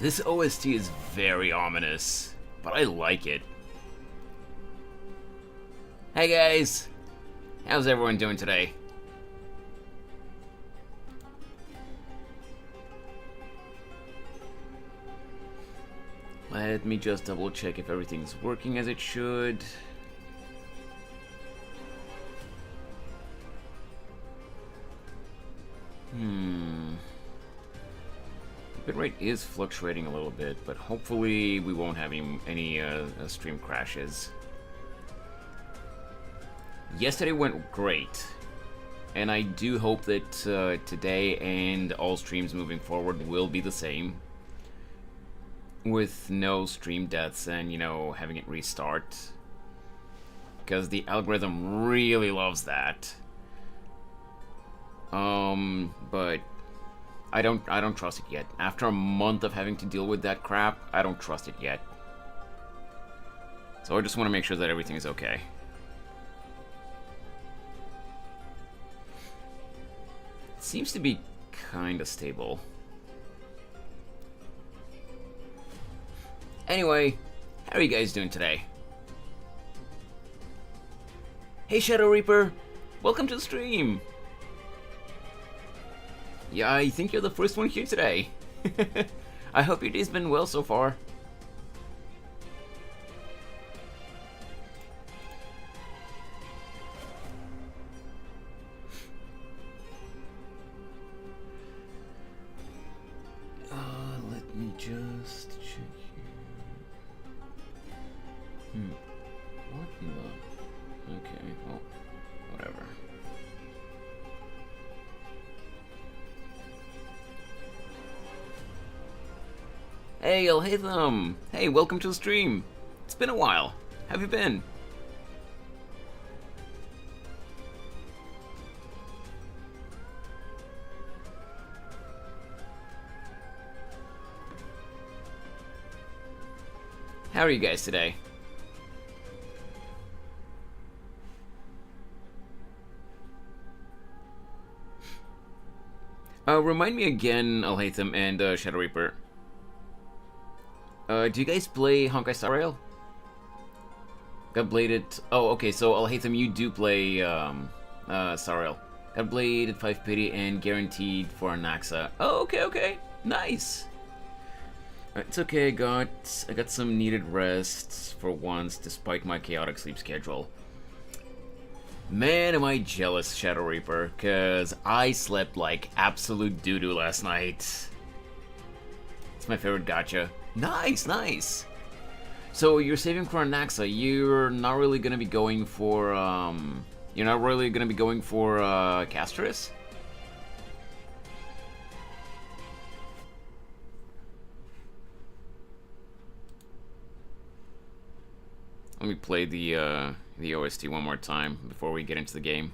This OST is very ominous, but I like it. Hey guys! How's everyone doing today? Let me just double check if everything's working as it should. The bitrate is fluctuating a little bit, but hopefully we won't have any stream crashes. Yesterday went great, and I do hope that today and all streams moving forward will be the same, with no stream deaths and, you know, having it restart, because the algorithm really loves that. But I don't trust it yet. After a month of having to deal with that crap, I don't trust it yet. So I just want to make sure that everything is okay. It seems to be kinda stable. Anyway, how are you guys doing today? Hey Shadow Reaper, welcome to the stream! Yeah, I think you're the first one here today. I hope your day's been well so far. Let me just check here. What in the... Okay, well, whatever. Hey, Alhaitham! Hey, welcome to the stream! It's been a while. How have you been? How are you guys today? Remind me again, Alhaitham and Shadow Reaper. Do you guys play Honkai Star Rail? Got bladed. Oh, okay. So Alhaitham, you do play Star Rail. Got bladed 5 pity and guaranteed for Anaxa. Oh, okay, okay, nice. It's okay. I got some needed rest for once, despite my chaotic sleep schedule. Man, am I jealous, Shadow Reaper, cause I slept like absolute doo-doo last night. It's my favorite gacha. Nice, nice. So you're saving for Anaxa. You're not really gonna be going for Casterus? Let me play the OST one more time before we get into the game.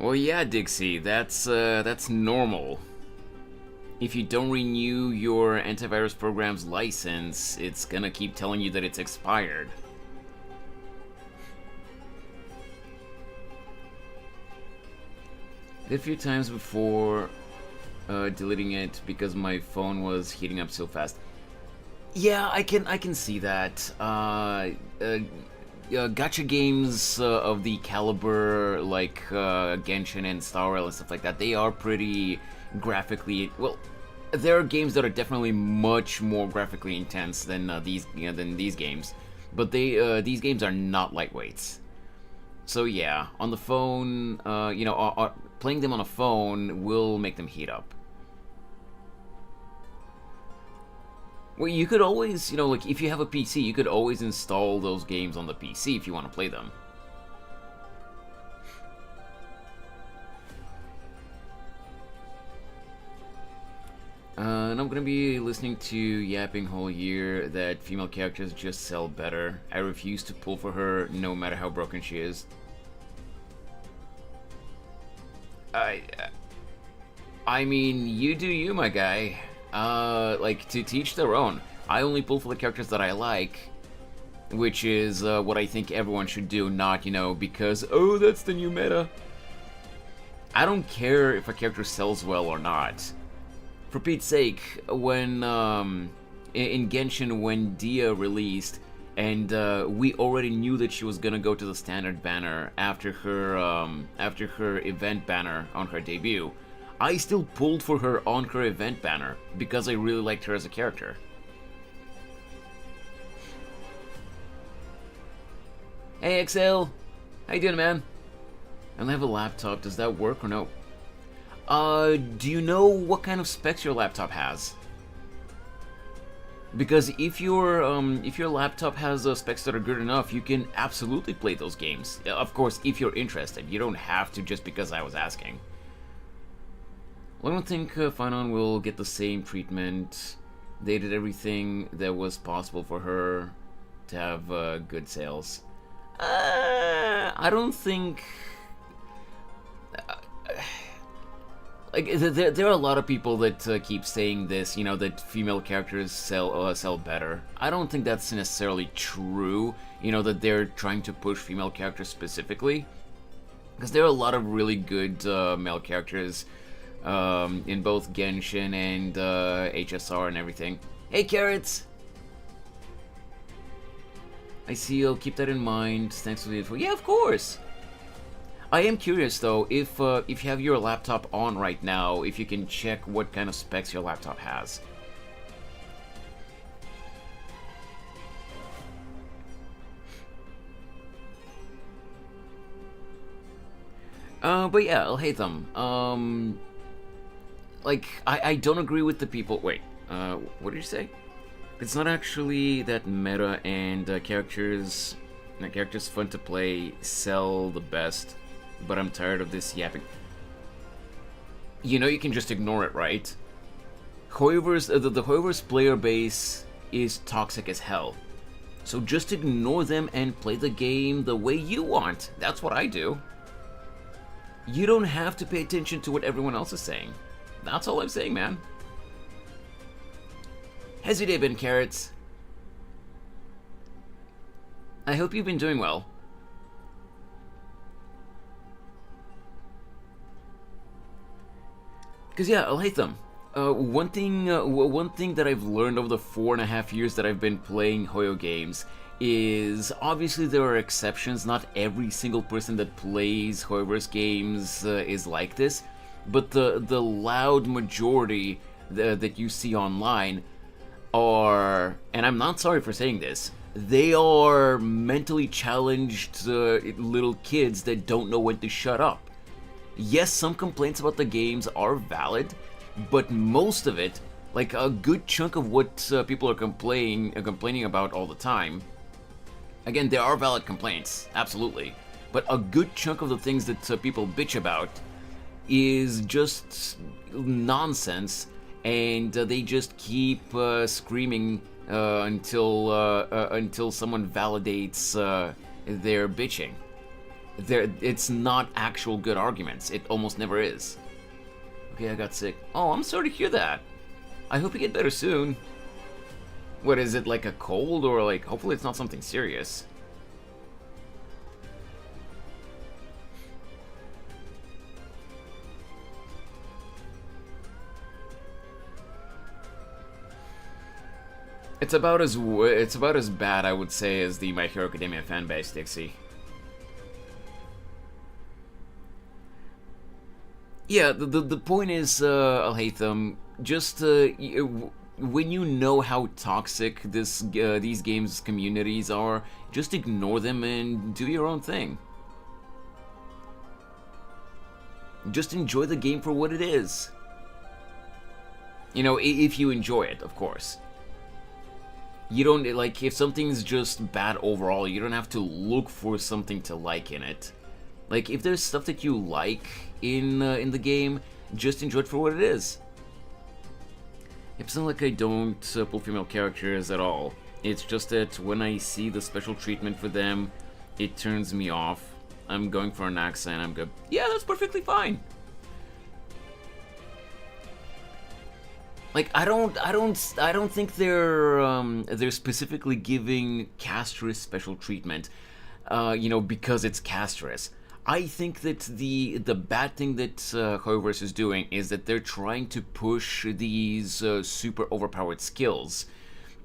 Well, yeah, Dixie, that's normal. If you don't renew your antivirus program's license, it's gonna keep telling you that it's expired. A few times before deleting it because my phone was heating up so fast. Yeah, I can see that. Gacha games of the caliber like Genshin and Star Rail and stuff like that, they are pretty graphically, well, there are games that are definitely much more graphically intense than these games, but these games are not lightweights. So yeah, on the phone, playing them on a phone will make them heat up. Well, you could always, like, if you have a PC, you could always install those games on the PC if you want to play them. not gonna be listening to yapping whole year that female characters just sell better. I refuse to pull for her, no matter how broken she is. I mean, you do you, my guy. Like, to teach their own. I only pull for the characters that I like, which is what I think everyone should do, not, you know, because, oh, that's the new meta. I don't care if a character sells well or not. For Pete's sake, when, in Genshin, when Dia released, and we already knew that she was gonna go to the standard banner after her event banner on her debut, I still pulled for her on her event banner because I really liked her as a character. Hey XL, how you doing, man? I don't have a laptop. Does that work or no? Do you know what kind of specs your laptop has? Because if your laptop has specs that are good enough, you can absolutely play those games. Of course, if you're interested. You don't have to just because I was asking. Well, I don't think Finon will get the same treatment. They did everything that was possible for her to have good sales. I don't think... like, there are a lot of people that keep saying this, you know, that female characters sell better. I don't think that's necessarily true, you know, that they're trying to push female characters specifically. Because there are a lot of really good male characters in both Genshin and HSR and everything. Hey, Carrots! I see, you'll keep that in mind. Thanks for the info. Yeah, of course! I am curious, though, if you have your laptop on right now, if you can check what kind of specs your laptop has. But yeah, I'll hate them. Like, I don't agree with the people... Wait, what did you say? It's not actually that meta and characters fun to play sell the best, but I'm tired of this yapping. You know you can just ignore it, right? However's, the However's player base is toxic as hell. So just ignore them and play the game the way you want. That's what I do. You don't have to pay attention to what everyone else is saying. That's all I'm saying, man. How's your day been, Carrots? I hope you've been doing well. Because yeah, I'll hate them. One thing that I've learned over the 4.5 years that I've been playing Hoyo games is obviously there are exceptions. Not every single person that plays Hoyoverse games is like this, but the loud majority that you see online are, and I'm not sorry for saying this, they are mentally challenged little kids that don't know when to shut up. Yes, some complaints about the games are valid, but most of it, like a good chunk of what people are complaining about all the time, again, there are valid complaints, absolutely, but a good chunk of the things that people bitch about is just nonsense, and they just keep screaming until someone validates their bitching. It's not actual good arguments. It almost never is. Okay, I got sick. Oh, I'm sorry to hear that. I hope you get better soon. What is it, like a cold, or like, hopefully it's not something serious. It's about as bad, I would say, as the My Hero Academia fanbase, Dixie. Yeah, the point is, I'll hate them. Just when you know how toxic these games communities are, just ignore them and do your own thing. Just enjoy the game for what it is. You know, if you enjoy it, of course. You don't, like, if something's just bad overall, you don't have to look for something to like in it. Like, if there's stuff that you like in the game, just enjoy it for what it is. It's not like I don't pull female characters at all. It's just that when I see the special treatment for them, it turns me off. I'm going for Anaxa and I'm good. Yeah, that's perfectly fine. Like I don't think they're specifically giving castress special treatment, because it's castress. I think that the bad thing that Honkai is doing is that they're trying to push these super overpowered skills,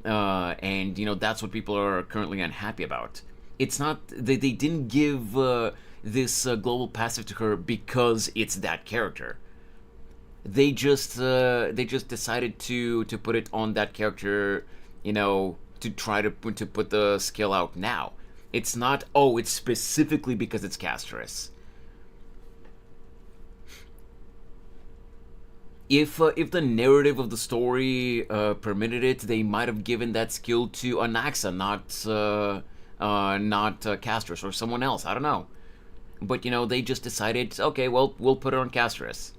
and that's what people are currently unhappy about. It's not they didn't give this global passive to her because it's that character. They just decided to put it on that character, to try to put the skill out now. It's not, oh, it's specifically because it's castress. If the narrative of the story permitted it, they might have given that skill to Anaxa, not castress or someone else. I don't know, but they just decided, okay, well, we'll put it on castress.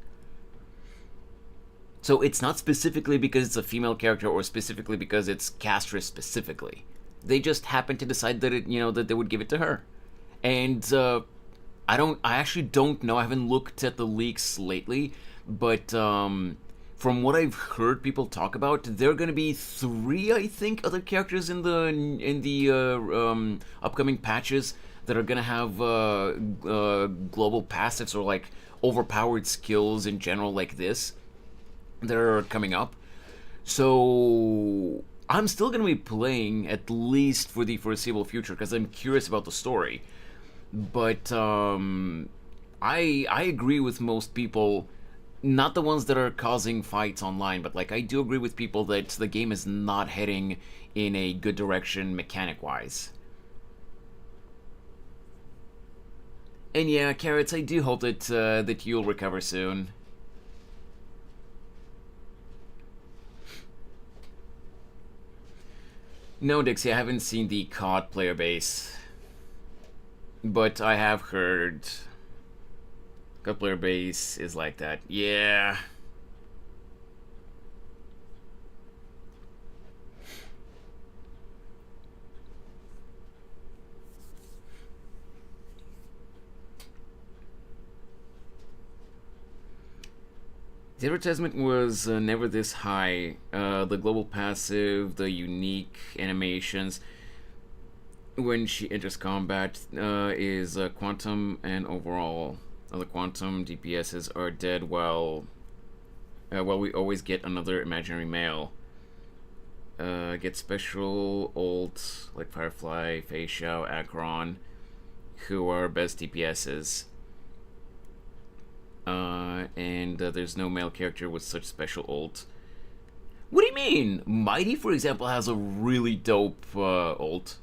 So it's not specifically because it's a female character or specifically because it's castress specifically. They just happened to decide that that they would give it to her. And I actually don't know. I haven't looked at the leaks lately, but from what I've heard people talk about, there are going to be 3, I think, other characters in the upcoming patches that are going to have global passives or like overpowered skills in general like this that are coming up. So I'm still going to be playing at least for the foreseeable future because I'm curious about the story. But I agree with most people, not the ones that are causing fights online, but like I do agree with people that the game is not heading in a good direction mechanic-wise. And yeah, Carrots, I do hope that you'll recover soon. No, Dixie, I haven't seen the COD player base, but I have heard COD player base is like that. Yeah. The advertisement was never this high. The global passive, the unique animations when she enters combat is quantum, and overall the quantum DPSs are dead while we always get another imaginary male. Get special ults like Firefly, Fei Xiao, Akron, who are best DPSs. And there's no male character with such special ult. What do you mean? Mighty, for example, has a really dope ult.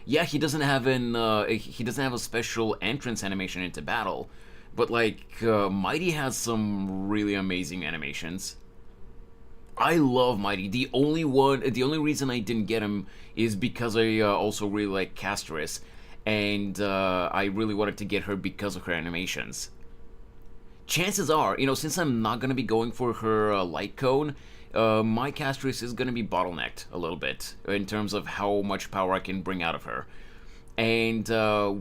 Yeah, he doesn't have a special entrance animation into battle, but like Mighty has some really amazing animations. I love Mighty. The only reason I didn't get him is because I also really like Castress, and I really wanted to get her because of her animations. Chances are, since I'm not going to be going for her light cone, my Castress is going to be bottlenecked a little bit in terms of how much power I can bring out of her. And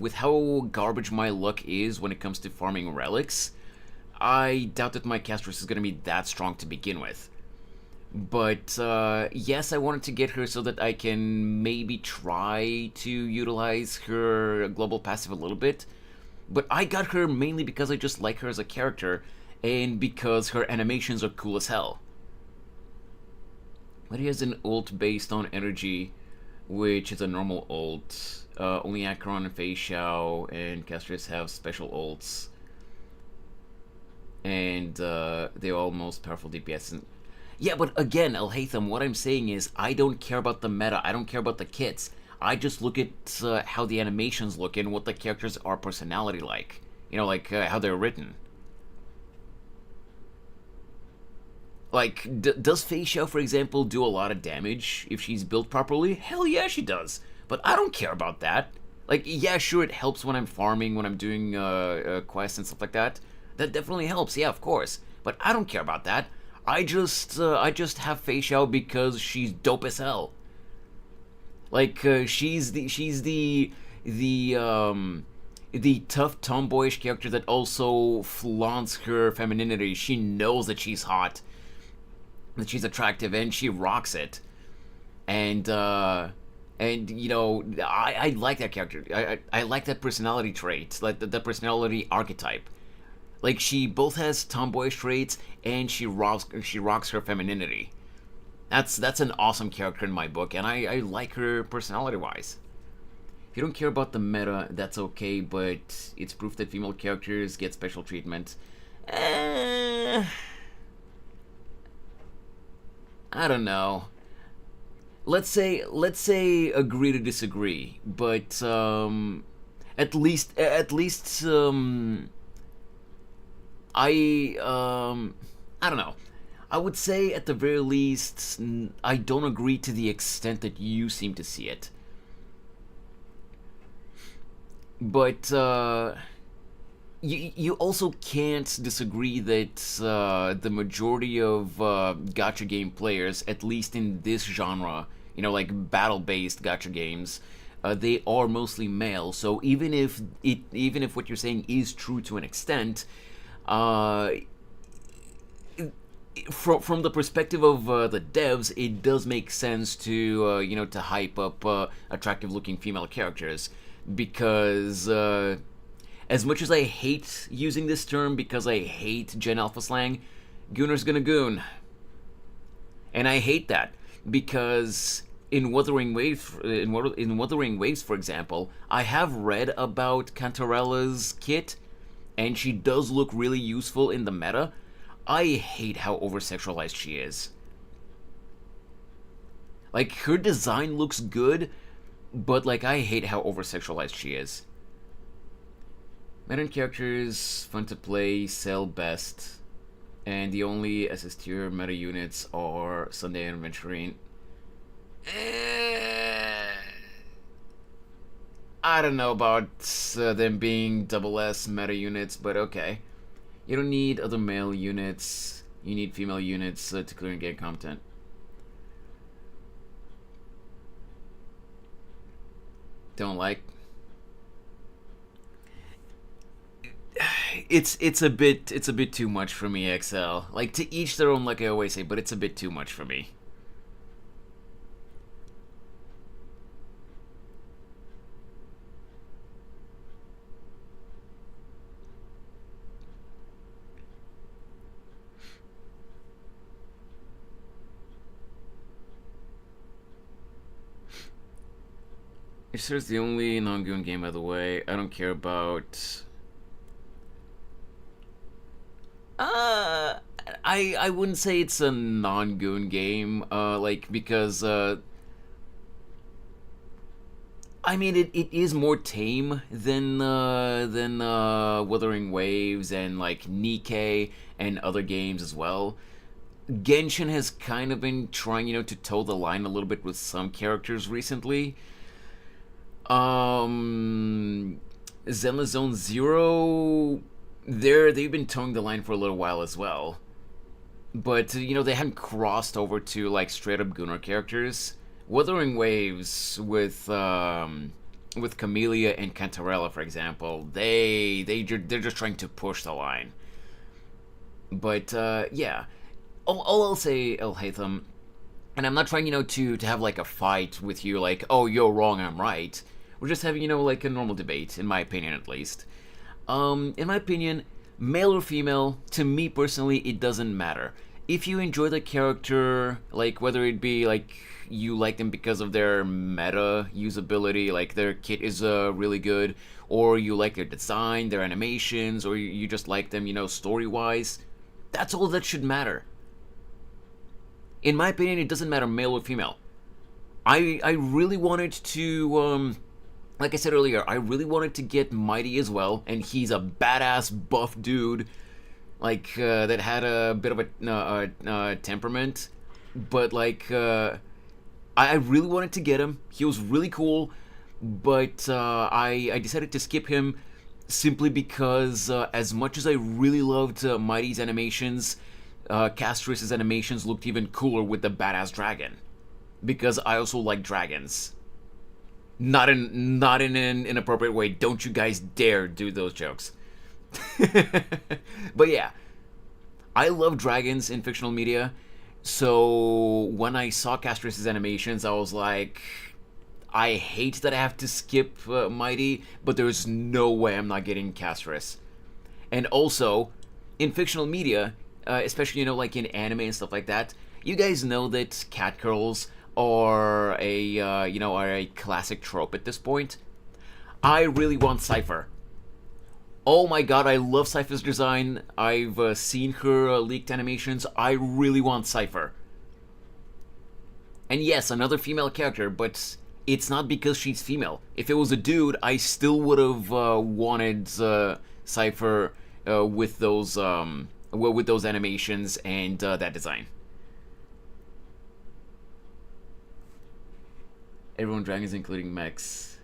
with how garbage my luck is when it comes to farming relics, I doubt that my Castress is going to be that strong to begin with. But yes, I wanted to get her so that I can maybe try to utilize her global passive a little bit. But I got her mainly because I just like her as a character, and because her animations are cool as hell. But he has an ult based on energy, which is a normal ult. Only Acheron and Fei Xiao and Castress have special ults. And they're all most powerful DPS. Yeah, but again, El Haytham, what I'm saying is I don't care about the meta. I don't care about the kits. I just look at how the animations look and what the characters are personality like. Like how they're written. Like, does Fei Xiao, for example, do a lot of damage if she's built properly? Hell yeah, she does. But I don't care about that. Like, yeah, sure, it helps when I'm farming, when I'm doing quests and stuff like that. That definitely helps, yeah, of course. But I don't care about that. I just have Fei Xiao because she's dope as hell. Like she's the tough tomboyish character that also flaunts her femininity. She knows that she's hot, that she's attractive, and she rocks it. And I like that character. I like that personality trait, like the personality archetype. Like she both has tomboyish traits and she rocks her femininity. That's an awesome character in my book, and I like her personality wise. If you don't care about the meta, that's okay, but it's proof that female characters get special treatment. Eh, I don't know. Let's say agree to disagree, but at least I don't know. I would say at the very least I don't agree to the extent that you seem to see it. But you also can't disagree that the majority of gacha game players, at least in this genre, like battle-based gacha games, they are mostly male. So even if what you're saying is true to an extent, uh, from the perspective of the devs, it does make sense to to hype up attractive-looking female characters because. As much as I hate using this term because I hate Gen Alpha slang, Gooner's gonna goon. And I hate that because in Wuthering Waves, for example, I have read about Cantarella's kit, and she does look really useful in the meta. I hate how over-sexualized she is. Like, her design looks good, but, like, I hate how over-sexualized she is. Modern characters, fun to play, sell best, and the only SS tier meta units are Sunday and Adventurine. I don't know about them being double S meta units, but okay. You don't need other male units, you need female units to clear and get content. Don't like. It's a bit too much for me, XL. Like, to each their own, like I always say, but it's a bit too much for me. If there's the only non-goon game, by the way, I don't care about. Uh, I wouldn't say it's a non-goon game, like, because, I mean, it is more tame than Wuthering Waves and, like, Nikkei and other games as well. Genshin has kind of been trying, to toe the line a little bit with some characters recently. Um, Zenless Zone Zero, they've been towing the line for a little while as well, but they hadn't crossed over to like straight up Gunnar characters. Wuthering Waves with Camellia and Cantarella, for example, they're just trying to push the line. But yeah, all I'll say, El Haytham, and I'm not trying to have like a fight with you, like, oh, you're wrong, I'm right. We're just having like a normal debate, in my opinion at least. In my opinion, male or female, to me personally, it doesn't matter. If you enjoy the character, like whether it be like you like them because of their meta usability, like their kit is really good, or you like their design, their animations, or you just like them, story-wise, that's all that should matter. In my opinion, it doesn't matter male or female. I really wanted to, like I said earlier, I really wanted to get Mighty as well, and he's a badass buff dude, like, that had a bit of a temperament, but, like, I really wanted to get him. He was really cool, but I decided to skip him simply because, as much as I really loved Mighty's animations, Castris's animations looked even cooler with the badass dragon. Because I also like dragons. Not in an inappropriate way. Don't you guys dare do those jokes. But yeah, I love dragons in fictional media. So when I saw Castris's animations, I was like, I hate that I have to skip Mighty, but there's no way I'm not getting Castris. And also, in fictional media, especially, like in anime and stuff like that, you guys know that cat girls are are a classic trope at this point. I really want Cypher. Oh my god, I love Cypher's design. I've seen her leaked animations. I really want Cypher. And yes, another female character, but it's not because she's female. If it was a dude, I still would have wanted Cypher with those animations and that design. Everyone dragons, including mechs.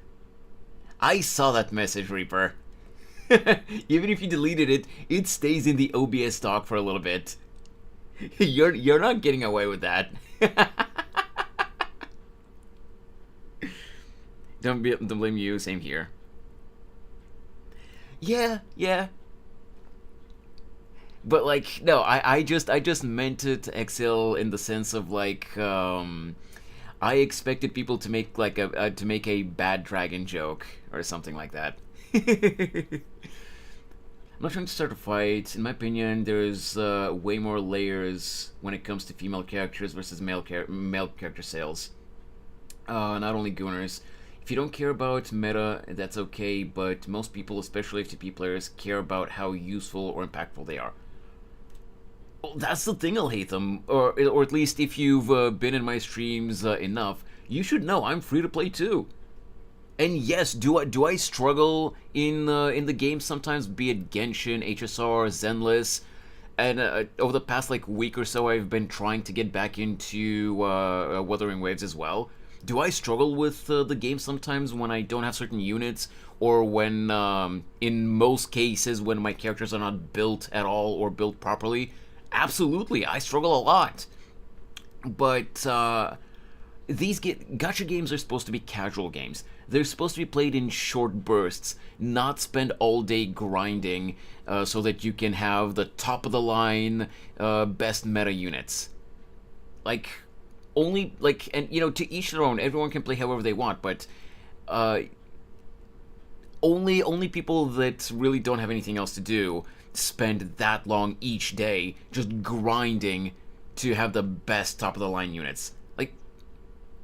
I saw that message, Reaper. Even if you deleted it, it stays in the OBS stock for a little bit. You're not getting away with that. Don't blame you. Same here. Yeah. But like, no, I just meant it to excel in the sense of like, I expected people to make like a bad dragon joke or something like that. I'm not trying to start a fight. In my opinion, there's way more layers when it comes to female characters versus male character sales. Not only gooners. If you don't care about meta, that's okay, but most people, especially FTP players, care about how useful or impactful they are. Well, that's the thing, I'll hate them. Or at least if you've been in my streams enough, you should know I'm free to play too. And yes, do I struggle in the game sometimes, be it Genshin, HSR, Zenless, and over the past like week or so, I've been trying to get back into Wuthering Waves as well. Do I struggle with the game sometimes when I don't have certain units, or when, in most cases, when my characters are not built at all or built properly? Absolutely, I struggle a lot. But these gacha games are supposed to be casual games. They're supposed to be played in short bursts, not spend all day grinding so that you can have the top of the line best meta units. Like, only, like, and to each their own, everyone can play however they want, but only people that really don't have anything else to do spend that long each day just grinding to have the best top of the line units. Like,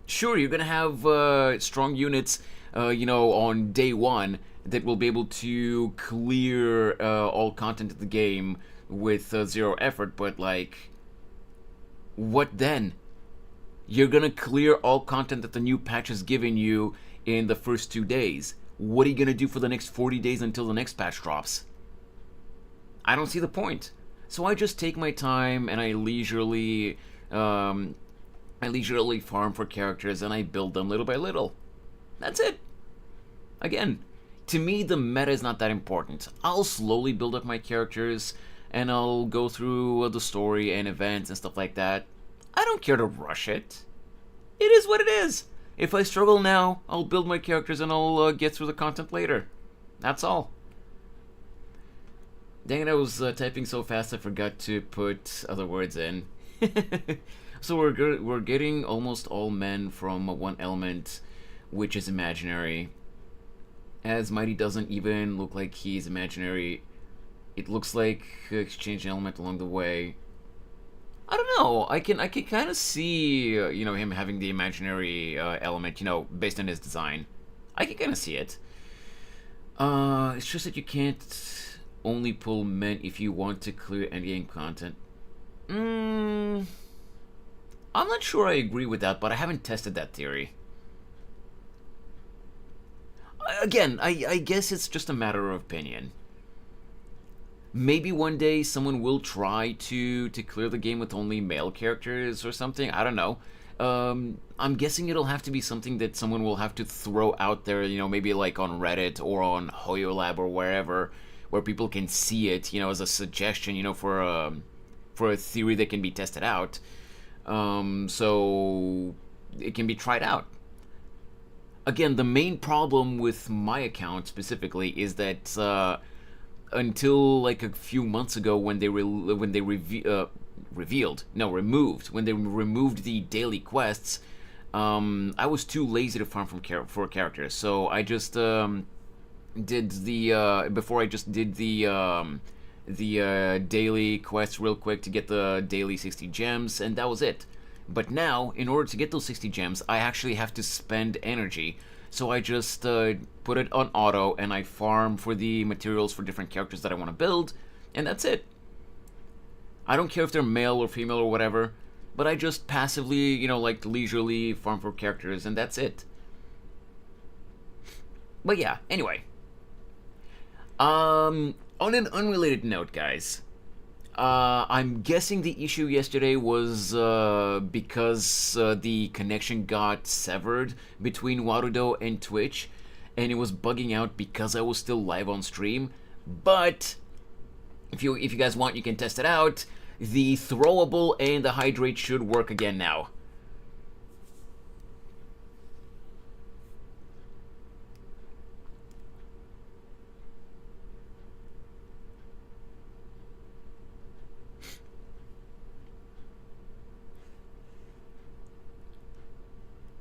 sure, you're gonna have strong units on day one that will be able to clear all content of the game with zero effort, but like, what then? You're gonna clear all content that the new patch has given you in the first 2 days. What are you gonna do for the next 40 days until the next patch drops? I don't see the point. So I just take my time and I leisurely farm for characters and I build them little by little. That's it. Again, to me the meta is not that important. I'll slowly build up my characters and I'll go through the story and events and stuff like that. I don't care to rush it. It is what it is. If I struggle now, I'll build my characters and I'll get through the content later. That's all. Dang it, I was typing so fast I forgot to put other words in. So we're getting almost all men from one element, which is imaginary. As Mighty doesn't even look like he's imaginary. It looks like exchange element along the way. I don't know. I can kind of see him having the imaginary element, based on his design. I can kind of see it. It's just that you can't only pull men if you want to clear endgame content. I'm not sure I agree with that, but I haven't tested that theory. Again, I guess it's just a matter of opinion. Maybe one day someone will try to clear the game with only male characters or something. I don't know. I'm guessing it'll have to be something that someone will have to throw out there, maybe like on Reddit or on HoYoLab or wherever, where people can see it, as a suggestion, for for a theory that can be tested out, so it can be tried out. Again, the main problem with my account specifically is that until like a few months ago, when they removed the daily quests, I was too lazy to farm for characters, so I just did the before I just did the daily quests real quick to get the daily 60 gems, and that was it. But now, in order to get those 60 gems, I actually have to spend energy. So I just put it on auto, and I farm for the materials for different characters that I want to build, and that's it. I don't care if they're male or female or whatever, but I just passively, like leisurely farm for characters, and that's it. But yeah, anyway. On an unrelated note, guys, I'm guessing the issue yesterday was because the connection got severed between Warudo and Twitch, and it was bugging out because I was still live on stream. But if you guys want, you can test it out. The throwable and the hydrate should work again now.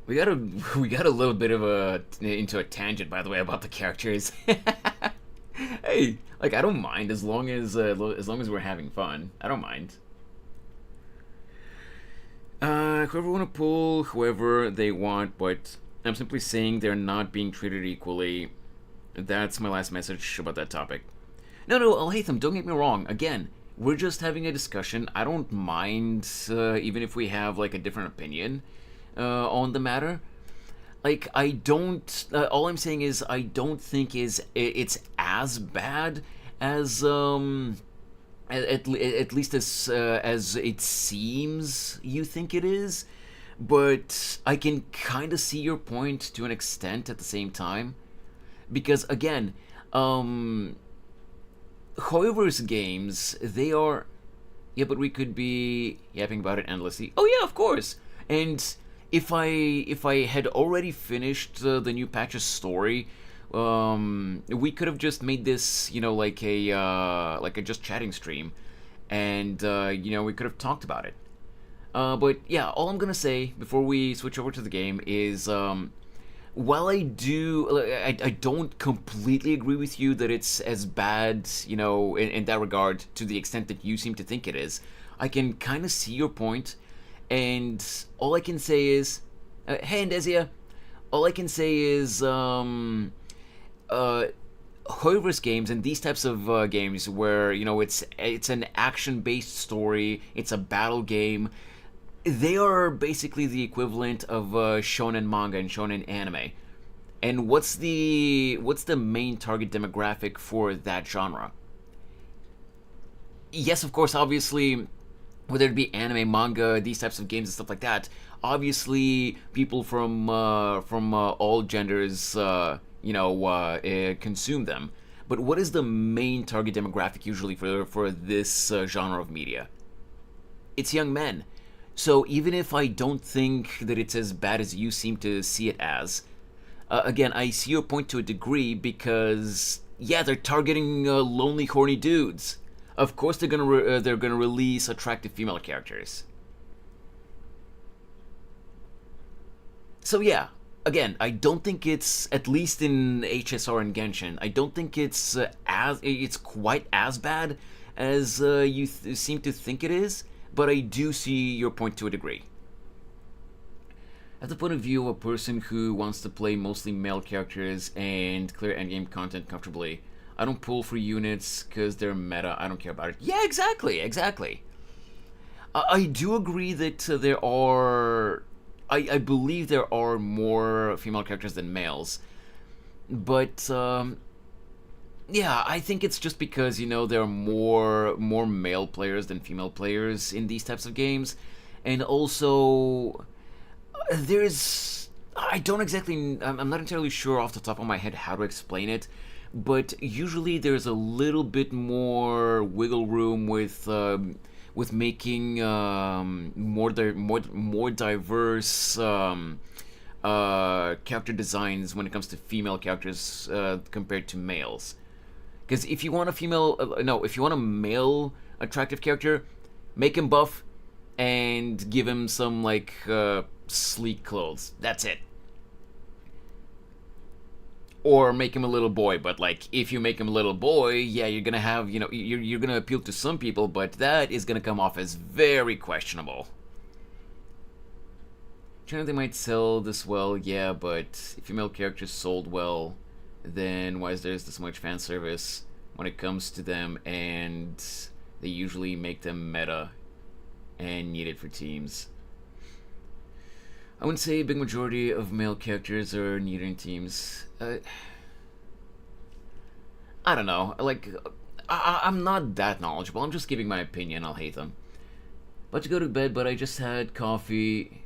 We got a little bit of into a tangent, by the way, about the characters. Hey, like, I don't mind as long as we're having fun. I don't mind. Whoever want to pull whoever they want, but I'm simply saying they're not being treated equally. That's my last message about that topic. No, Alhaitham, don't get me wrong. Again, we're just having a discussion. I don't mind even if we have like a different opinion on the matter. Like, I don't. All I'm saying is I don't think it's as bad as at least as it seems you think it is. But I can kind of see your point to an extent at the same time, because again, Hoiver's games, they are. Yeah, but we could be yapping about it endlessly. Oh yeah, of course. And if I had already finished the new patch's story, we could have just made this, like a just chatting stream, and we could have talked about it. But yeah, all I'm gonna say before we switch over to the game is, while I don't completely agree with you that it's as bad, in that regard, to the extent that you seem to think it is. I can kind of see your point. And all I can say is, hey Andezia, all I can say is, Hoiver's games and these types of games where, it's an action-based story, it's a battle game, they are basically the equivalent of shonen manga and shonen anime. And what's the main target demographic for that genre? Yes, of course, obviously, whether it be anime, manga, these types of games and stuff like that, obviously people from all genders, consume them. But what is the main target demographic usually for this genre of media? It's young men. So even if I don't think that it's as bad as you seem to see it as, again, I see your point to a degree because, yeah, they're targeting lonely, horny dudes. Of course, they're gonna release attractive female characters. So yeah, again, I don't think it's, at least in HSR and Genshin, I don't think it's quite as bad as you seem to think it is. But I do see your point to a degree. At the point of view of a person who wants to play mostly male characters and clear endgame content comfortably, I don't pull for units because they're meta. I don't care about it. Yeah, exactly. I do agree that there are. I believe there are more female characters than males, but yeah, I think it's just because there are more male players than female players in these types of games, and also there's. I don't exactly. I'm not entirely sure off the top of my head how to explain it. But usually there's a little bit more wiggle room with with making more diverse character designs when it comes to female characters compared to males. Because if you want a if you want a male attractive character, make him buff and give him some like sleek clothes. That's it. Or make him a little boy, but like if you make him a little boy, yeah, you're gonna have you're gonna appeal to some people, but that is gonna come off as very questionable. China, they might sell this well, yeah, but if female characters sold well, then why is there this much fan service when it comes to them, and they usually make them meta and needed for teams? I wouldn't say a big majority of male characters are needed in teams. I don't know. Like, I'm not that knowledgeable. I'm just giving my opinion. I'll hate them. About to go to bed, but I just had coffee.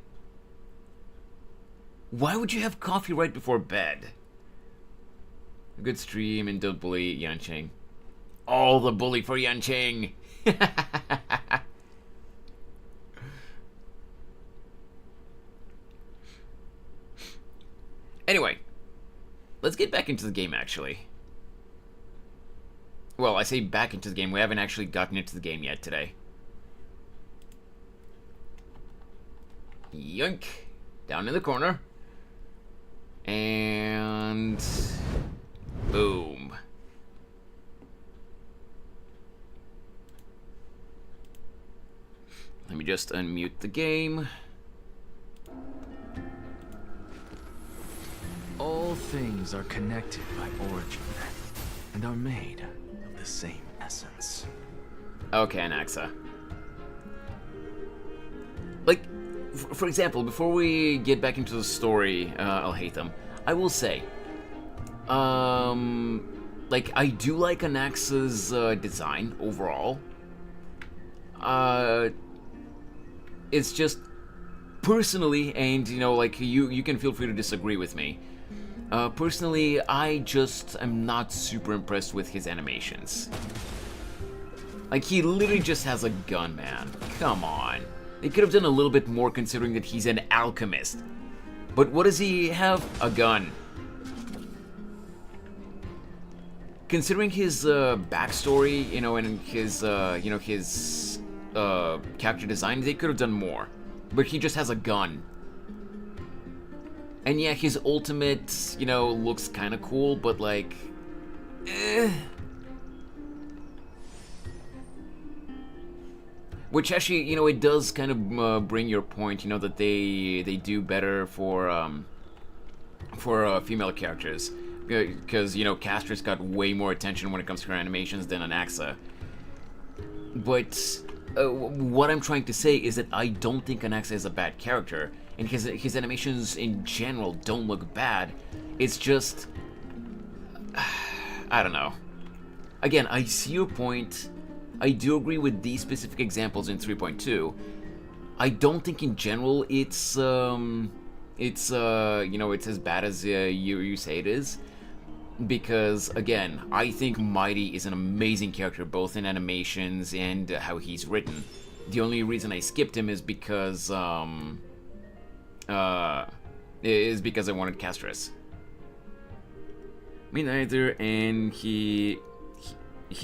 Why would you have coffee right before bed? A good stream, and don't bully Yanqing. All the bully for Yanqing! Anyway, let's get back into the game, actually. Well, I say back into the game. We haven't actually gotten into the game yet today. Yoink! Down in the corner. And... boom. Let me just unmute the game. All things are connected by origin, and are made of the same essence. Okay, Anaxa. Like, for example, before we get back into the story, I'll hate them. I will say, like, I do like Anaxa's design overall. It's just, personally, and, like, you can feel free to disagree with me. Personally, I just am not super impressed with his animations. Like, he literally just has a gun, man. Come on. They could have done a little bit more considering that he's an alchemist. But what does he have? A gun. Considering his backstory, and his, his character design, they could have done more. But he just has a gun. And yeah, his ultimate, looks kind of cool, but like, Which actually, it does kind of bring your point, that they do better for female characters. Because, Castra's got way more attention when it comes to her animations than Anaxa. But what I'm trying to say is that I don't think Anaxa is a bad character. And his animations in general don't look bad. It's just... I don't know. Again, I see your point. I do agree with these specific examples in 3.2. I don't think in general it's as bad as you say it is. Because, again, I think Mighty is an amazing character, both in animations and how he's written. The only reason I skipped him is because, I wanted Castris. Me neither, and he's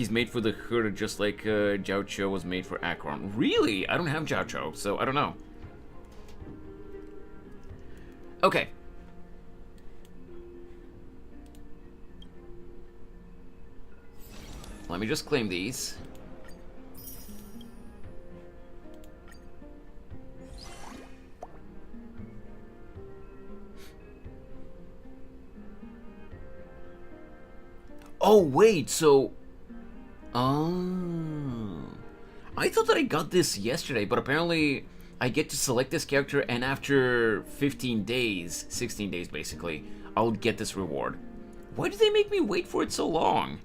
made for the Hura just like Jiao Cho was made for Akron. Really? I don't have Jiao Cho, so I don't know. Okay. Let me just claim these. Oh, wait, so... Oh... I thought that I got this yesterday, but apparently I get to select this character, and after 15 days, 16 days basically, I'll get this reward. Why did they make me wait for it so long?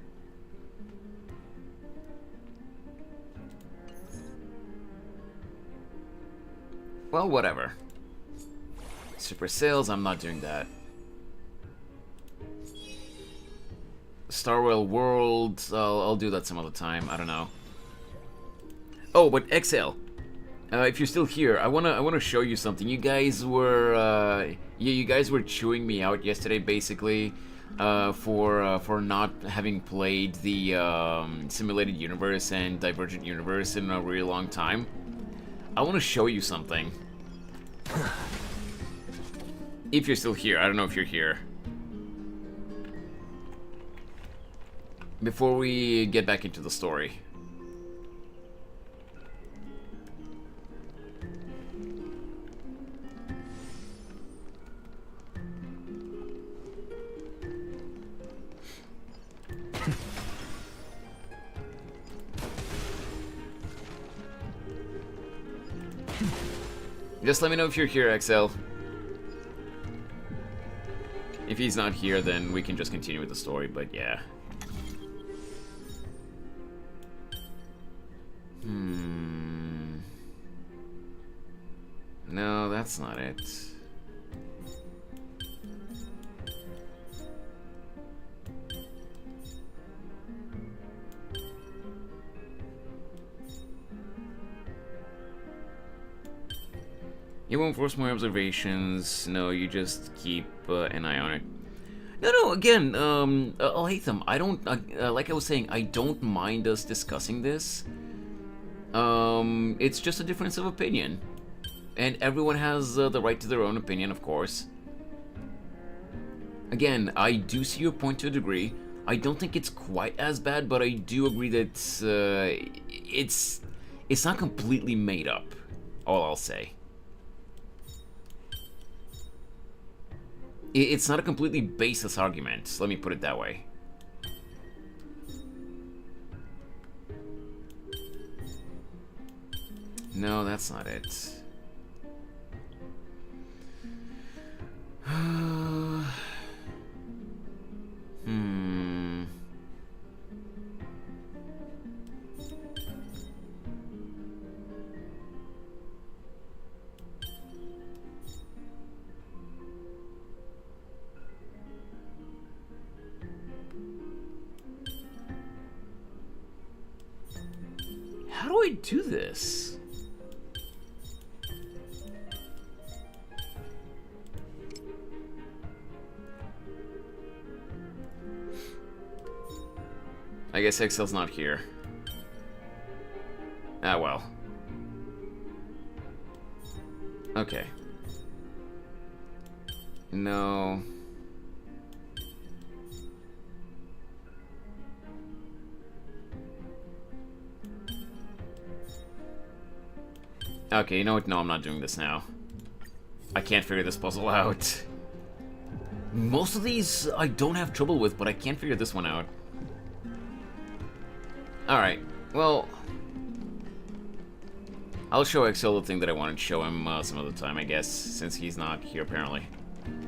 Well, whatever. Super sales, I'm not doing that. Star Rail World, I'll do that some other time, I don't know. Oh, but XL, if you're still here, I wanna show you something. You guys were you guys were chewing me out yesterday, basically, for not having played the simulated universe and divergent universe in a really long time. I want to show you something. If you're still here, I don't know if you're here. Before we get back into the story. Just let me know if you're here, XL. If he's not here, then we can just continue with the story, but yeah. No, that's not it. You won't force more observations. No, you just keep an eye on it. No, again, I'll hate them. I don't, like I was saying, I don't mind us discussing this. It's just a difference of opinion. And everyone has the right to their own opinion, of course. Again, I do see your point to a degree. I don't think it's quite as bad, but I do agree that it's not completely made up, all I'll say. It's not a completely baseless argument, let me put it that way. No, that's not it. How do I do this? I guess XL's not here. Ah, well. Okay. No. Okay, you know what? No, I'm not doing this now. I can't figure this puzzle out. Most of these I don't have trouble with, but I can't figure this one out. Alright, well... I'll show XL the thing that I wanted to show him some other time, I guess, since he's not here apparently.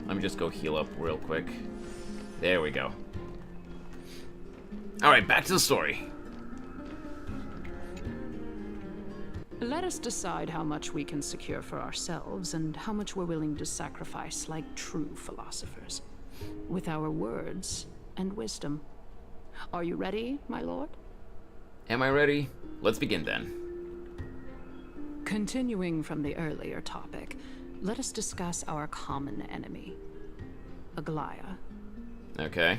Let me just go heal up real quick. There we go. Alright, back to the story. Let us decide how much we can secure for ourselves and how much we're willing to sacrifice like true philosophers. With our words and wisdom. Are you ready, my lord? Am I ready? Let's begin then. Continuing from the earlier topic, let us discuss our common enemy, Aglaia. Okay.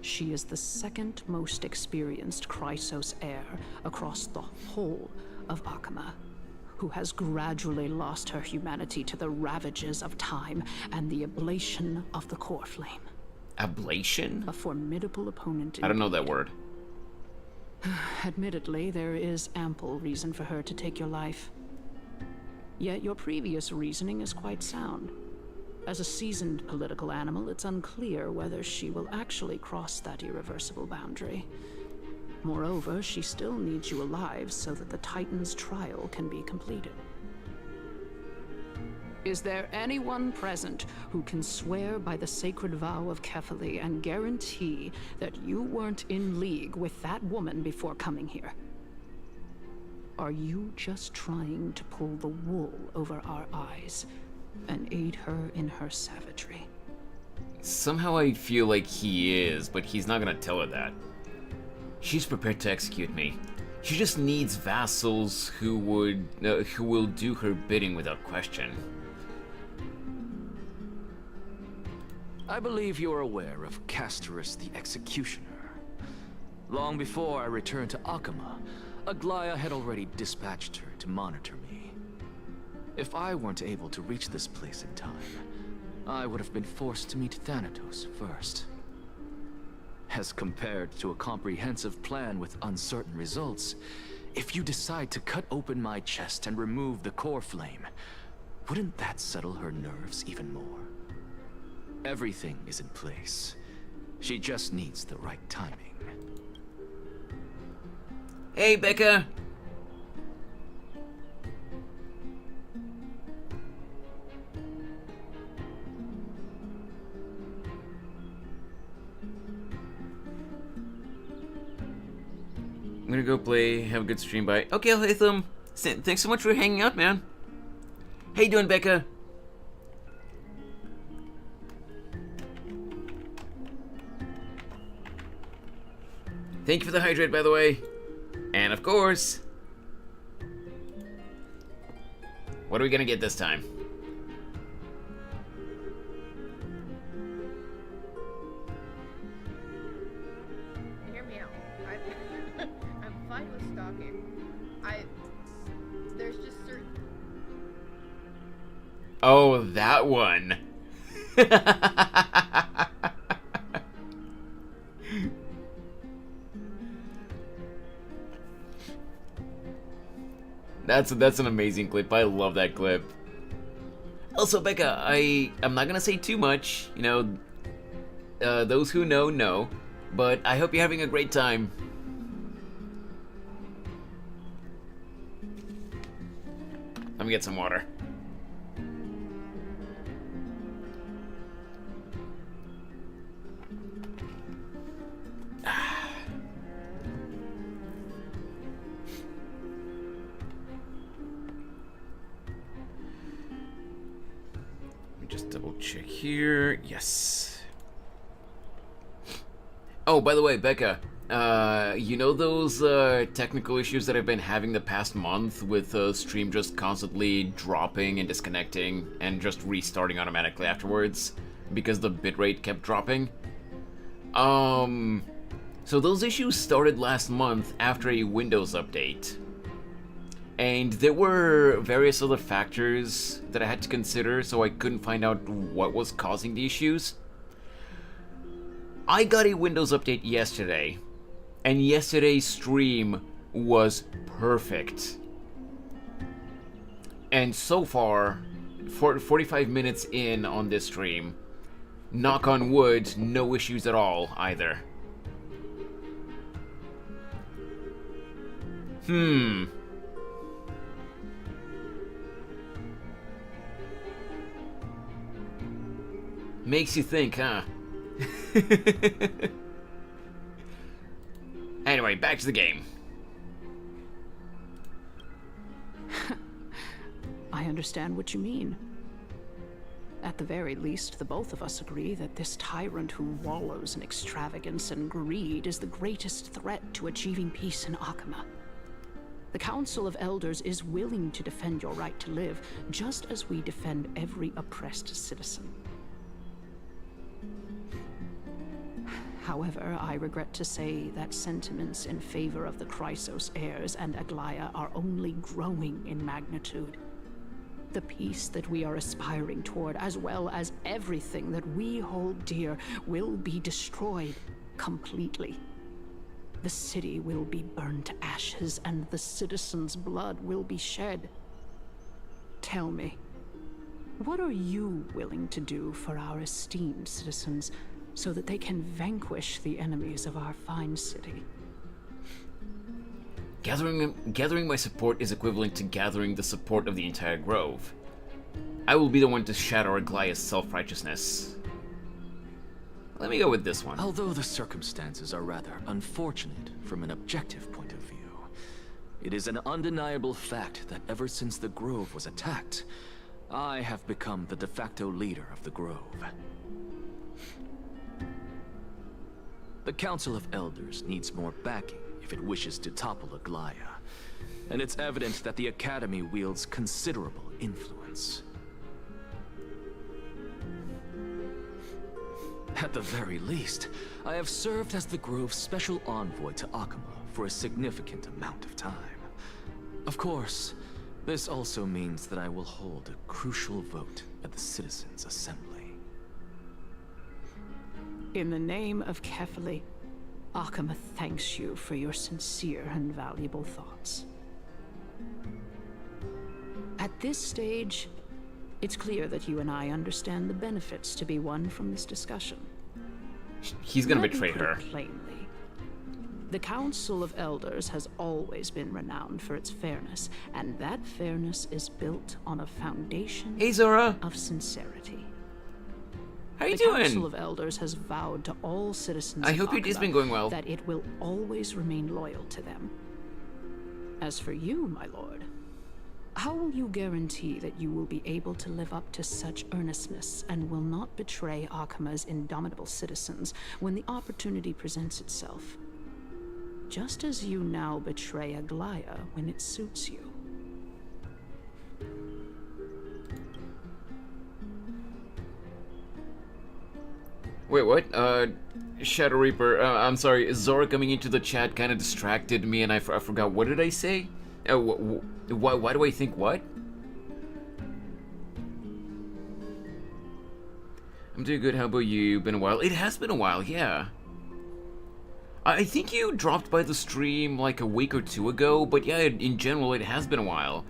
She is the second most experienced Chrysos heir across the whole of Akama, who has gradually lost her humanity to the ravages of time and the ablation of the core flame. Ablation? A formidable opponent. I don't know that word. Admittedly, there is ample reason for her to take your life. Yet your previous reasoning is quite sound. As a seasoned political animal, it's unclear whether she will actually cross that irreversible boundary. Moreover, she still needs you alive so that the Titan's trial can be completed. Is there anyone present who can swear by the sacred vow of Kefali and guarantee that you weren't in league with that woman before coming here? Are you just trying to pull the wool over our eyes and aid her in her savagery? Somehow I feel like he is, but he's not gonna tell her that. She's prepared to execute me. She just needs vassals who will do her bidding without question. I believe you're aware of Castorus the Executioner. Long before I returned to Akama, Aglaia had already dispatched her to monitor me. If I weren't able to reach this place in time, I would have been forced to meet Thanatos first. As compared to a comprehensive plan with uncertain results, if you decide to cut open my chest and remove the core flame, wouldn't that settle her nerves even more? Everything is in place. She just needs the right timing. Hey, Becca! I'm gonna go play, have a good stream, bye. Okay, Latham, thanks so much for hanging out, man. How you doing, Becca? Thank you for the hydrate, by the way. And of course, what are we gonna get this time? Hear me out. I'm fine with stalking. There's just certain. Oh, that one. That's an amazing clip. I love that clip. Also, Becca, I'm not gonna say too much. You know, those who know, know. But I hope you're having a great time. Let me get some water. Just double check here. Yes. Oh, by the way, Becca, you know those technical issues that I've been having the past month with stream just constantly dropping and disconnecting and just restarting automatically afterwards because the bitrate kept dropping? So those issues started last month after a Windows update. And there were various other factors that I had to consider, so I couldn't find out what was causing the issues. I got a Windows update yesterday, and yesterday's stream was perfect. And so far, 45 minutes in on this stream, knock on wood, no issues at all either. Makes you think, huh? Anyway, back to the game. I understand what you mean. At the very least, the both of us agree that this tyrant who wallows in extravagance and greed is the greatest threat to achieving peace in Akama. The Council of Elders is willing to defend your right to live, just as we defend every oppressed citizen. However, I regret to say that sentiments in favor of the Chrysos heirs and Aglaia are only growing in magnitude. The peace that we are aspiring toward, as well as everything that we hold dear, will be destroyed completely. The city will be burned to ashes, and the citizens' blood will be shed. Tell me, what are you willing to do for our esteemed citizens, so that they can vanquish the enemies of our fine city? Gathering my support is equivalent to gathering the support of the entire Grove. I will be the one to shatter Aglaia's self-righteousness. Let me go with this one. Although the circumstances are rather unfortunate from an objective point of view, it is an undeniable fact that ever since the Grove was attacked, I have become the de facto leader of the Grove. The Council of Elders needs more backing if it wishes to topple Aglaya. And it's evident that the Academy wields considerable influence. At the very least, I have served as the Grove's special envoy to Akama for a significant amount of time. Of course, this also means that I will hold a crucial vote at the Citizens' Assembly. In the name of Kefali, Akama thanks you for your sincere and valuable thoughts. At this stage, it's clear that you and I understand the benefits to be won from this discussion. He's gonna Let me betray put her. it plainly, the Council of Elders has always been renowned for its fairness, and that fairness is built on a foundation Hey, Zora. of sincerity. How you The Council doing? of Elders has vowed to all citizens I of hope your day's Akaba been going well. that it will always remain loyal to them. As for you, my lord, how will you guarantee that you will be able to live up to such earnestness and will not betray Akama's indomitable citizens when the opportunity presents itself? Just as you now betray Aglaya when it suits you. Wait, what? Shadow Reaper, I'm sorry, Zora coming into the chat kind of distracted me and I forgot. What did I say? Why do I think what? I'm doing good, how about you? Been a while? It has been a while, yeah. I think you dropped by the stream like a week or two ago, but yeah, in general, it has been a while.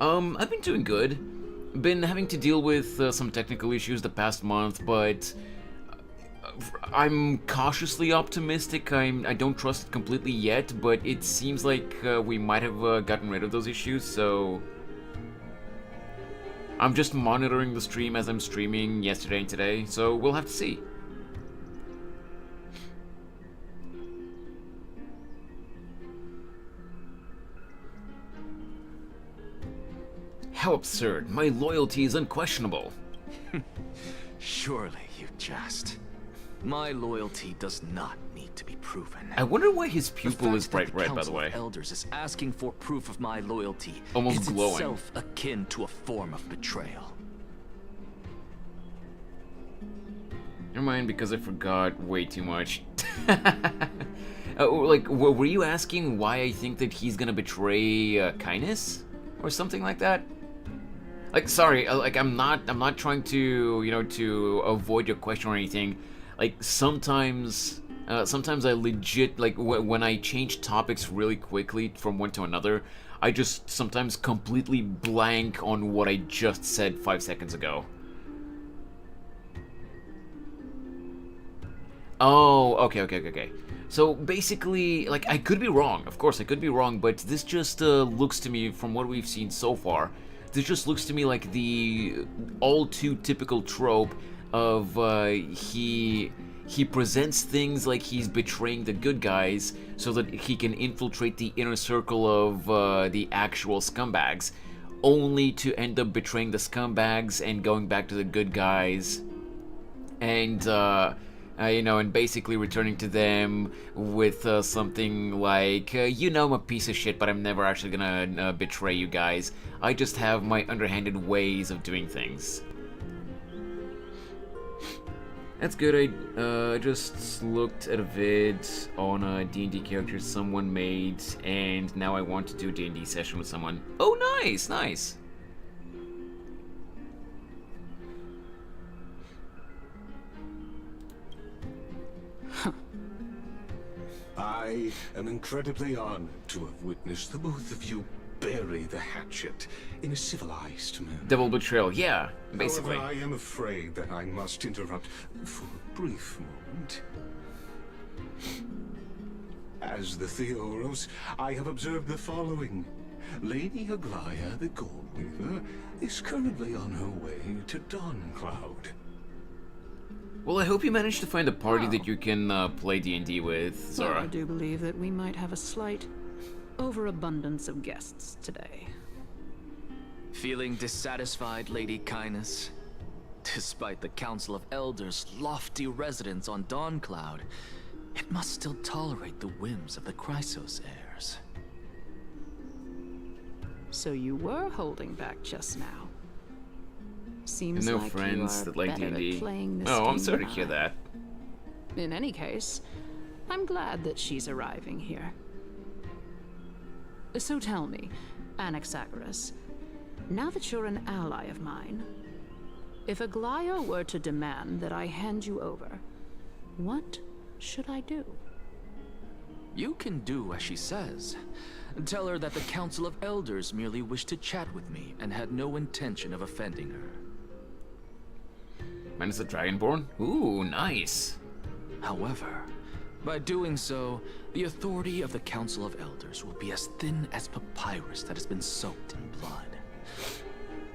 I've been doing good. Been having to deal with some technical issues the past month, but I'm cautiously optimistic. I don't trust it completely yet, but it seems like we might have gotten rid of those issues, so I'm just monitoring the stream as I'm streaming yesterday and today, so we'll have to see. How absurd. My loyalty is unquestionable. Surely you jest. My loyalty does not need to be proven. I wonder why his The pupil fact is bright that red, by Council the way. of Elders is asking for proof of my loyalty Almost is glowing. itself akin to a form of betrayal. Never mind, because I forgot way too much. Like, were you asking why I think that he's gonna betray kindness? Or something like that? Like, sorry, like, I'm not trying to, you know, to avoid your question or anything. Like, sometimes I legit, like, when I change topics really quickly from one to another, I just sometimes completely blank on what I just said 5 seconds ago. Oh, okay. So basically, like, I could be wrong. Of course, I could be wrong, but this just looks to me, from what we've seen so far, this just looks to me like the all too typical trope of he presents things like he's betraying the good guys so that he can infiltrate the inner circle of the actual scumbags, only to end up betraying the scumbags and going back to the good guys, and you know, and basically returning to them with something like, you know, I'm a piece of shit, but I'm never actually gonna betray you guys. I just have my underhanded ways of doing things. That's good. I just looked at a vid on a D&D character someone made, and now I want to do a D&D session with someone. Oh, nice! I am incredibly honored to have witnessed the both of you bury the hatchet in a civilized manner. Double betrayal, yeah, basically. However, I am afraid that I must interrupt for a brief moment. As the Theoros, I have observed the following. Lady Aglaya, the Goldweaver, is currently on her way to Dawncloud. Well, I hope you managed to find a party that you can play D&D with, Well, Zora. I do believe that we might have a slight overabundance of guests today. Feeling dissatisfied, Lady Kindness? Despite the Council of Elders' lofty residence on Dawncloud, it must still tolerate the whims of the Chrysos heirs. So you were holding back just now. Seems No like friends you are that like better D&D. at playing this Oh, I'm game sorry to than hear I. that. In any case, I'm glad that she's arriving here. So tell me, Anaxagoras, now that you're an ally of mine, if Aglaya were to demand that I hand you over, what should I do? You can do as she says. Tell her that the Council of Elders merely wished to chat with me and had no intention of offending her. Minus the Dragonborn? Ooh, nice. However, by doing so, the authority of the Council of Elders will be as thin as papyrus that has been soaked in blood.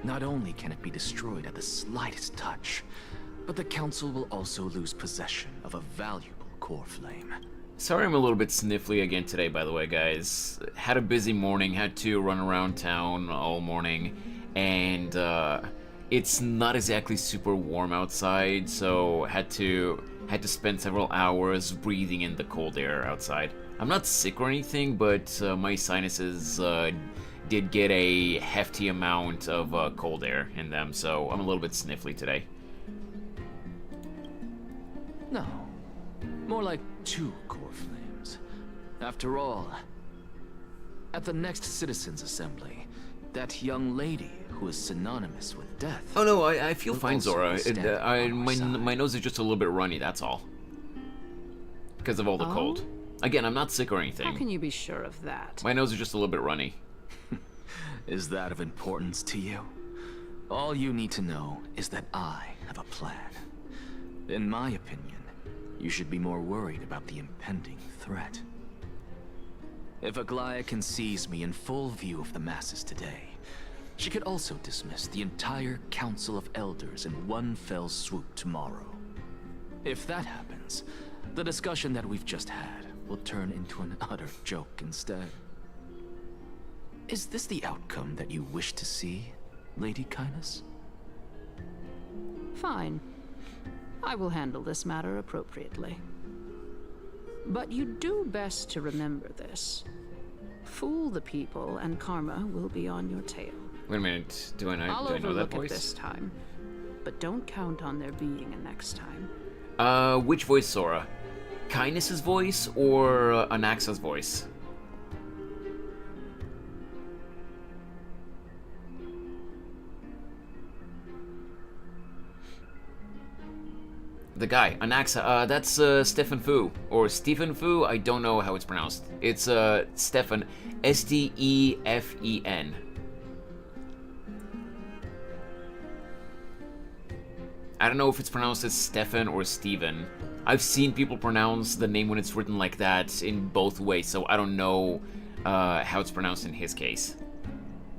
Not only can it be destroyed at the slightest touch, but the Council will also lose possession of a valuable core flame. Sorry I'm a little bit sniffly again today, by the way, guys. Had a busy morning, had to run around town all morning, and it's not exactly super warm outside, so had to spend several hours breathing in the cold air outside. I'm not sick or anything, but my sinuses did get a hefty amount of cold air in them, so I'm a little bit sniffly today. No, more like 2 core flames. After all, at the next Citizens' Assembly, that young lady who is synonymous with death... Oh no, I feel fine, also Zora. stand on our side. My nose is just a little bit runny, that's all. Because of all the cold. Again, I'm not sick or How anything. can you be sure of that? My nose is just a little bit runny. Is that of importance to you? All you need to know is that I have a plan. In my opinion, you should be more worried about the impending threat. If Aglaya can seize me in full view of the masses today, she could also dismiss the entire Council of Elders in one fell swoop tomorrow. If that happens, the discussion that we've just had will turn into an utter joke instead. Is this the outcome that you wish to see, Lady Kindness? Fine. I will handle this matter appropriately. But you do best to remember this. Fool the people and karma will be on your tail. Wait a minute, do I know I'll that overlook it voice? this time, but don't count on there being a next time. Which voice, Sora? Kindness's voice or Anaxa's voice? The guy, Anaxa, that's Stefan Fu, or Stephen Fu, I don't know how it's pronounced. It's Stefan, S-T-E-F-E-N. I don't know if it's pronounced as Stefan or Steven. I've seen people pronounce the name when it's written like that in both ways, so I don't know how it's pronounced in his case.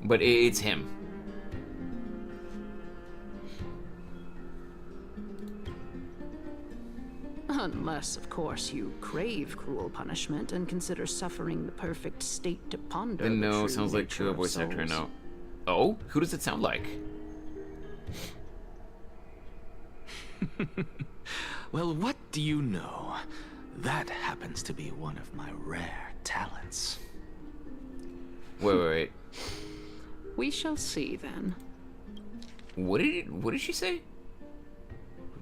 But it's him. Unless, of course, you crave cruel punishment and consider suffering the perfect state to ponder. Then the no, true sounds like nature to a of voice actor souls. now. Oh? Who does it sound like? Well, what do you know? That happens to be one of my rare talents. Wait. We shall see then. What did she say?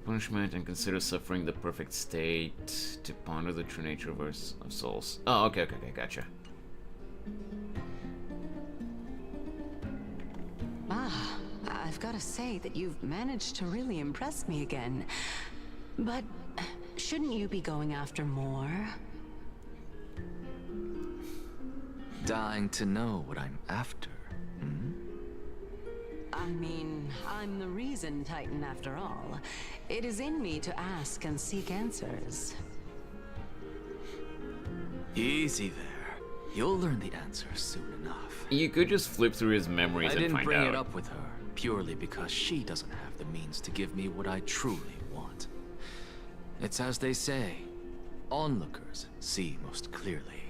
Punishment and consider suffering the perfect state to ponder the true nature of souls. Oh, okay, gotcha. Ah, I've got to say that you've managed to really impress me again. But shouldn't you be going after more? Dying to know what I'm after, hmm? I mean, I'm the reason Titan after all. It is in me to ask and seek answers. Easy there. You'll learn the answers soon enough. You could just flip through his memories I and didn't find bring out. it up with her purely because she doesn't have the means to give me what I truly want. It's as they say, onlookers see most clearly.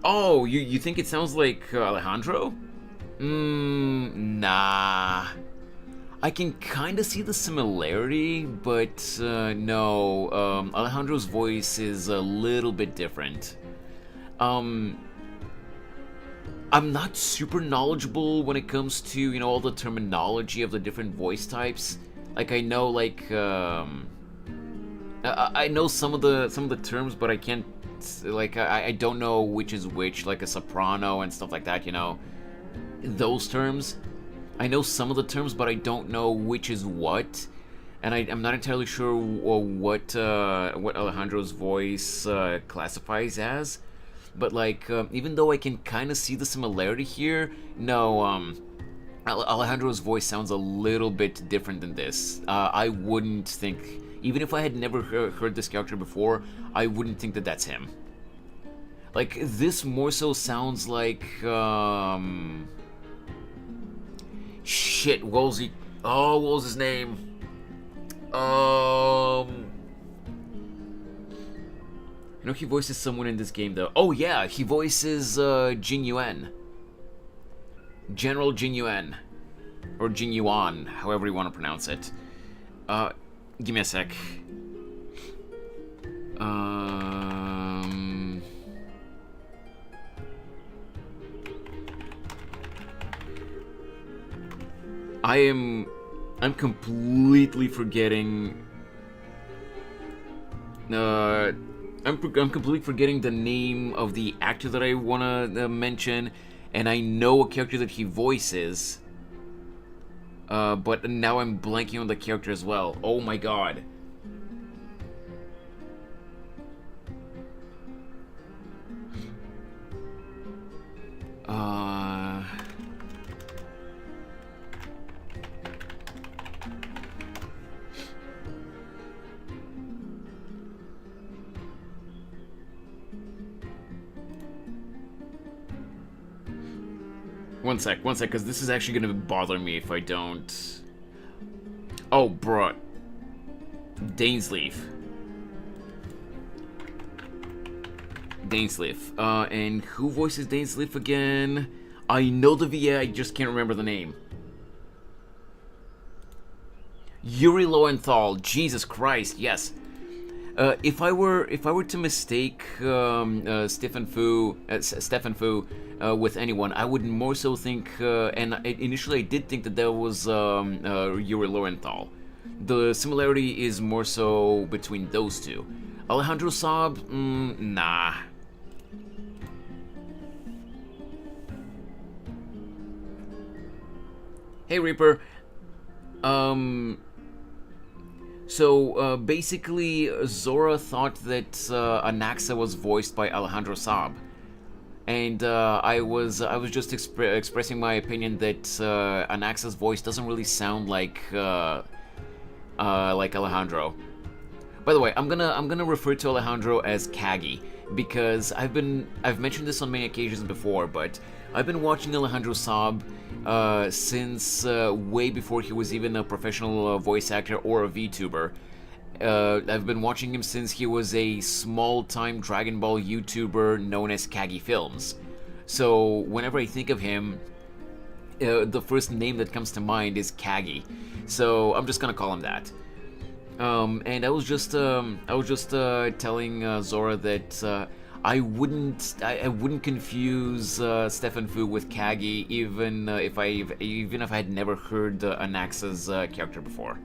Oh, you think it sounds like Alejandro? Nah. I can kind of see the similarity, but no, Alejandro's voice is a little bit different. I'm not super knowledgeable when it comes to, you know, all the terminology of the different voice types. Like, I know, like, I know some of the terms, but I can't, like, I don't know which is which, like a soprano and stuff like that, you know. Those terms. I know some of the terms, but I don't know which is what, and I'm not entirely sure what Alejandro's voice classifies as. But like, even though I can kind of see the similarity here, no, Alejandro's voice sounds a little bit different than this. I wouldn't think, even if I had never heard this character before, I wouldn't think that that's him. Like, this more so sounds like, shit, what was he? Oh, what was his name? I know he voices someone in this game, though. Oh yeah, he voices Jin Yuan. General Jin Yuan. Or Jin Yuan, however you want to pronounce it. Give me a sec. I'm completely forgetting. I'm completely forgetting the name of the actor that I wanna mention, and I know a character that he voices. But now I'm blanking on the character as well. Oh my god. One sec, because this is actually gonna bother me if I don't. Oh, bruh. Dainsleif. And who voices Dainsleif again? I know the VA, I just can't remember the name. Yuri Lowenthal. Jesus Christ, yes. If I were to mistake Stefan Fu with anyone, I would more so think, and initially I did think that was Yuri Lowenthal. The similarity is more so between those two. Alejandro Saab, nah. Hey Reaper. So basically, Zora thought that Anaxa was voiced by Alejandro Saab, and I was just expressing my opinion that Anaxa's voice doesn't really sound like Alejandro. By the way, I'm gonna refer to Alejandro as Kagi because I've mentioned this on many occasions before, but I've been watching Alejandro Saab since way before he was even a professional voice actor or a VTuber. I've been watching him since he was a small-time Dragon Ball YouTuber known as Kagi Films. So whenever I think of him, the first name that comes to mind is Kagi. So I'm just gonna call him that. And I was just telling Zora that I wouldn't confuse Stefan Fu with Kagi even if I had never heard Anaxa's character before.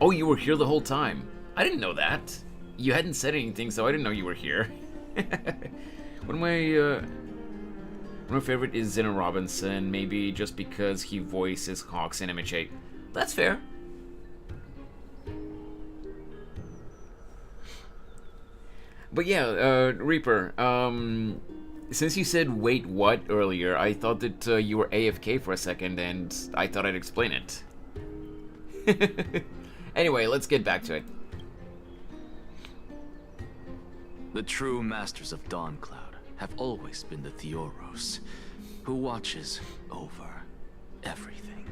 Oh, you were here the whole time. I didn't know that. You hadn't said anything, so I didn't know you were here. One of my favorite is Zena Robinson, maybe just because he voices Hawks in MH8. That's fair. But yeah, Reaper, since you said wait what earlier, I thought that you were AFK for a second, and I thought I'd explain it. Anyway, let's get back to it. The true masters of Dawncloud have always been the Theoros, who watches over everything.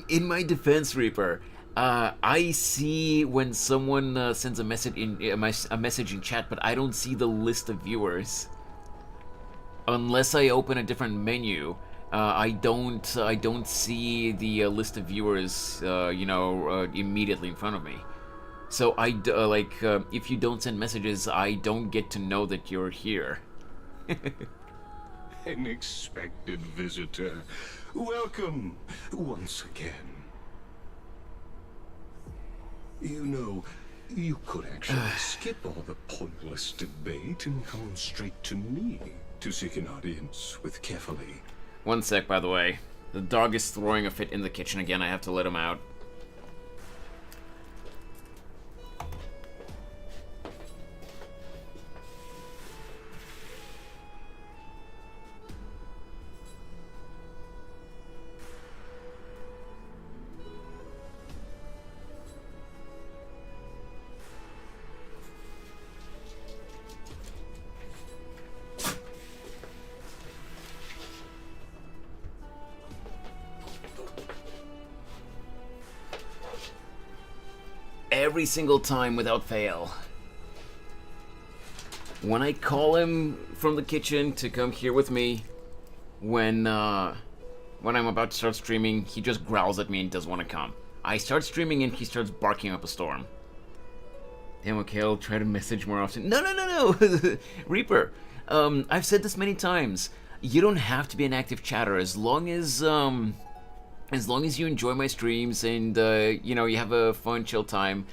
In my defense, Reaper, I see when someone sends a message in chat, but I don't see the list of viewers unless I open a different menu. I don't see the list of viewers, immediately in front of me. So if you don't send messages, I don't get to know that you're here. An expected visitor. Welcome once again. You know, you could actually skip all the pointless debate and come straight to me to seek an audience with Kefali. One sec, by the way. The dog is throwing a fit in the kitchen again. I have to let him out. Every single time without fail. When I call him from the kitchen to come here with me, when I'm about to start streaming, he just growls at me and doesn't want to come. I start streaming and he starts barking up a storm. Damn, okay, I'll try to message more often. No! Reaper, I've said this many times. You don't have to be an active chatter as long as you enjoy my streams and, you have a fun, chill time.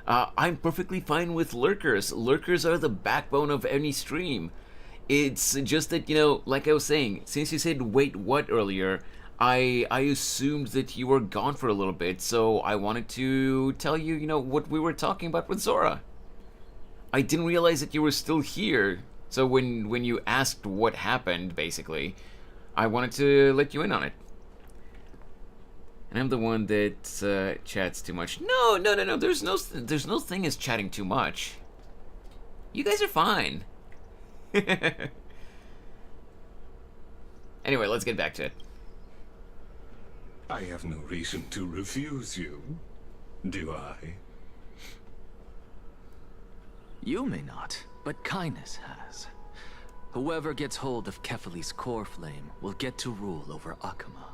I'm perfectly fine with lurkers. Lurkers are the backbone of any stream. It's just that, like I was saying, since you said, wait, what, earlier, I assumed that you were gone for a little bit, so I wanted to tell you, what we were talking about with Zora. I didn't realize that you were still here, so when you asked what happened, basically, I wanted to let you in on it. And I'm the one that chats too much. No. There's no thing as chatting too much. You guys are fine. Anyway, let's get back to it. I have no reason to refuse you, do I? You may not, but kindness has. Whoever gets hold of Kefali's core flame will get to rule over Akama.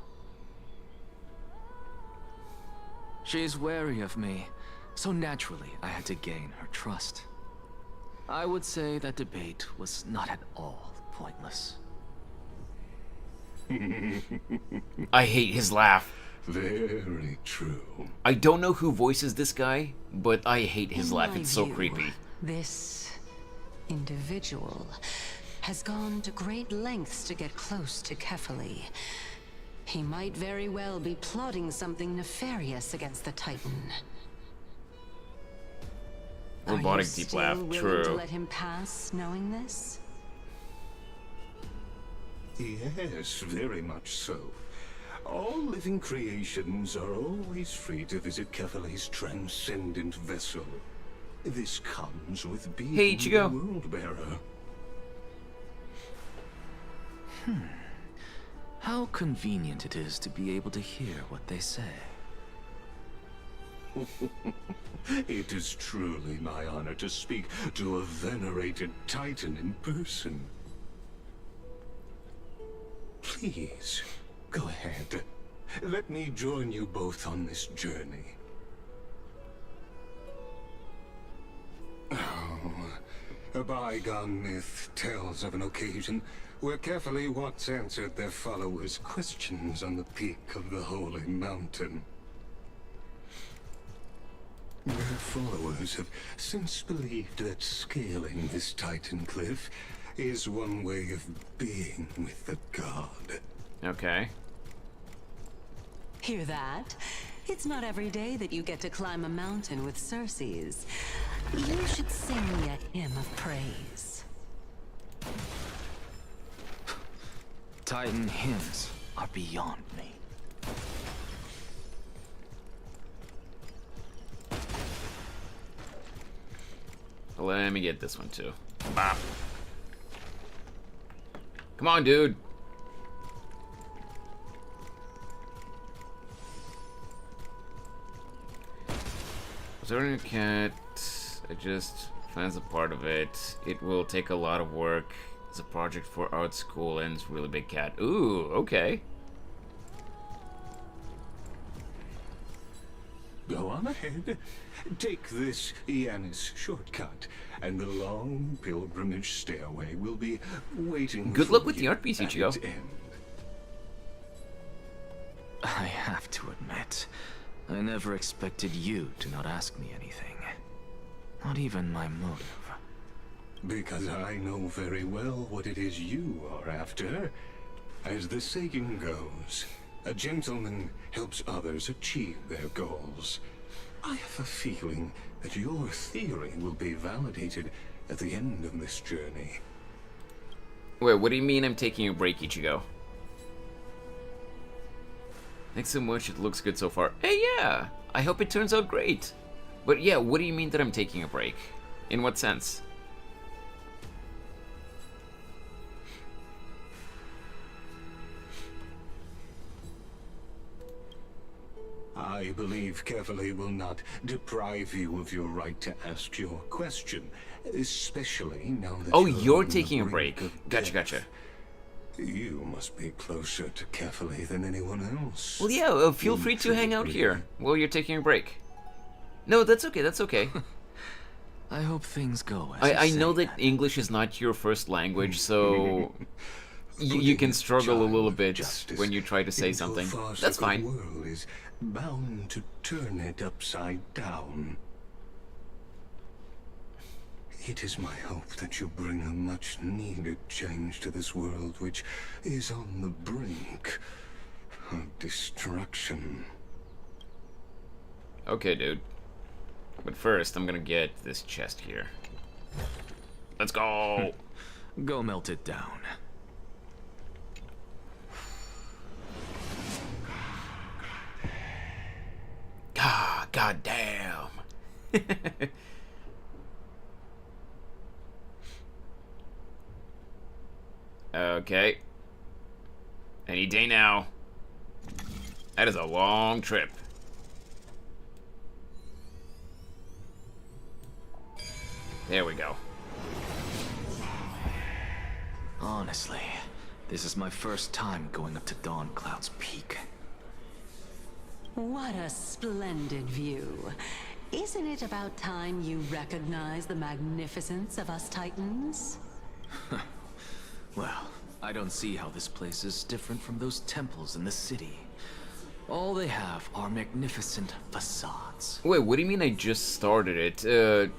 She's wary of me, so naturally I had to gain her trust. I would say that debate was not at all pointless. I hate his laugh. Very true. I don't know who voices this guy, but I hate his laugh. It's so view, creepy. This individual has gone to great lengths to get close to Kefali. He might very well be plotting something nefarious against the Titan. Robotic deep laugh. Are you still willing to let him pass, knowing this? Yes, very much so. All living creations are always free to visit Kefali's transcendent vessel. This comes with being Hey, the Ichigo. world-bearer. How convenient it is to be able to hear what they say. It is truly my honor to speak to a venerated Titan in person. Please, go ahead. Let me join you both on this journey. Oh, a bygone myth tells of an occasion where Kefali once answered their followers' questions on the peak of the holy mountain. Their followers have since believed that scaling this Titan cliff is one way of being with the god. Okay. Hear that? It's not every day that you get to climb a mountain with Circes. You should sing me a hymn of praise. Titan hymns are beyond me. Let me get this one too. Bop. Come on, dude. Returning a cat, I just finance a part of it. It will take a lot of work. It's a project for art school and it's a really big cat. Ooh, okay. Go on ahead. Take this Yanis shortcut, and the long pilgrimage stairway will be waiting. Good for luck with the you art piece, at Ichigo. its end. I have to admit, I never expected you to not ask me anything. Not even my motive. Because I know very well what it is you are after. As the saying goes, a gentleman helps others achieve their goals. I have a feeling that your theory will be validated at the end of this journey. Wait, what do you mean I'm taking a break, Ichigo? Thanks so much, it looks good so far. Hey, yeah! I hope it turns out great. But yeah, what do you mean that I'm taking a break? In what sense? I believe Kefali will not deprive you of your right to ask your question, especially now that Oh, you're you're on the taking a brink break. of Gotcha, death. gotcha. You must be closer to Kefali than anyone else. Well, yeah, feel free to hang out here while you're taking a break. No, that's okay, that's okay. I hope things go as I you know say, that English is not your first language, so you can struggle a little bit Justice when you try to say into a something. farcical That's fine. world is bound to turn it upside down. It is my hope that you bring a much-needed change to this world, which is on the brink of destruction. Okay, dude. But first, I'm gonna get this chest here. Let's go! Go melt it down. Ah, goddamn. Okay. Any day now. That is a long trip. There we go. Honestly, this is my first time going up to Dawn Cloud's peak. What a splendid view. Isn't it about time you recognize the magnificence of us Titans? Well, I don't see how this place is different from those temples in the city. All they have are magnificent facades. Wait, what do you mean I just started it?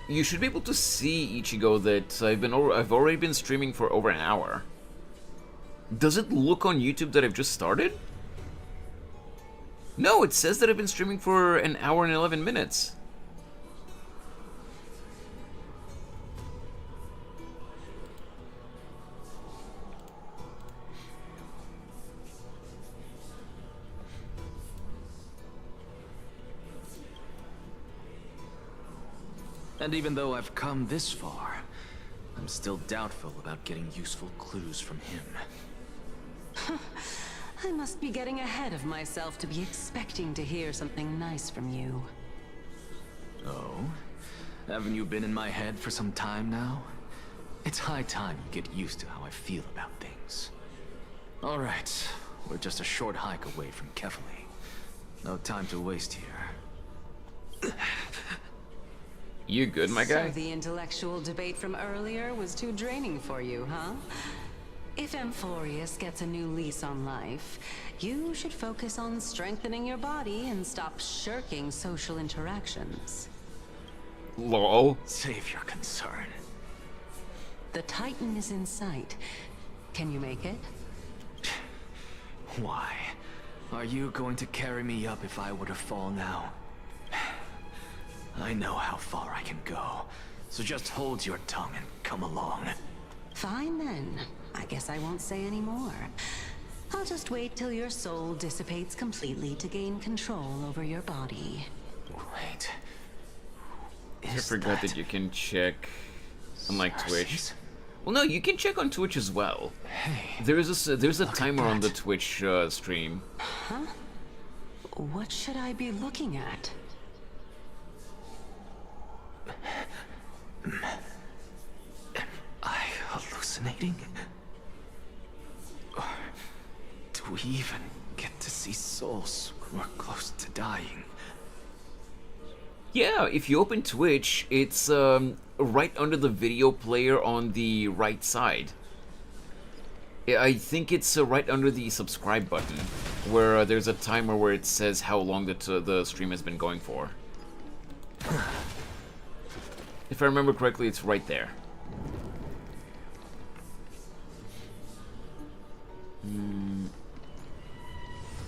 You should be able to see, Ichigo, that I've already been streaming for over an hour. Does it look on YouTube that I've just started? No, it says that I've been streaming for an hour and 11 minutes. And even though I've come this far, I'm still doubtful about getting useful clues from him. I must be getting ahead of myself to be expecting to hear something nice from you. Oh? Haven't you been in my head for some time now? It's high time you get used to how I feel about things. Alright, we're just a short hike away from Kefali. No time to waste here. You good, my guy? So the intellectual debate from earlier was too draining for you, huh? If Ampohreus gets a new lease on life, you should focus on strengthening your body and stop shirking social interactions. LOL. Save your concern. The Titan is in sight. Can you make it? Why? Are you going to carry me up if I were to fall now? I know how far I can go, so just hold your tongue and come along. Fine then. I guess I won't say any more. I'll just wait till your soul dissipates completely to gain control over your body. Wait. I forgot that you can check, unlike Twitch. Cersei's? Well, no, you can check on Twitch as well. Hey, There's a at timer on the that. Twitch stream. What should I be looking at? hallucinating? Or do we even get to see souls when we're close to dying? Yeah, if you open Twitch, it's right under the video player on the right side. I think it's right under the subscribe button, where there's a timer where it says how long the stream has been going for. If I remember correctly, it's right there.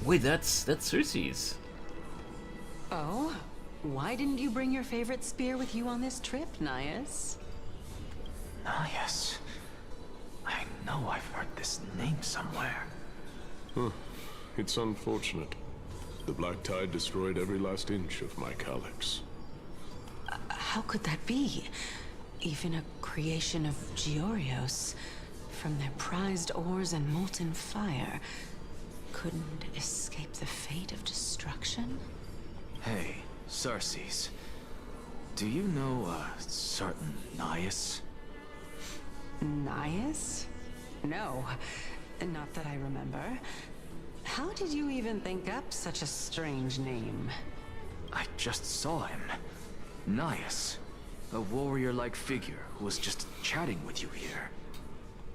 Wait, that's Cersei's. Oh? Why didn't you bring your favorite spear with you on this trip, Nias? Nias. I know I've heard this name somewhere. Huh. It's unfortunate. The Black Tide destroyed every last inch of my calyx. How could that be? Even a creation of Georios, from their prized ores and molten fire, couldn't escape the fate of destruction? Hey, Cersei's. Do you know a certain Nias? Nias? No, not that I remember. How did you even think up such a strange name? I just saw him. Nias. A warrior-like figure who was just chatting with you here.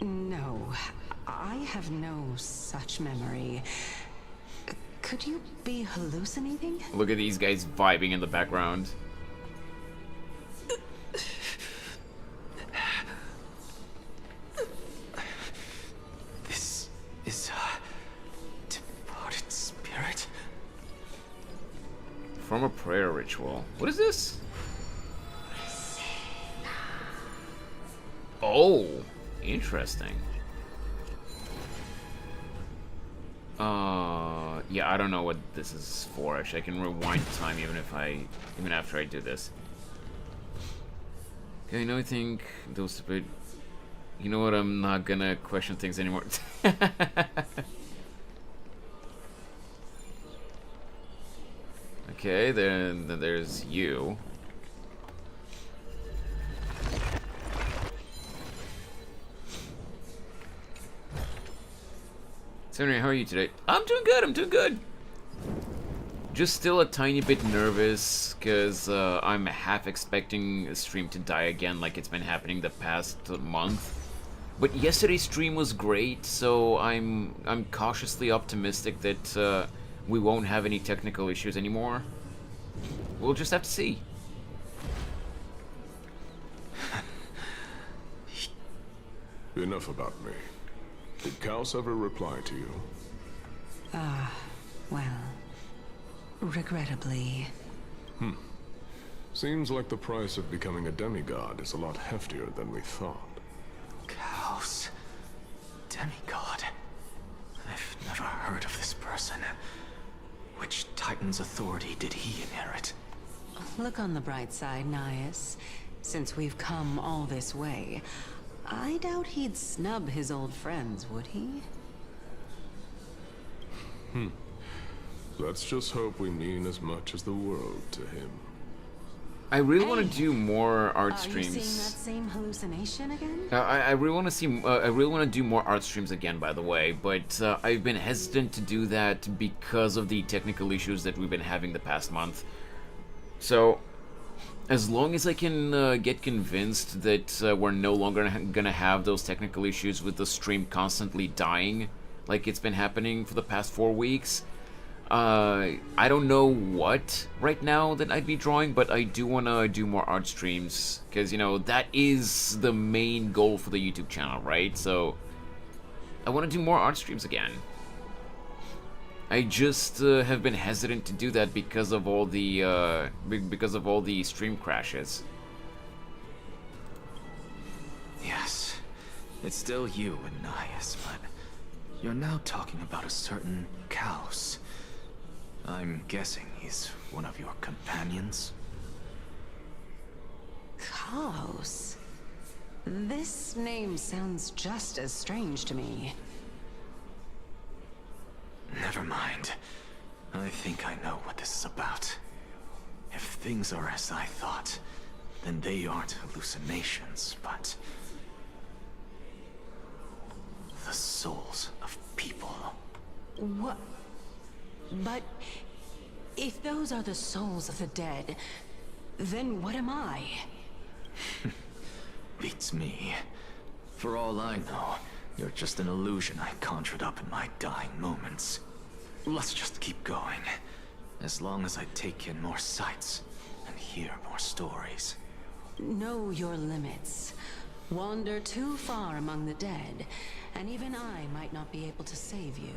No, I have no such memory. Could you be hallucinating? Look at these guys vibing in the background. This is a departed spirit? From a prayer ritual. What is this? Oh, interesting. Yeah, I don't know what this is for. Actually, I can rewind time even after I do this. Okay, I think those stupid. You know what? I'm not gonna question things anymore. Okay, then there's you. So anyway, how are you today? I'm doing good, I'm doing good. Just still a tiny bit nervous, because I'm half expecting a stream to die again like it's been happening the past month. But yesterday's stream was great, so I'm cautiously optimistic that we won't have any technical issues anymore. We'll just have to see. Enough about me. Did Kaos ever reply to you? Well, regrettably. Seems like the price of becoming a demigod is a lot heftier than we thought. Chaos. Demigod. I've never heard of this person. Which Titan's authority did he inherit? Look on the bright side, Nias. Since we've come all this way, I doubt he'd snub his old friends, would he? Let's just hope we mean as much as the world to him. I really want to do more art Are streams. you seeing that same hallucination again? I really want to see. I really want to do more art streams again, by the way. But I've been hesitant to do that because of the technical issues that we've been having the past month. So, as long as I can get convinced that we're no longer gonna have those technical issues with the stream constantly dying, like it's been happening for the past 4 weeks. I don't know what right now that I'd be drawing, but I do want to do more art streams, because, you know, that is the main goal for the YouTube channel, right? So, I want to do more art streams again. I just have been hesitant to do that because of all the, stream crashes. Yes. It's still you and Nias, but you're now talking about a certain Kaos. I'm guessing he's one of your companions? Kaos? This name sounds just as strange to me. Never mind. I think I know what this is about. If things are as I thought, then they aren't hallucinations, but... souls of people. What? But if those are the souls of the dead, then what am I? Beats me. For all I know, you're just an illusion I conjured up in my dying moments. Let's just keep going. As long as I take in more sights and hear more stories. Know your limits. Wander too far among the dead, and even I might not be able to save you.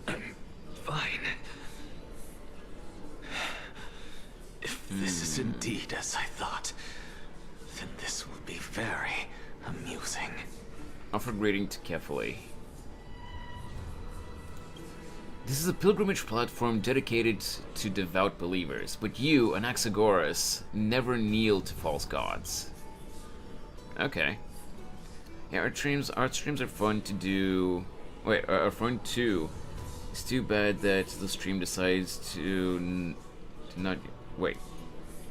I'm fine. If this is indeed as I thought, then this will be very amusing. Offered reading to carefully. This is a pilgrimage platform dedicated to devout believers, but you, Anaxagoras, never kneel to false gods. Okay. Yeah, art streams are fun to do. Wait, are fun too. It's too bad that the stream decides to not. Wait.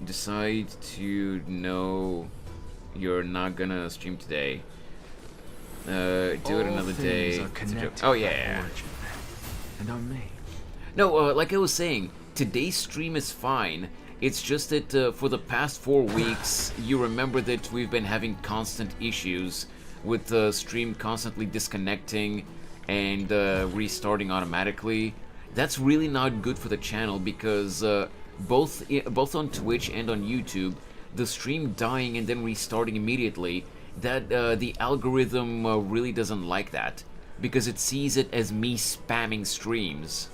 Decide to know you're not gonna stream today. Do it another day. Oh yeah. Origin and our mate. No, like I was saying, today's stream is fine. It's just that for the past 4 weeks, you remember that we've been having constant issues with the stream constantly disconnecting and restarting automatically. That's really not good for the channel because both on Twitch and on YouTube, the stream dying and then restarting immediately, that the algorithm really doesn't like that because it sees it as me spamming streams.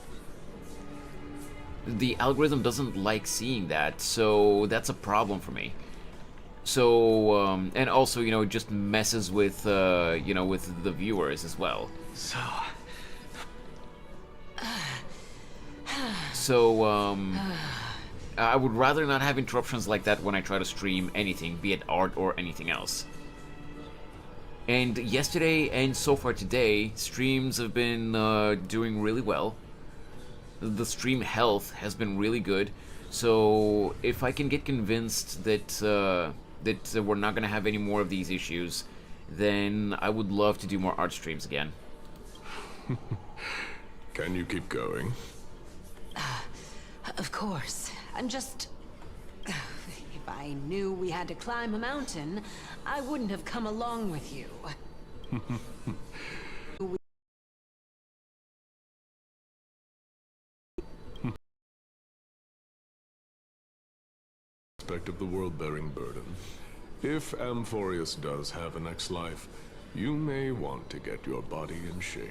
The algorithm doesn't like seeing that, so that's a problem for me. So, and also, you know, it just messes with, you know, with the viewers as well. So, I would rather not have interruptions like that when I try to stream anything, be it art or anything else. And yesterday and so far today, streams have been doing really well. The stream health has been really good. So if I can get convinced that we're not gonna have any more of these issues, then I would love to do more art streams again. Can you keep going? Of course. I'm just... If I knew we had to climb a mountain, I wouldn't have come along with you. Aspect of the world-bearing burden. If Ampohreus does have a next life, you may want to get your body in shape.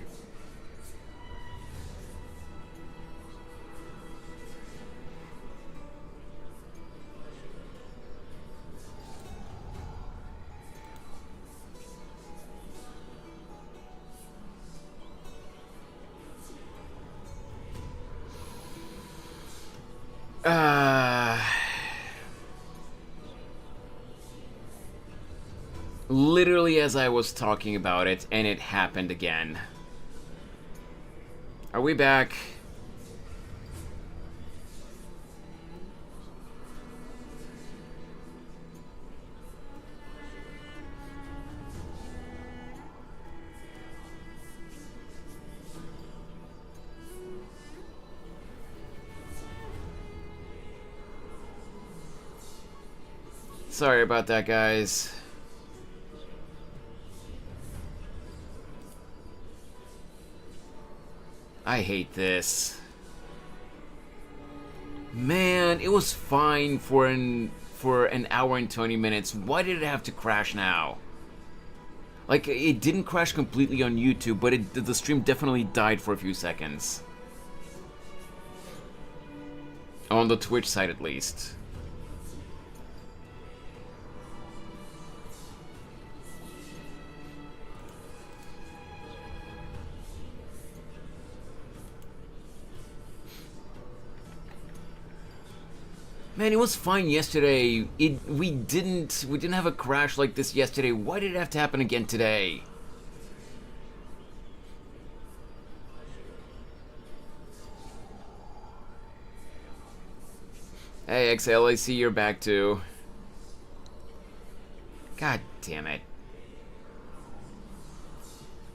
Literally as I was talking about it, and it happened again. Are we back? Sorry about that, guys. I hate this. Man, it was fine for an hour and 20 minutes. Why did it have to crash now? Like, it didn't crash completely on YouTube, but the stream definitely died for a few seconds. On the Twitch side, at least. Man, it was fine yesterday. We didn't have a crash like this yesterday. Why did it have to happen again today? Hey, XL, I see you're back too. God damn it.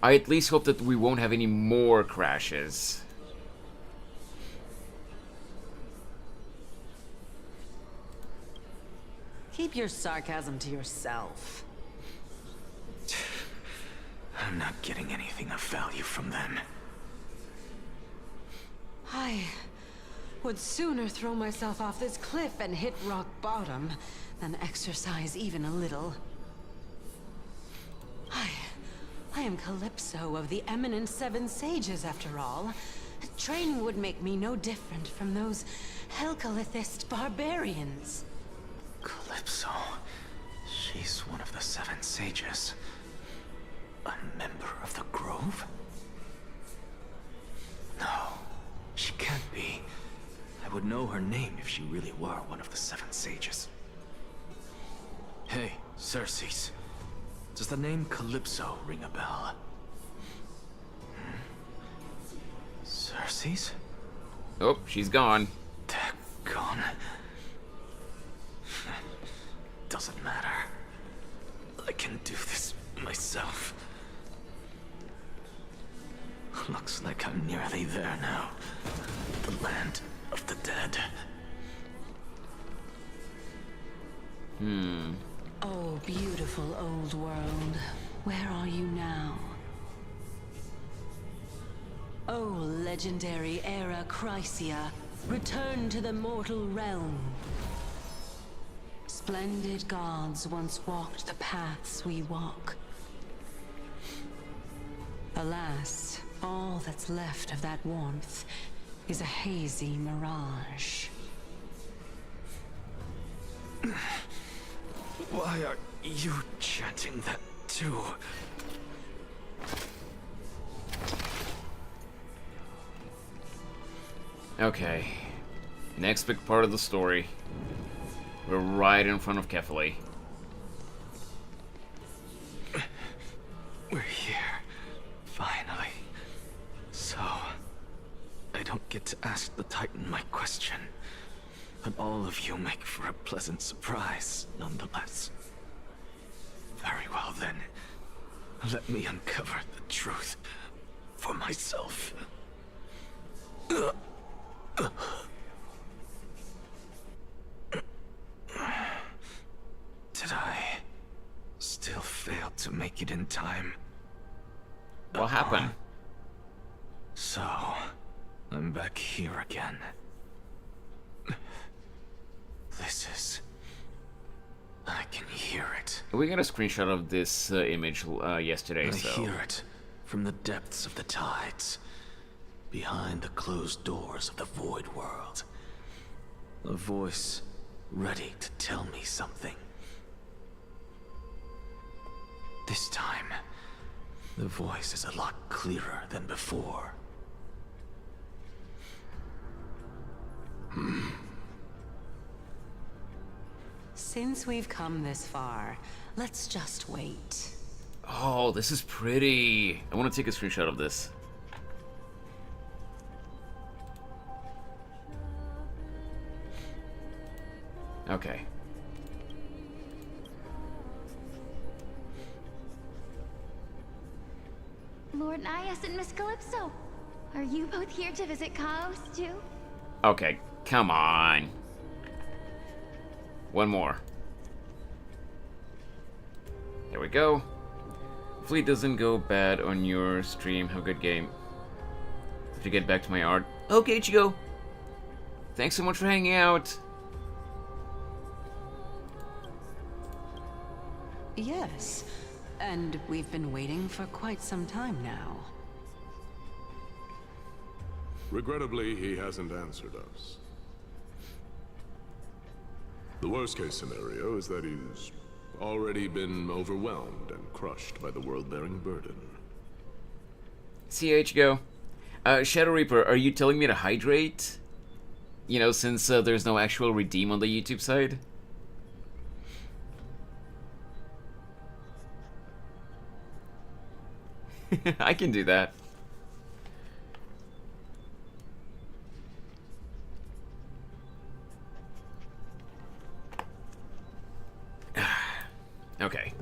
I at least hope that we won't have any more crashes. Keep your sarcasm to yourself. I'm not getting anything of value from them. I would sooner throw myself off this cliff and hit rock bottom than exercise even a little. I am Calypso of the eminent Seven Sages, after all. Training would make me no different from those Helcalithist barbarians. Calypso. She's one of the Seven Sages. A member of the Grove? No, she can't be. I would know her name if she really were one of the Seven Sages. Hey, Circes. Does the name Calypso ring a bell? Circes? Oh, she's gone. Gone. Doesn't matter. I can do this myself. Looks like I'm nearly there now. The land of the dead. Oh, beautiful old world. Where are you now? Oh, legendary era Chrysia, return to the mortal realm. Splendid gods once walked the paths we walk. Alas, all that's left of that warmth is a hazy mirage. Why are you chanting that too? Okay. Next big part of the story. We're right in front of Kefali. We're here. Finally. So, I don't get to ask the Titan my question. But all of you make for a pleasant surprise, nonetheless. Very well then. Let me uncover the truth for myself. Did I still fail to make it in time? What happened? So, I'm back here again. This is... I can hear it. We got a screenshot of this image yesterday, I so... hear it from the depths of the tides, behind the closed doors of the void world. A voice ready to tell me something. This time, the voice is a lot clearer than before. Since we've come this far, let's just wait. Oh, this is pretty. I want to take a screenshot of this. Okay. Lord Nias and Miss Calypso, are you both here to visit Chaos too? Okay, come on. One more. There we go. Hopefully it doesn't go bad on your stream. Have a good game. Have to get back to my art. Okay, Ichigo. Thanks so much for hanging out. Yes, and we've been waiting for quite some time now. Regrettably, he hasn't answered us. The worst-case scenario is that he's already been overwhelmed and crushed by the world-bearing burden. See you, Ichigo. Shadow Reaper, are you telling me to hydrate? You know, since there's no actual redeem on the YouTube side? I can do that. Okay.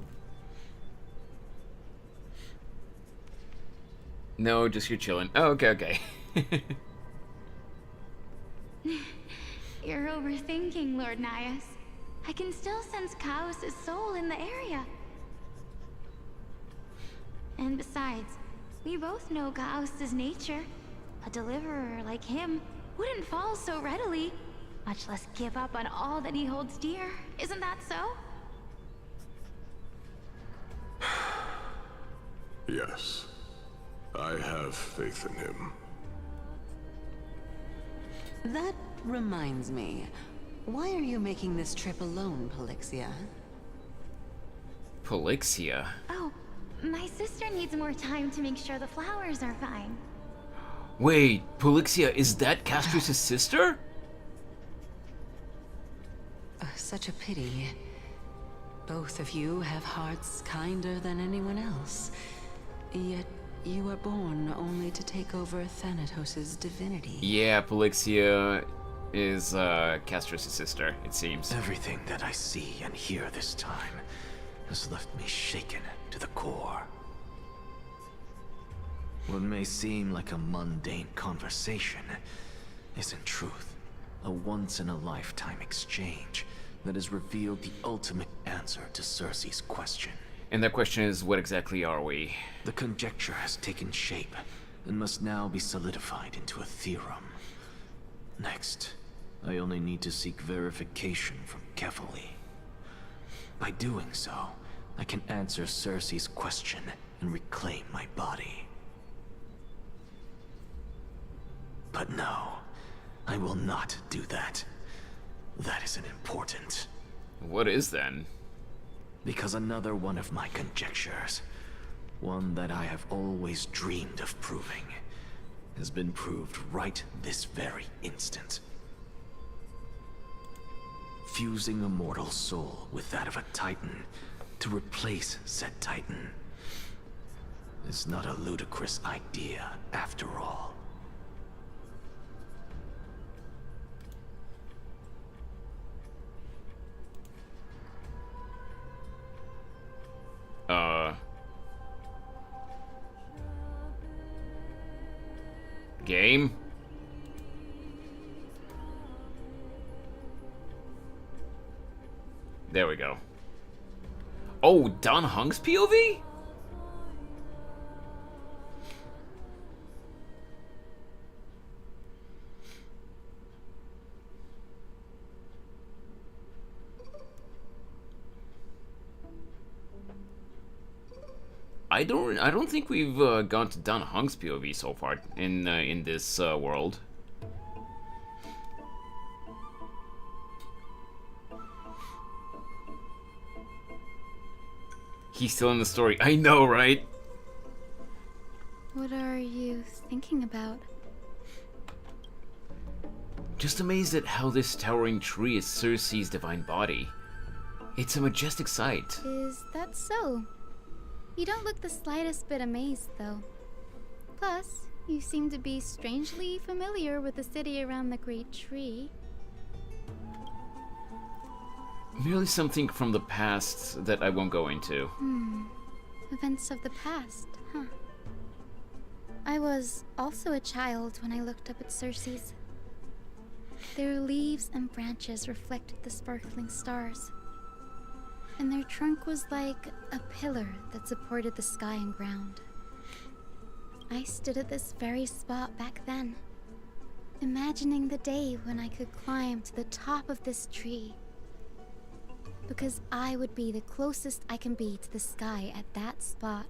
No, just you're chilling. Oh, okay, okay. You're overthinking, Lord Nias. I can still sense Chaos' soul in the area. And besides, we both know Chaos' nature. A deliverer like him wouldn't fall so readily, much less give up on all that he holds dear. Isn't that so? Yes. I have faith in him. That reminds me. Why are you making this trip alone, Polixia? Polixia? Oh, my sister needs more time to make sure the flowers are fine. Wait, Polixia, is that Castris' sister? Such a pity. Both of you have hearts kinder than anyone else. Yet you were born only to take over Thanatos' divinity. Yeah, Polixia is Castris' sister, it seems. Everything that I see and hear this time has left me shaken to the core. What may seem like a mundane conversation is in truth a once-in-a-lifetime exchange that has revealed the ultimate answer to Cersei's question. And that question is, what exactly are we? The conjecture has taken shape and must now be solidified into a theorem. Next, I only need to seek verification from Kefali. By doing so, I can answer Cersei's question and reclaim my body. But no, I will not do that. That isn't important. What is then? Because another one of my conjectures, one that I have always dreamed of proving, has been proved right this very instant. Fusing a mortal soul with that of a Titan to replace said Titan is not a ludicrous idea after all. Game? There we go. Oh, Don Hunk's POV? I don't think we've gone to Don Hunk's POV so far in this world. He's still in the story. I know, right? What are you thinking about? Just amazed at how this towering tree is Cersei's divine body. It's a majestic sight. Is that so? You don't look the slightest bit amazed, though. Plus, you seem to be strangely familiar with the city around the Great Tree. Merely something from the past that I won't go into. Events of the past, huh? I was also a child when I looked up at Cersei's. Their leaves and branches reflected the sparkling stars. And their trunk was like a pillar that supported the sky and ground. I stood at this very spot back then, imagining the day when I could climb to the top of this tree. Because I would be the closest I can be to the sky at that spot.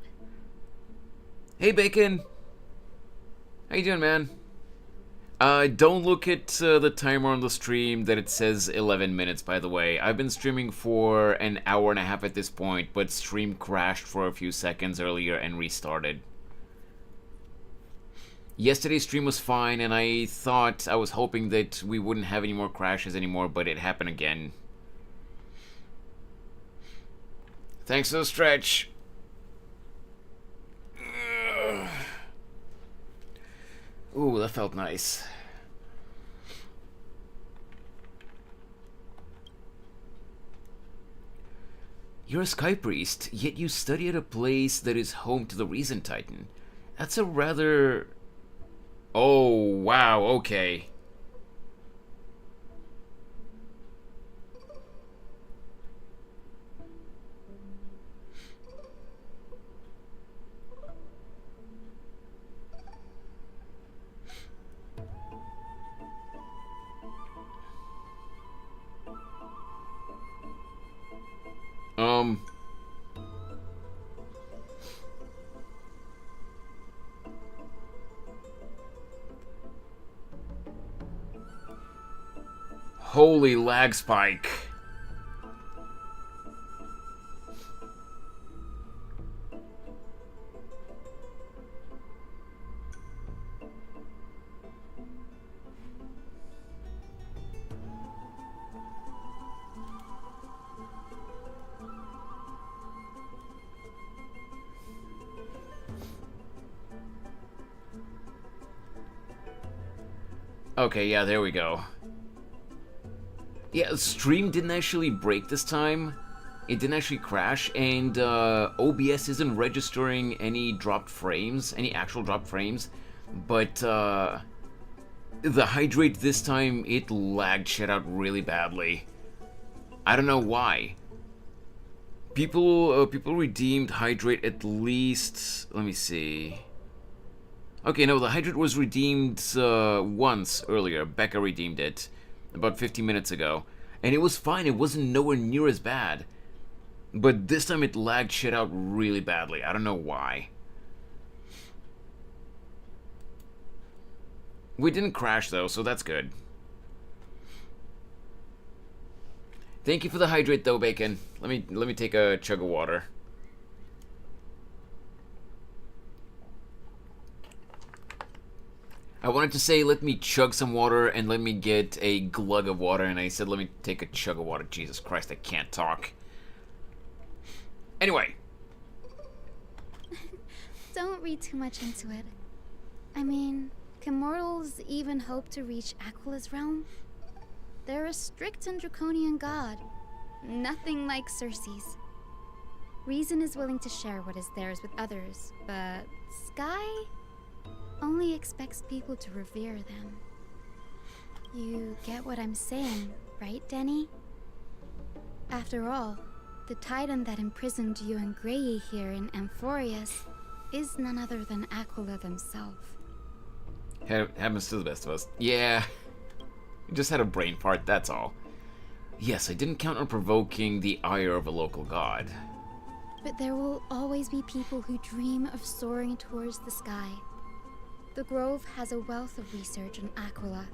Hey, Bacon! How you doing, man? Don't look at the timer on the stream that it says 11 minutes, by the way. I've been streaming for an hour and a half at this point, but stream crashed for a few seconds earlier and restarted. Yesterday's stream was fine, and I was hoping that we wouldn't have any more crashes anymore, but it happened again. Thanks for the stretch. Ooh, that felt nice. You're a Sky Priest, yet you study at a place that is home to the Reason Titan. That's a rather... Oh, wow, okay. Holy lag spike. Okay, yeah, there we go. Yeah, stream didn't actually break this time. It didn't actually crash, and OBS isn't registering any dropped frames, any actual dropped frames. But the hydrate this time, it lagged shit out really badly. I don't know why. People redeemed hydrate at least. Let me see. Okay, no, the hydrate was redeemed once earlier. Becca redeemed it about 15 minutes ago, and it was fine. It wasn't nowhere near as bad. But this time it lagged shit out really badly. I don't know why. We didn't crash though, so that's good. Thank you for the hydrate though, Bacon. Let me take a chug of water. I wanted to say let me chug some water and let me get a glug of water, and I said let me take a chug of water. Jesus Christ, I can't talk. Anyway. Don't read too much into it. I mean, can mortals even hope to reach Aquila's realm? They're a strict and draconian god. Nothing like Circe's. Reason is willing to share what is theirs with others, but Sky only expects people to revere them. You get what I'm saying, right, Denny? After all, the titan that imprisoned you and Grey here in Ampohreus is none other than Aquila themselves. Happens to the best of us. Yeah. Just had a brain fart, that's all. Yes, I didn't count on provoking the ire of a local god. But there will always be people who dream of soaring towards the sky. The Grove has a wealth of research on Aquila,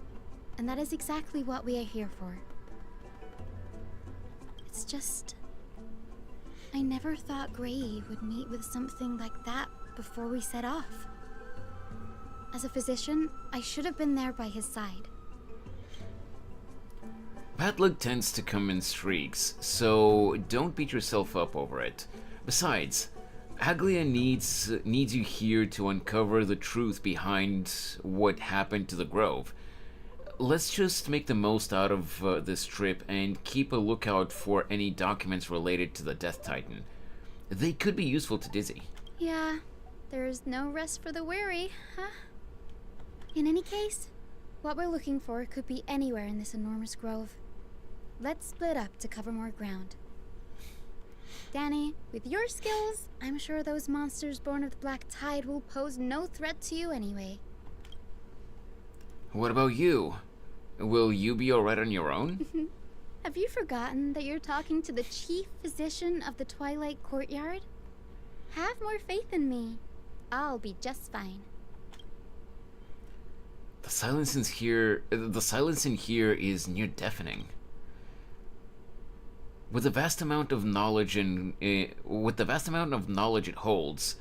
and that is exactly what we are here for. It's just... I never thought Grey would meet with something like that before we set off. As a physician, I should have been there by his side. Bad luck tends to come in streaks, so don't beat yourself up over it. Besides, Aglia needs you here to uncover the truth behind what happened to the Grove. Let's just make the most out of this trip and keep a lookout for any documents related to the Death Titan. They could be useful to Dizzy. Yeah, there's no rest for the weary, huh? In any case, what we're looking for could be anywhere in this enormous grove. Let's split up to cover more ground. Danny, with your skills, I'm sure those monsters born of the Black Tide will pose no threat to you anyway. What about you? Will you be alright on your own? Have you forgotten that you're talking to the chief physician of the Twilight Courtyard? Have more faith in me. I'll be just fine. The silence in here is near deafening. With the vast amount of knowledge it holds,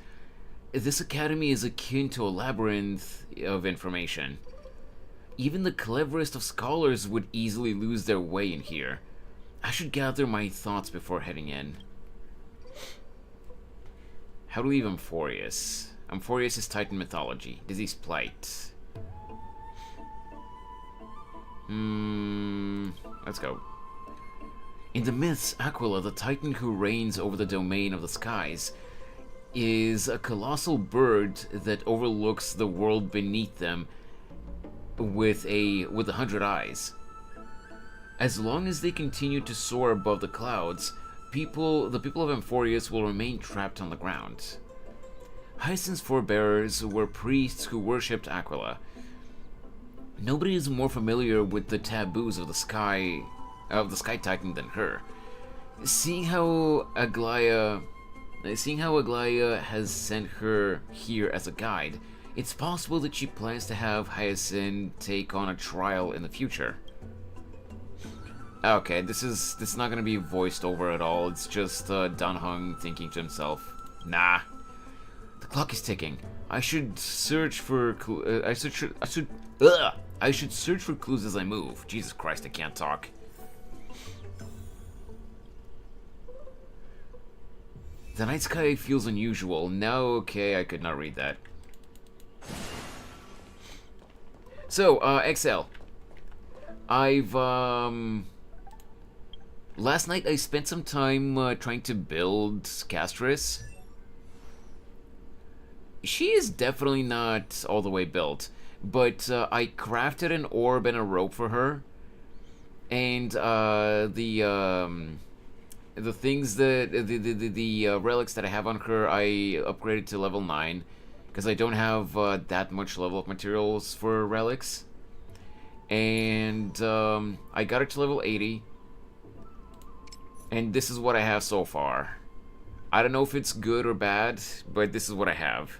this academy is akin to a labyrinth of information. Even the cleverest of scholars would easily lose their way in here. I should gather my thoughts before heading in. How to leave Ampohreus? Ampohreus is Titan mythology. Dizzy's plight. Let's go. In the myths, Aquila, the Titan who reigns over the domain of the skies, is a colossal bird that overlooks the world beneath them with 100 eyes. As long as they continue to soar above the clouds, the people of Ampohreus will remain trapped on the ground. Hyacinth's forebears were priests who worshipped Aquila. Nobody is more familiar with the taboos of the Sky Titan than her. Seeing how Aglaia has sent her here as a guide, it's possible that she plans to have Hyacinth take on a trial in the future. Okay, this is not gonna be voiced over at all. It's just Danheng thinking to himself, "Nah, the clock is ticking. I should search for I should search for clues as I move." Jesus Christ, I can't talk. The night sky feels unusual. Now, okay, I could not read that. So, XL. Last night I spent some time trying to build Castris. She is definitely not all the way built, but I crafted an orb and a rope for her, and the things that the relics that I have on her, I upgraded to level 9 because I don't have that much level up materials for relics, and I got it to level 80. And this is what I have so far. I don't know if it's good or bad, but this is what I have.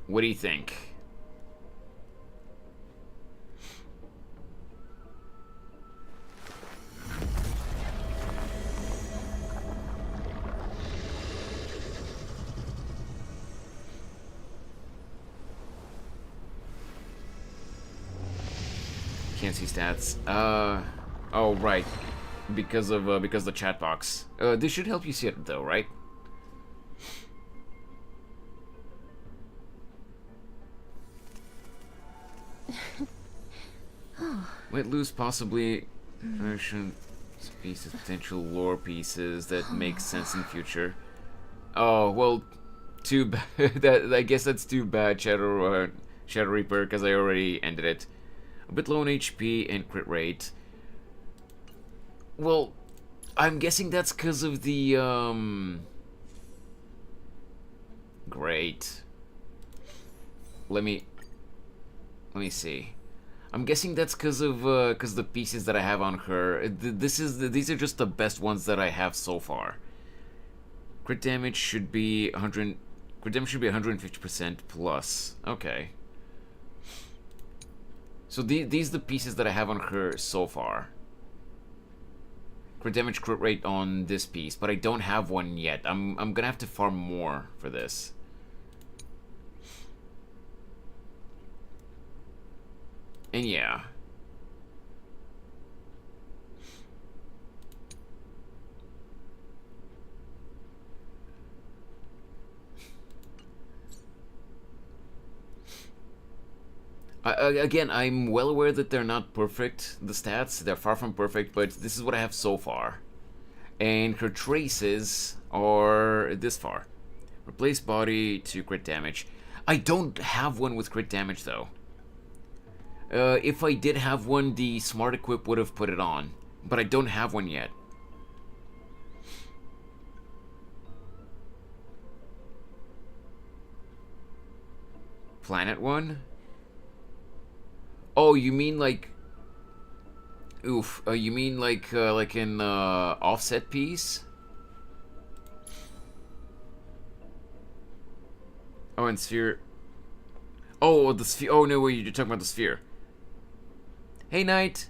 What do you think? Can't see stats. Oh, right. Because the chat box. This should help you see it though, right? Let loose possibly pieces, potential lore pieces that make sense in the future. Oh well, too bad. I guess that's too bad, Shadow Reaper, because I already ended it. A bit low on HP and crit rate. Well, I'm guessing that's because of the, Great. Let me see. I'm guessing that's because of, the pieces that I have on her. These are just the best ones that I have so far. Crit damage should be 100, crit damage should be 150% plus. Okay. So these are the pieces that I have on her so far. Crit damage, crit rate on this piece, but I don't have one yet. I'm gonna have to farm more for this. And yeah. Again, I'm well aware that they're not perfect, the stats. They're far from perfect, but this is what I have so far. And her traces are this far. Replace body to crit damage. I don't have one with crit damage, though. If I did have one, the Smart Equip would have put it on. But I don't have one yet. Planet one? Oh, you mean like... Oof. You mean like an offset piece? Oh, and sphere... Oh, the sphere... Oh, no, wait, you're talking about the sphere. Hey, Knight.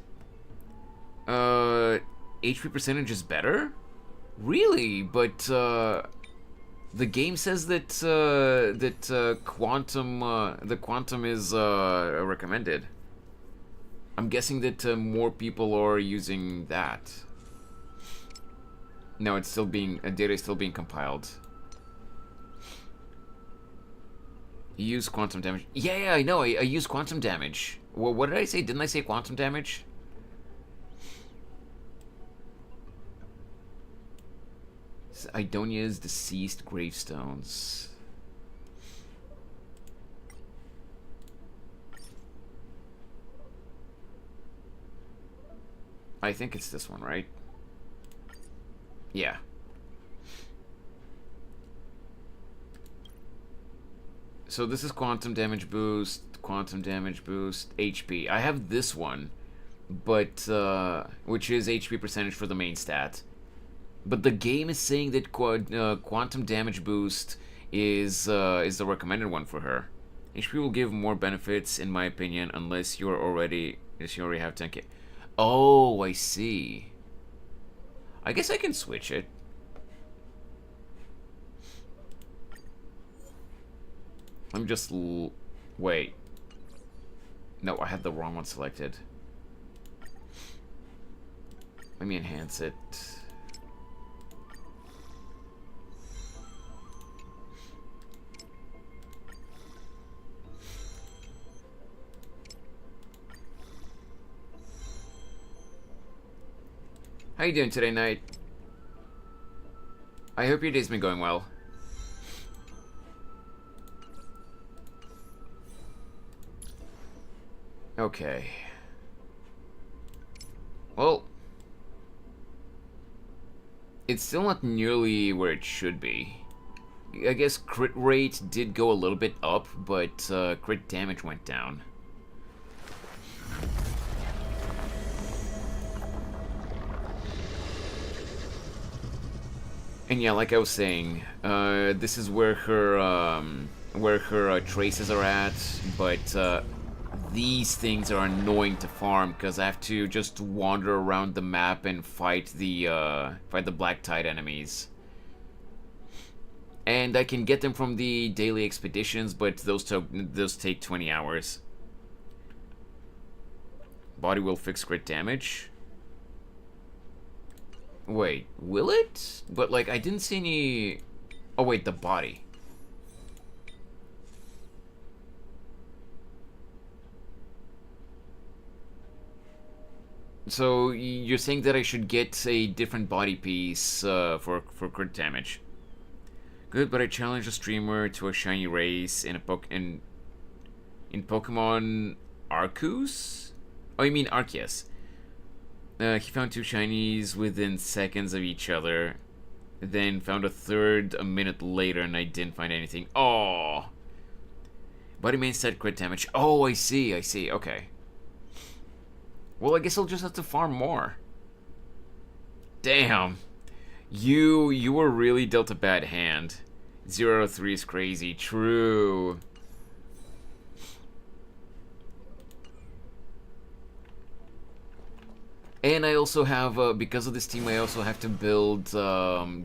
HP percentage is better? Really? But, the game says that, the quantum is, recommended. I'm guessing that more people are using that. No, it's still being... data is still being compiled. You use quantum damage. Yeah, I know. I use quantum damage. Well, what did I say? Didn't I say quantum damage? Idonia's deceased gravestones. I think it's this one, right? Yeah. So this is quantum damage boost, HP. I have this one, but which is HP percentage for the main stat. But the game is saying that quantum damage boost is the recommended one for her. HP will give more benefits, in my opinion, unless you already have 10k. Oh, I see. I guess I can switch it. Let me just wait. No, I had the wrong one selected. Let me enhance it. How you doing today, Knight? I hope your day's been going well. Okay. Well, it's still not nearly where it should be. I guess crit rate did go a little bit up, but crit damage went down. And yeah, like I was saying, this is where her traces are at, but these things are annoying to farm because I have to just wander around the map and fight the Black Tide enemies. And I can get them from the daily expeditions, but those take 20 hours. Body will fix crit damage. Wait, will it? But, like, I didn't see any... Oh, wait, the body. So, you're saying that I should get a different body piece for crit damage. Good, but I challenged a streamer to a shiny race in Pokemon Arceus? Oh, you mean Arceus. He found 2 shinies within seconds of each other. Then found a third a minute later and I didn't find anything. Oh. Body main set crit damage. Oh, I see, okay. Well, I guess I'll just have to farm more. Damn. You were really dealt a bad hand. 0-3 is crazy. True. And I also have, because of this team, I also have to build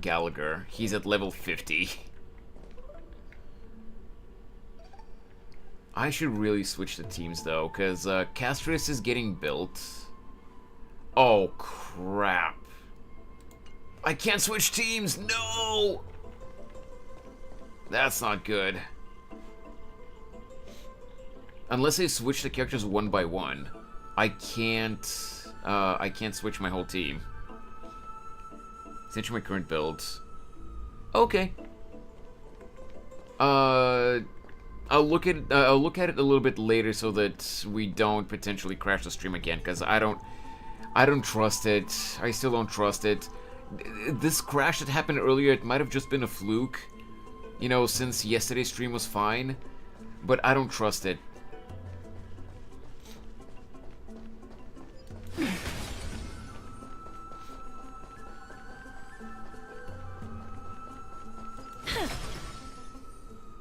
Gallagher. He's at level 50. I should really switch the teams, though, because Castris is getting built. Oh, crap. I can't switch teams! No! That's not good. Unless I switch the characters one by one, I can't switch my whole team. Essentially my current build. Okay. I'll look at it a little bit later so that we don't potentially crash the stream again, because I don't trust it. I still don't trust it. This crash that happened earlier, it might have just been a fluke, you know, since yesterday's stream was fine, but I don't trust it.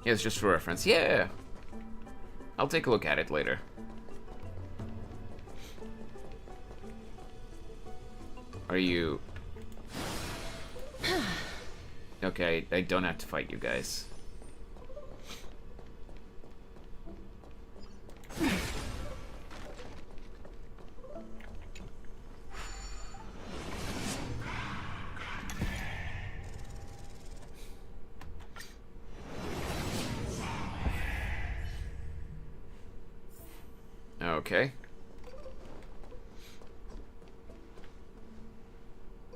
Yeah, it's just for reference. Yeah, I'll take a look at it later. Are you... Okay, I don't have to fight you guys. Okay.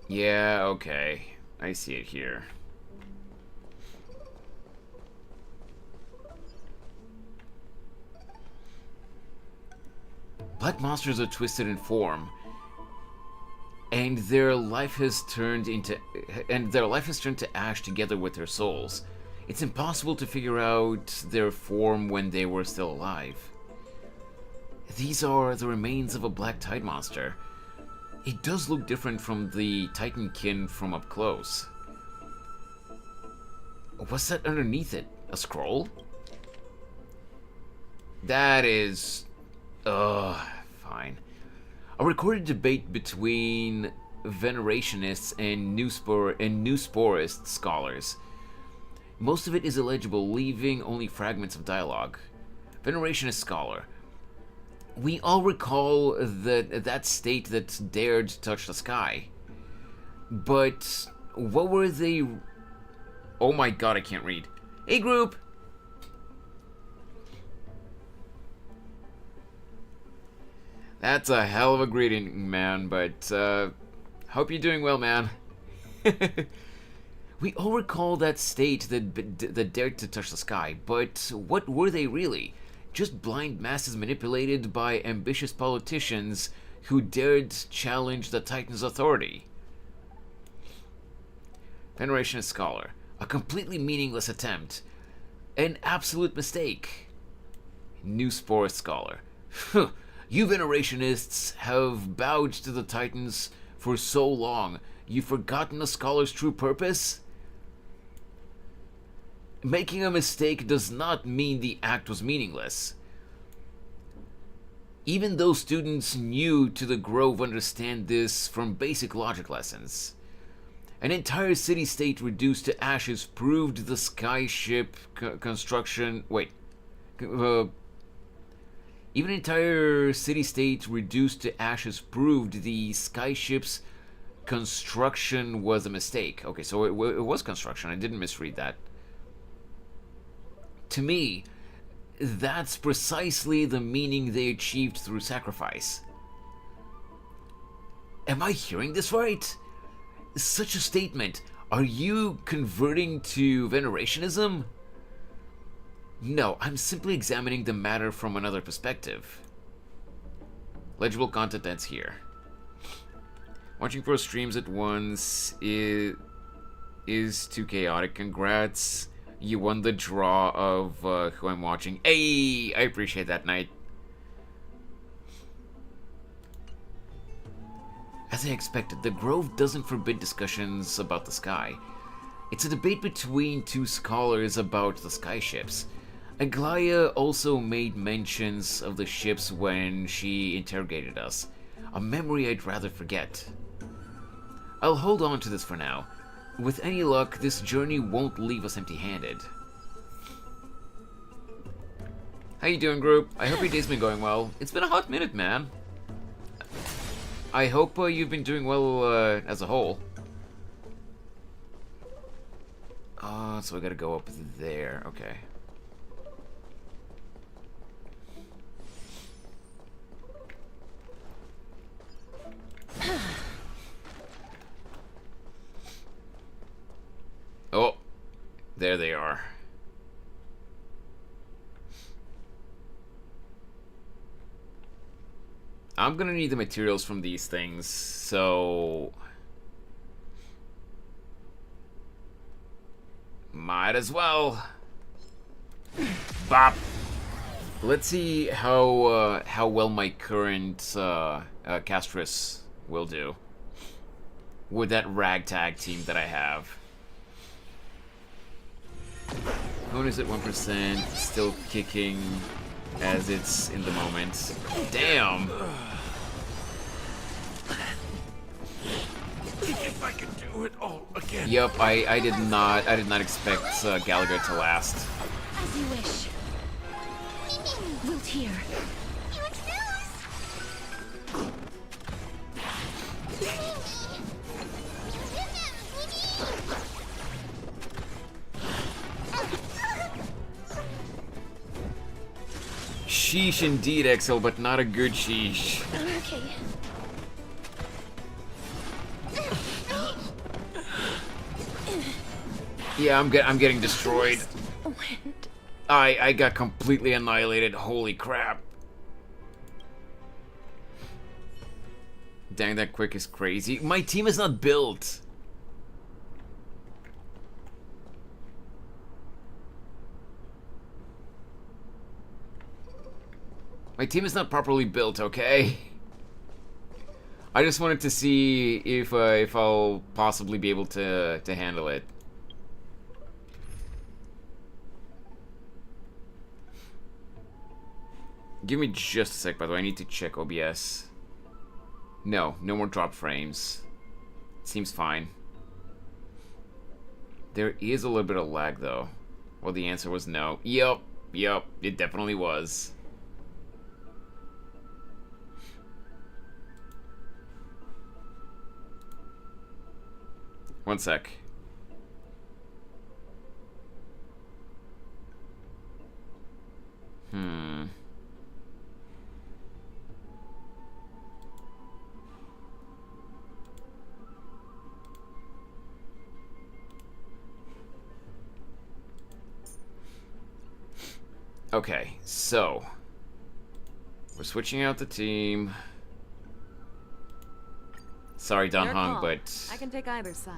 Yeah, okay. I see it here. Black monsters are twisted in form, and their life has turned to ash together with their souls. It's impossible to figure out their form when they were still alive. These are the remains of a black tide monster. It does look different from the Titankin from up close. What's that underneath it? A scroll? That is... fine. A recorded debate between venerationists and Newsporist scholars. Most of it is illegible, leaving only fragments of dialogue. Venerationist scholar. We all recall that state that dared touch the sky. But what were they... Oh my god, I can't read. Hey, group! That's a hell of a greeting, man, but, hope you're doing well, man. We all recall that state that dared to touch the sky, but what were they really? Just blind masses manipulated by ambitious politicians who dared challenge the Titan's authority. Venerationist scholar. A completely meaningless attempt. An absolute mistake. Newsporist scholar. You Venerationists have bowed to the Titans for so long. You've forgotten a scholar's true purpose? Making a mistake does not mean the act was meaningless. Even though students new to the Grove understand this from basic logic lessons. An entire city-state reduced to ashes proved the skyship construction... Wait. Even an entire city-state reduced to ashes proved the skyship's construction was a mistake. Okay, so it was construction. I didn't misread that. To me, that's precisely the meaning they achieved through sacrifice. Am I hearing this right? Such a statement. Are you converting to venerationism? No, I'm simply examining the matter from another perspective. Legible content ends here. Watching 4 streams at once is too chaotic. Congrats. You won the draw of who I'm watching. Hey, I appreciate that, Knight. As I expected, the Grove doesn't forbid discussions about the sky. It's a debate between 2 scholars about the skyships. Aglaya also made mentions of the ships when she interrogated us. A memory I'd rather forget. I'll hold on to this for now. With any luck, this journey won't leave us empty-handed. How you doing, group? I hope your day's been going well. It's been a hot minute, man. I hope you've been doing well as a whole. So we gotta go up there. Okay. Oh, there they are. I'm gonna need the materials from these things, so... might as well. Bop! Let's see how well my current castress will do with that ragtag team that I have. Bonus at 1%, still kicking as it's in the moment. Damn! If I could do it all again. Yep, I did not expect Gallagher to last. As you wish. Wilt here. Sheesh indeed, Exel, but not a good sheesh. Okay. Yeah, I'm getting destroyed. Wind. I got completely annihilated. Holy crap. Dang, that quick is crazy. My team is not built. My team is not properly built, okay? I just wanted to see if I'll possibly be able to handle it. Give me just a sec, by the way. I need to check OBS. No more drop frames. Seems fine. There is a little bit of lag, though. Well, the answer was no. Yup, it definitely was. One sec. Okay, so we're switching out the team. Sorry, Don Hung, but I can take either side.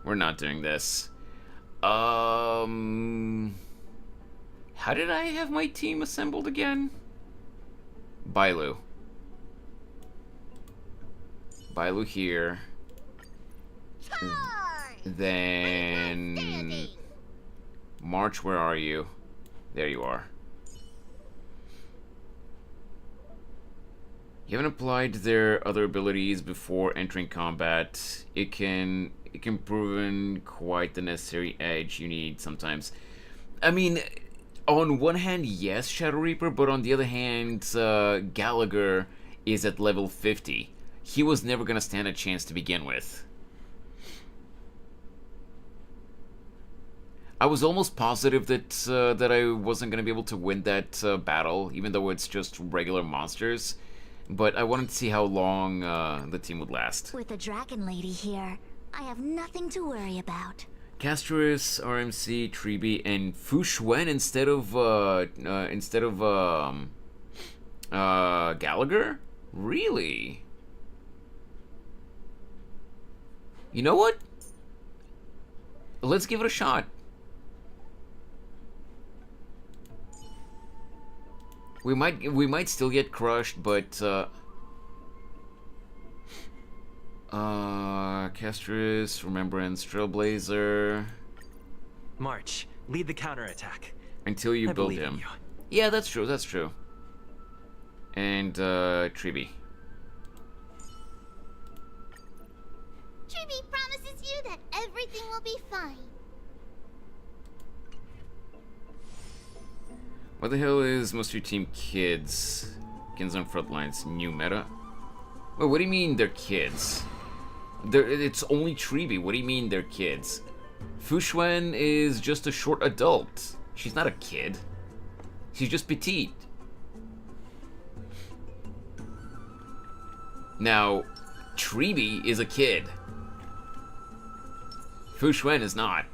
we're not doing this. How did I have my team assembled again? Bailu. Bailu here. Then March, where are you? There you are. You haven't applied their other abilities before entering combat. It can prove quite the necessary edge you need sometimes. I mean, on one hand, yes, Shadow Reaper, but on the other hand, Gallagher is at level 50. He was never gonna stand a chance to begin with. I was almost positive that that I wasn't gonna be able to win that battle, even though it's just regular monsters. But I wanted to see how long the team would last. With the Dragon Lady here, I have nothing to worry about. Castrus, RMC, Treeby, and Fu Xuan instead of Gallagher? Really? You know what? Let's give it a shot. We might still get crushed, but Castrus, Remembrance, Trailblazer. March, lead the counterattack. Until you I build believe in him. you. Yeah, that's true, that's true. And Treeby. Tribby promises you that everything will be fine. What the hell is most of your team kids? Kids on Frontlines, new meta? Wait, what do you mean they're kids? It's only Treeby, what do you mean they're kids? Fu Xuan is just a short adult. She's not a kid. She's just petite. Now, Treeby is a kid. Fu Xuan is not.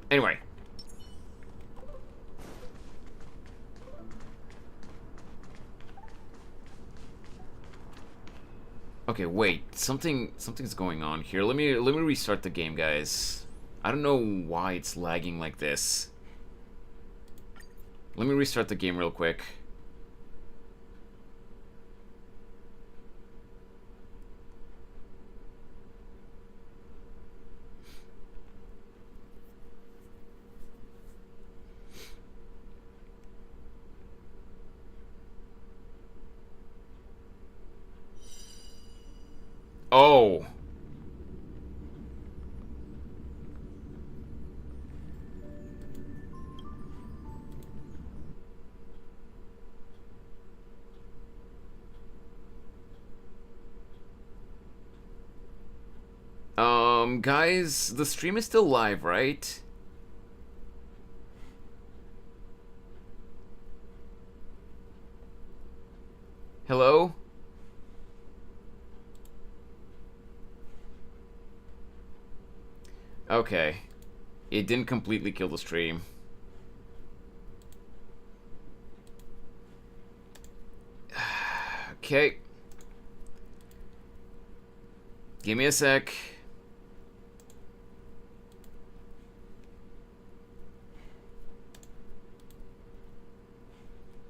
Anyway. Okay, wait. Something's going on here. Let me restart the game, guys. I don't know why it's lagging like this. Let me restart the game real quick. Oh. Guys, the stream is still live, right? Hello? Okay. It didn't completely kill the stream. Okay. Give me a sec.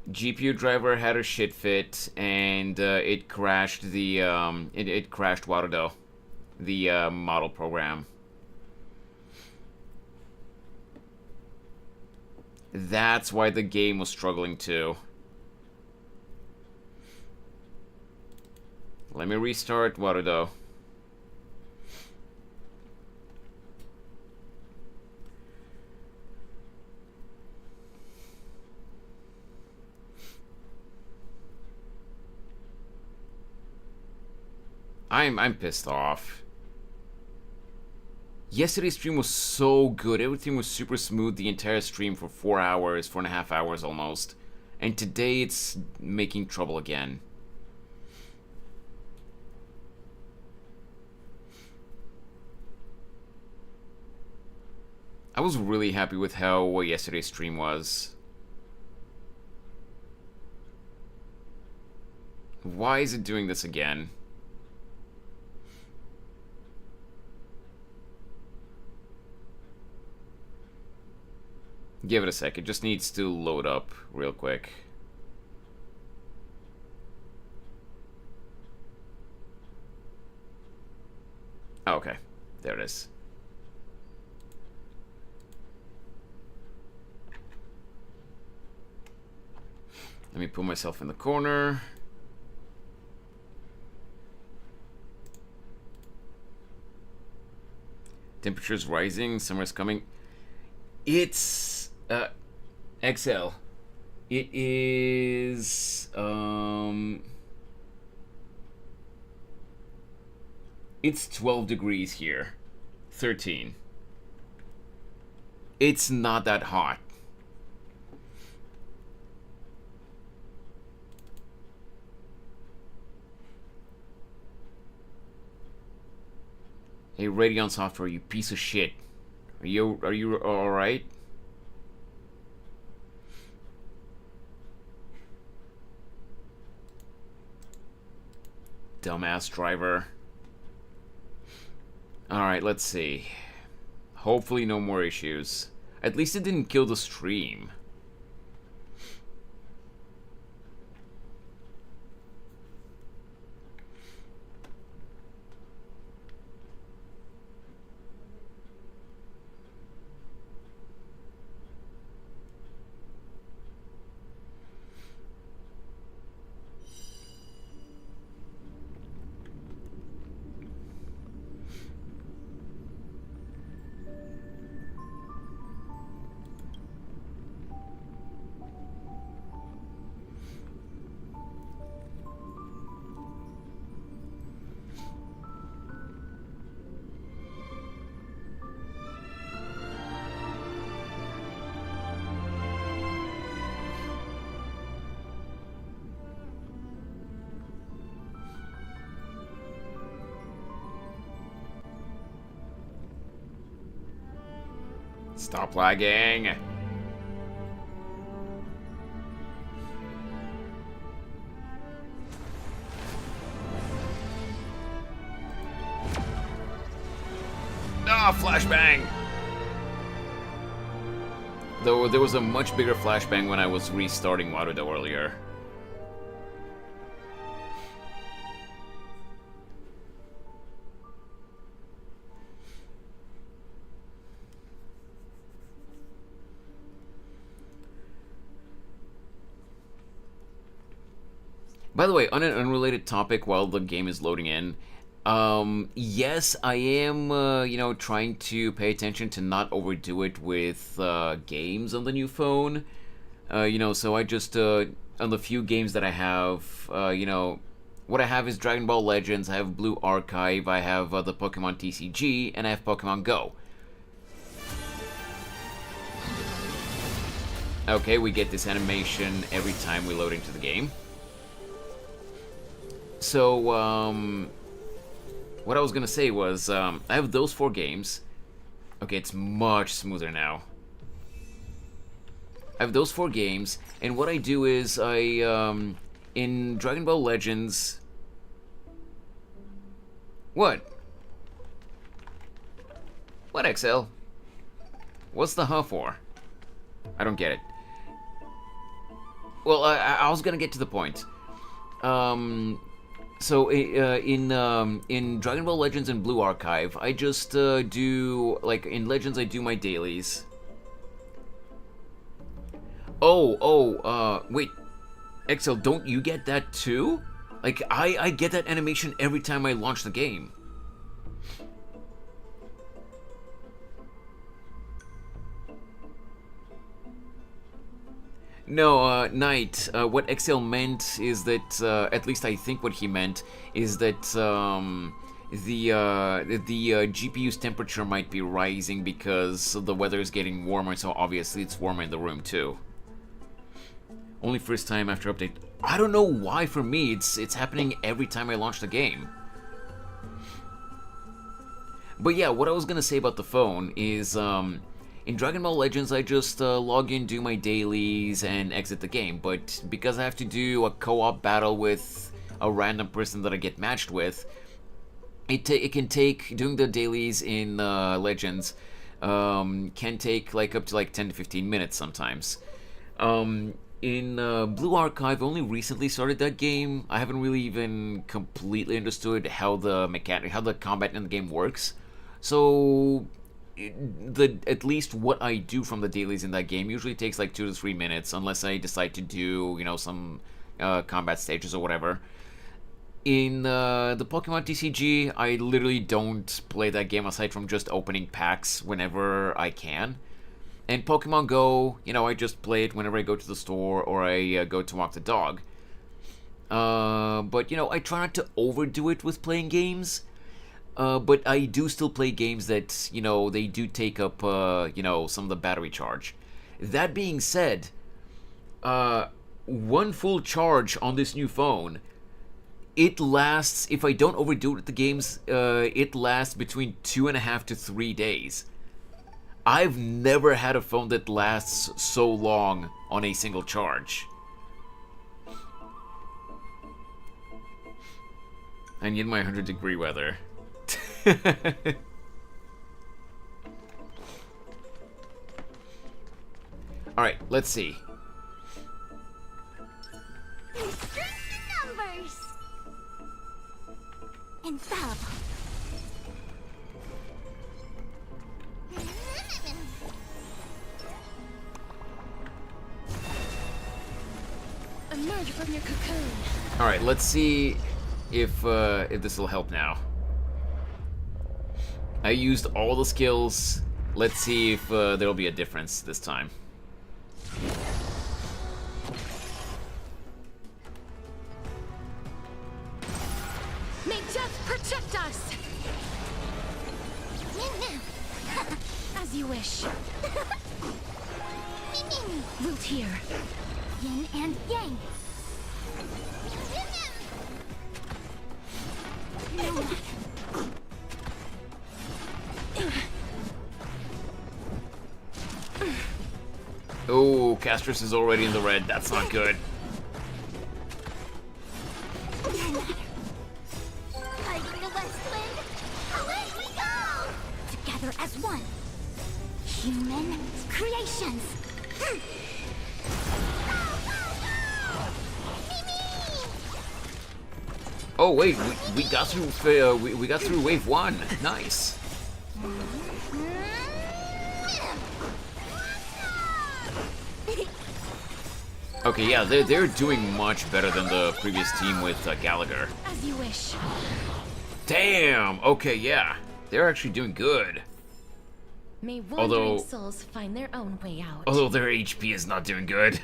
GPU driver had a shit fit, and it crashed the it crashed Warudo, the model program. That's why the game was struggling too. Let me restart Warudo. I'm pissed off. Yesterday's stream was so good. Everything was super smooth the entire stream for 4 hours, 4.5 hours almost. And today it's making trouble again. I was really happy with how yesterday's stream was. Why is it doing this again? Give it a sec, it just needs to load up real quick. Oh, okay, there it is. Let me put myself in the corner. Temperature's rising, summer's coming. It's XL. It is it's 12 degrees here. 13. It's not that hot. Hey, Radeon Software, you piece of shit. Are you all right? Dumbass driver. Alright, let's see. Hopefully no more issues. At least it didn't kill the stream. Stop lagging. Ah, flashbang! Though there was a much bigger flashbang when I was restarting Warudo earlier. By the way, on an unrelated topic while the game is loading in, yes, I am, trying to pay attention to not overdo it with games on the new phone. So I just, on the few games that I have, what I have is Dragon Ball Legends, I have Blue Archive, I have the Pokemon TCG, and I have Pokemon Go. Okay, we get this animation every time we load into the game. So, what I was gonna say was, I have those 4 games. Okay, it's much smoother now. I have those 4 games, and what I do is in Dragon Ball Legends... What? What, XL? What's the huh for? I don't get it. Well, I was gonna get to the point. So in Dragon Ball Legends and Blue Archive, I just do, like, in Legends I do my dailies. Wait, XL, don't you get that too? Like, I get that animation every time I launch the game. No, Knight, what XL meant is that, at least I think what he meant, is that, the GPU's temperature might be rising because the weather is getting warmer, so obviously it's warmer in the room too. Only first time after update. I don't know why for me, it's happening every time I launch the game. But yeah, what I was gonna say about the phone is, in Dragon Ball Legends, I just log in, do my dailies, and exit the game. But because I have to do a co-op battle with a random person that I get matched with, it can take, doing the dailies in Legends, can take like up to like 10 to 15 minutes sometimes. In Blue Archive, I only recently started that game. I haven't really even completely understood how the combat in the game works. So, at least what I do from the dailies in that game usually takes like 2 to 3 minutes, unless I decide to do, you know, some combat stages or whatever. In the Pokemon TCG, I literally don't play that game aside from just opening packs whenever I can. And Pokemon Go, you know, I just play it whenever I go to the store or I go to walk the dog. But, you know, I try not to overdo it with playing games. But I do still play games that, you know, they do take up, you know, some of the battery charge. That being said, one full charge on this new phone, it lasts, if I don't overdo it with the games, it lasts between 2.5 to 3 days. I've never had a phone that lasts so long on a single charge. I need my 100-degree weather. Alright, let's see. Numbers! Infallible. Emerge from your cocoon. Alright, let's see if this will help now. I used all the skills. Let's see if there'll be a difference this time. May death protect us! As you wish. Wilt here. Yin and yang. Oh, Castrus is already in the red. That's not good. Fighting the west wind. Away we go! Together as one. Human creations. Oh wait, we got through we got through wave 1. Nice. Okay, yeah, they're doing much better than the previous team with Gallagher. As you wish. Damn. Okay, yeah, they're actually doing good. May wandering souls find their own way out. Although their HP is not doing good.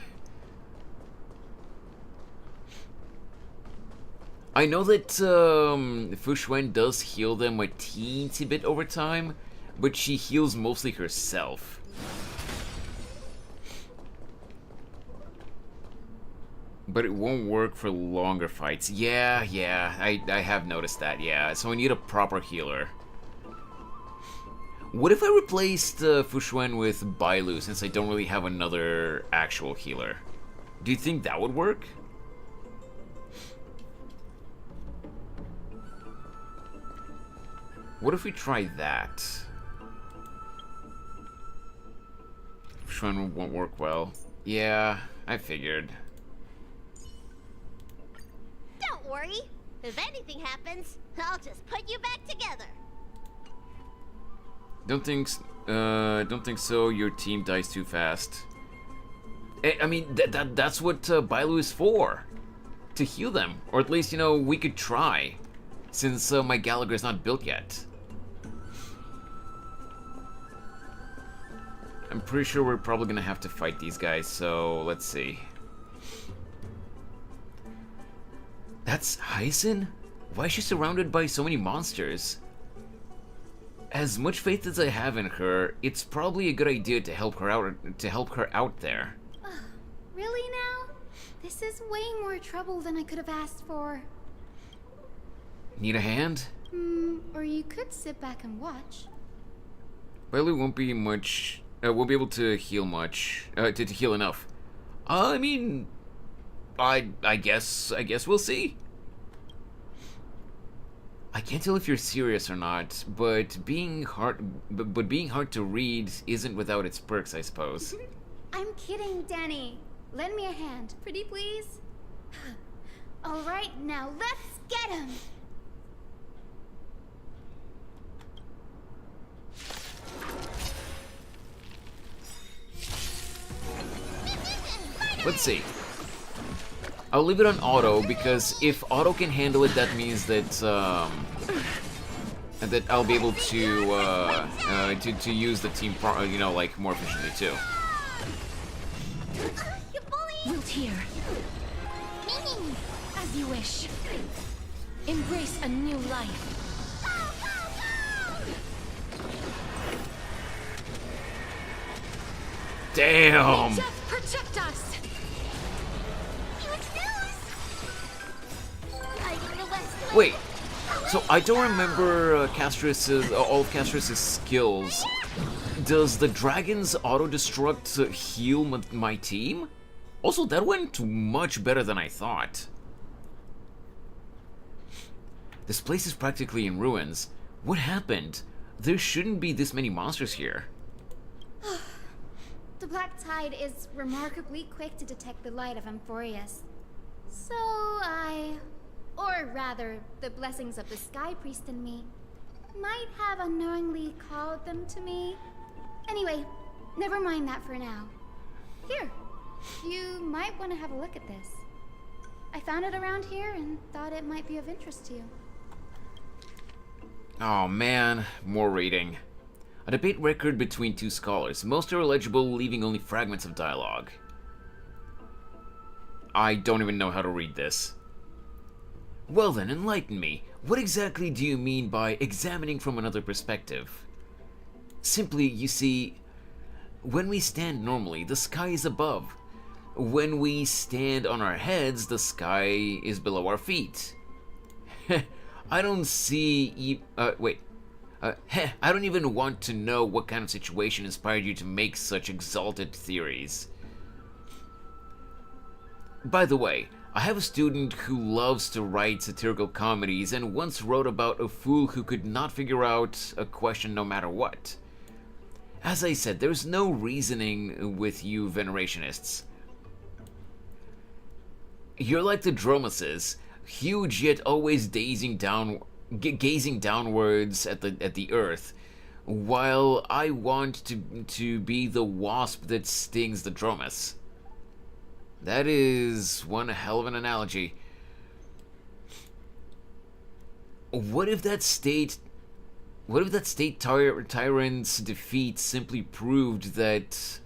I know that Fushuen does heal them a teensy bit over time, but she heals mostly herself. But it won't work for longer fights. Yeah, I have noticed that, yeah. So I need a proper healer. What if I replaced Fushuen with Bailu, since I don't really have another actual healer? Do you think that would work? What if we try that? Fushuen won't work well. Yeah, I figured. Don't worry. If anything happens, I'll just put you back together. Don't think so. Your team dies too fast. I mean, that's what Bailu is for. To heal them. Or at least, you know, we could try. Since my Gallagher's not built yet. I'm pretty sure we're probably gonna have to fight these guys, so let's see. That's Hyacin? Why is she surrounded by so many monsters? As much faith as I have in her, it's probably a good idea to help her out there. Really now? This is way more trouble than I could have asked for. Need a hand? Or you could sit back and watch. Bailu won't be able to heal much, to heal enough. I mean, I guess we'll see. I can't tell if you're serious or not, but being hard to read isn't without its perks, I suppose. I'm kidding, Danny. Lend me a hand, pretty please. All right, now let's get him. Let's see. I'll leave it on auto, because if auto can handle it, that means that that I'll be able to use the team, you know, like more efficiently too. Wilt here. As you wish. Embrace a new life. Damn! Just protect us. Wait, so I don't remember all of Castrus's skills. Does the dragon's auto-destruct heal my team? Also, that went much better than I thought. This place is practically in ruins. What happened? There shouldn't be this many monsters here. The Black Tide is remarkably quick to detect the light of Ampohreus. So or rather, the blessings of the Sky Priest in me, might have unknowingly called them to me. Anyway, never mind that for now. Here, you might want to have a look at this. I found it around here and thought it might be of interest to you. Oh man, more reading. A debate record between two scholars. Most are illegible, leaving only fragments of dialogue. I don't even know how to read this. Well then, enlighten me. What exactly do you mean by examining from another perspective? Simply, you see, when we stand normally, the sky is above. When we stand on our heads, the sky is below our feet. I don't see... I don't even want to know what kind of situation inspired you to make such exalted theories. By the way, I have a student who loves to write satirical comedies and once wrote about a fool who could not figure out a question no matter what. As I said, there's no reasoning with you Venerationists. You're like the Dromases, huge yet always gazing downwards at the earth, while I want to be the wasp that stings the Dromas. That is one hell of an analogy. What if that state tyrant's defeat simply proved that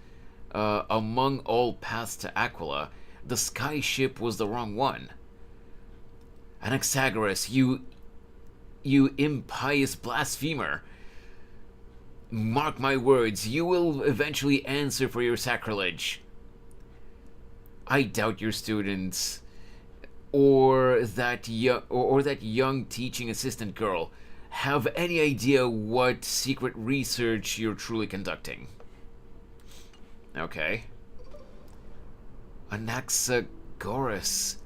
among all paths to Aquila, the sky ship was the wrong one? Anaxagoras, you impious blasphemer. Mark my words, you will eventually answer for your sacrilege. I doubt your students, or that young teaching assistant girl, have any idea what secret research you're truly conducting. Okay. Anaxagoras.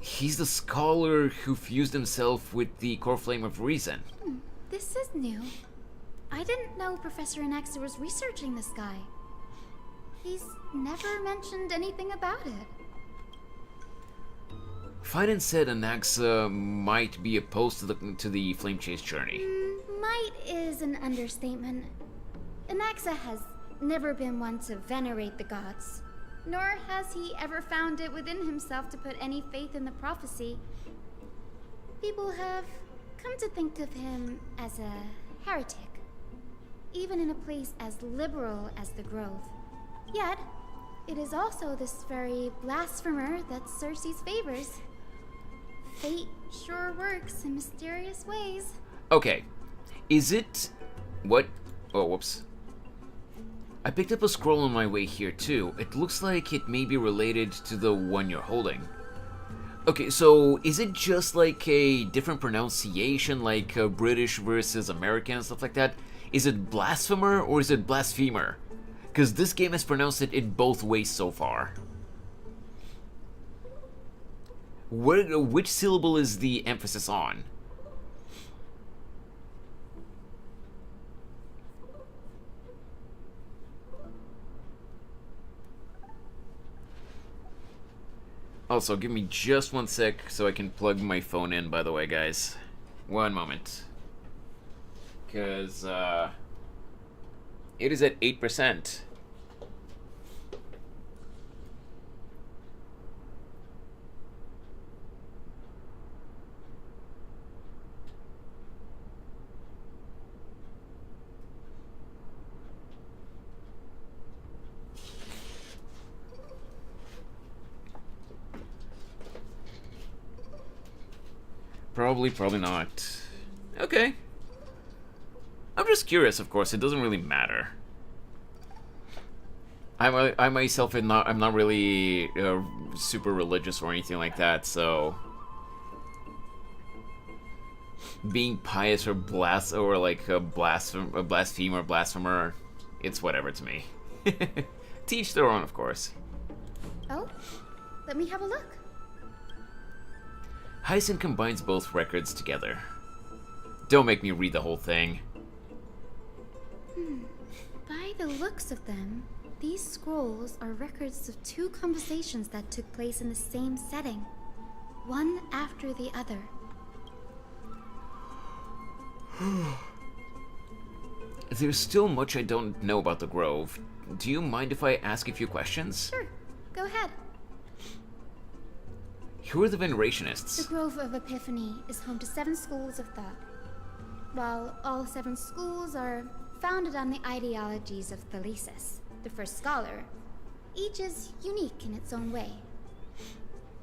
He's the scholar who fused himself with the core flame of reason. This is new. I didn't know Professor Anaxa was researching this guy. He's never mentioned anything about it. Finance said Anaxa might be opposed to the Flame Chase journey. Might is an understatement. Anaxa has never been one to venerate the gods, nor has he ever found it within himself to put any faith in the prophecy. People have come to think of him as a heretic, even in a place as liberal as the Grove. Yet, it is also this very blasphemer that Cersei's favors. Fate sure works in mysterious ways. Okay, is it... what? Oh, whoops. I picked up a scroll on my way here too. It looks like it may be related to the one you're holding. Okay, so is it just like a different pronunciation, like British versus American and stuff like that? Is it blasphemer or is it blasphemer? Because this game has pronounced it in both ways so far. Which syllable is the emphasis on? Also, give me just 1 sec so I can plug my phone in, by the way, guys. 1 moment. Because, it is at 8%. Probably not. Okay. I'm just curious, of course. It doesn't really matter. I myself am not. I'm not really super religious or anything like that. So being pious or like a blasphemer, it's whatever to me. Teach their own, of course. Oh, let me have a look. Hyacinth combines both records together. Don't make me read the whole thing. By the looks of them, these scrolls are records of 2 conversations that took place in the same setting, one after the other. There's still much I don't know about the Grove. Do you mind if I ask a few questions? Sure, go ahead. Who are the Venerationists? The Grove of Epiphany is home to 7 schools of thought. While all 7 schools are founded on the ideologies of Thalesis, the first scholar, each is unique in its own way.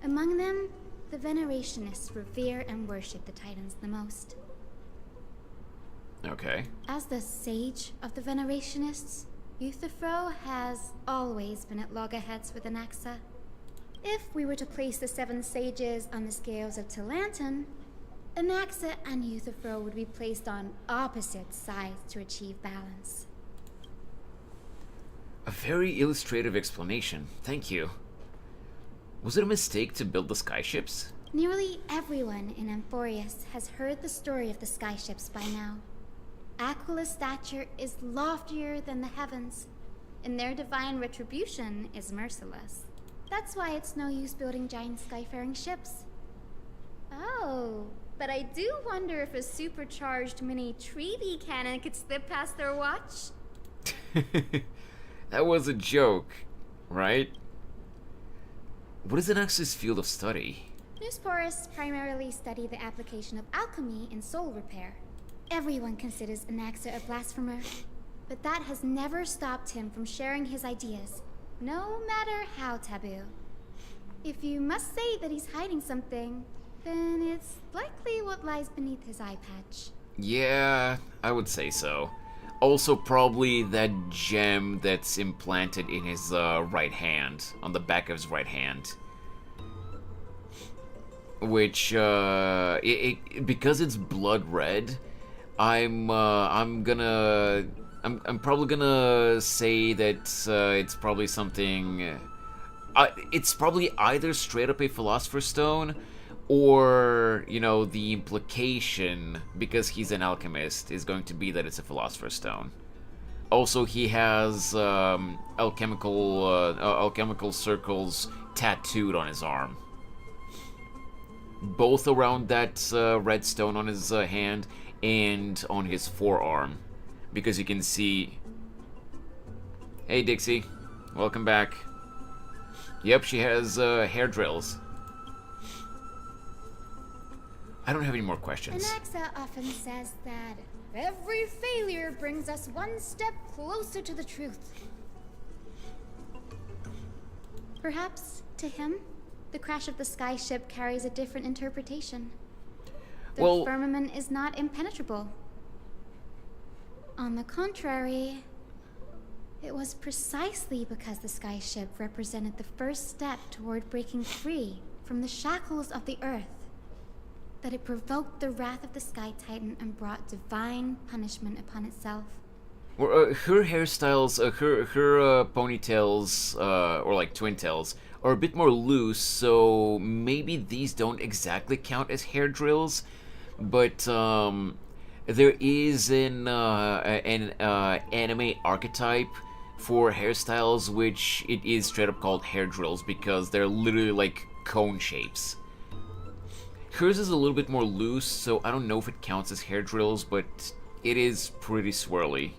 Among them, the Venerationists revere and worship the Titans the most. Okay. As the sage of the Venerationists, Euthyphro has always been at loggerheads with Anaxa. If we were to place the 7 sages on the scales of Talanton, Anaxa and Euthyphro would be placed on opposite sides to achieve balance. A very illustrative explanation. Thank you. Was it a mistake to build the skyships? Nearly everyone in Ampohreus has heard the story of the skyships by now. Aquila's stature is loftier than the heavens, and their divine retribution is merciless. That's why it's no use building giant skyfaring ships. Oh, but I do wonder if a supercharged mini Treaty cannon could slip past their watch. That was a joke, right? What is Anaxa's field of study? Newsporists primarily study the application of alchemy in soul repair. Everyone considers Anaxa a blasphemer, but that has never stopped him from sharing his ideas, no matter how taboo. If you must say that he's hiding something, then it's likely what lies beneath his eye patch. Yeah, I would say so. Also, probably that gem that's implanted in his right hand, on the back of his right hand. Which, because it's blood red, I'm probably gonna say that it's probably something. It's probably either straight up a Philosopher's Stone, or, you know, the implication, because he's an alchemist, is going to be that it's a Philosopher's Stone. Also, he has alchemical circles tattooed on his arm. Both around that red stone on his hand and on his forearm. Because you can see... Hey, Dixie. Welcome back. Yep, she has hair drills. I don't have any more questions. Anaxa often says that every failure brings us one step closer to the truth. Perhaps, to him, the crash of the sky ship carries a different interpretation. The firmament is not impenetrable. On the contrary, it was precisely because the sky ship represented the first step toward breaking free from the shackles of the earth that it provoked the wrath of the Sky Titan and brought divine punishment upon itself. Her hairstyles, her ponytails, or like twin tails, are a bit more loose, so maybe these don't exactly count as hair drills, but there is an anime archetype for hairstyles which it is straight up called hair drills because they're literally like cone shapes. Hers is a little bit more loose, so I don't know if it counts as hair drills, but it is pretty swirly.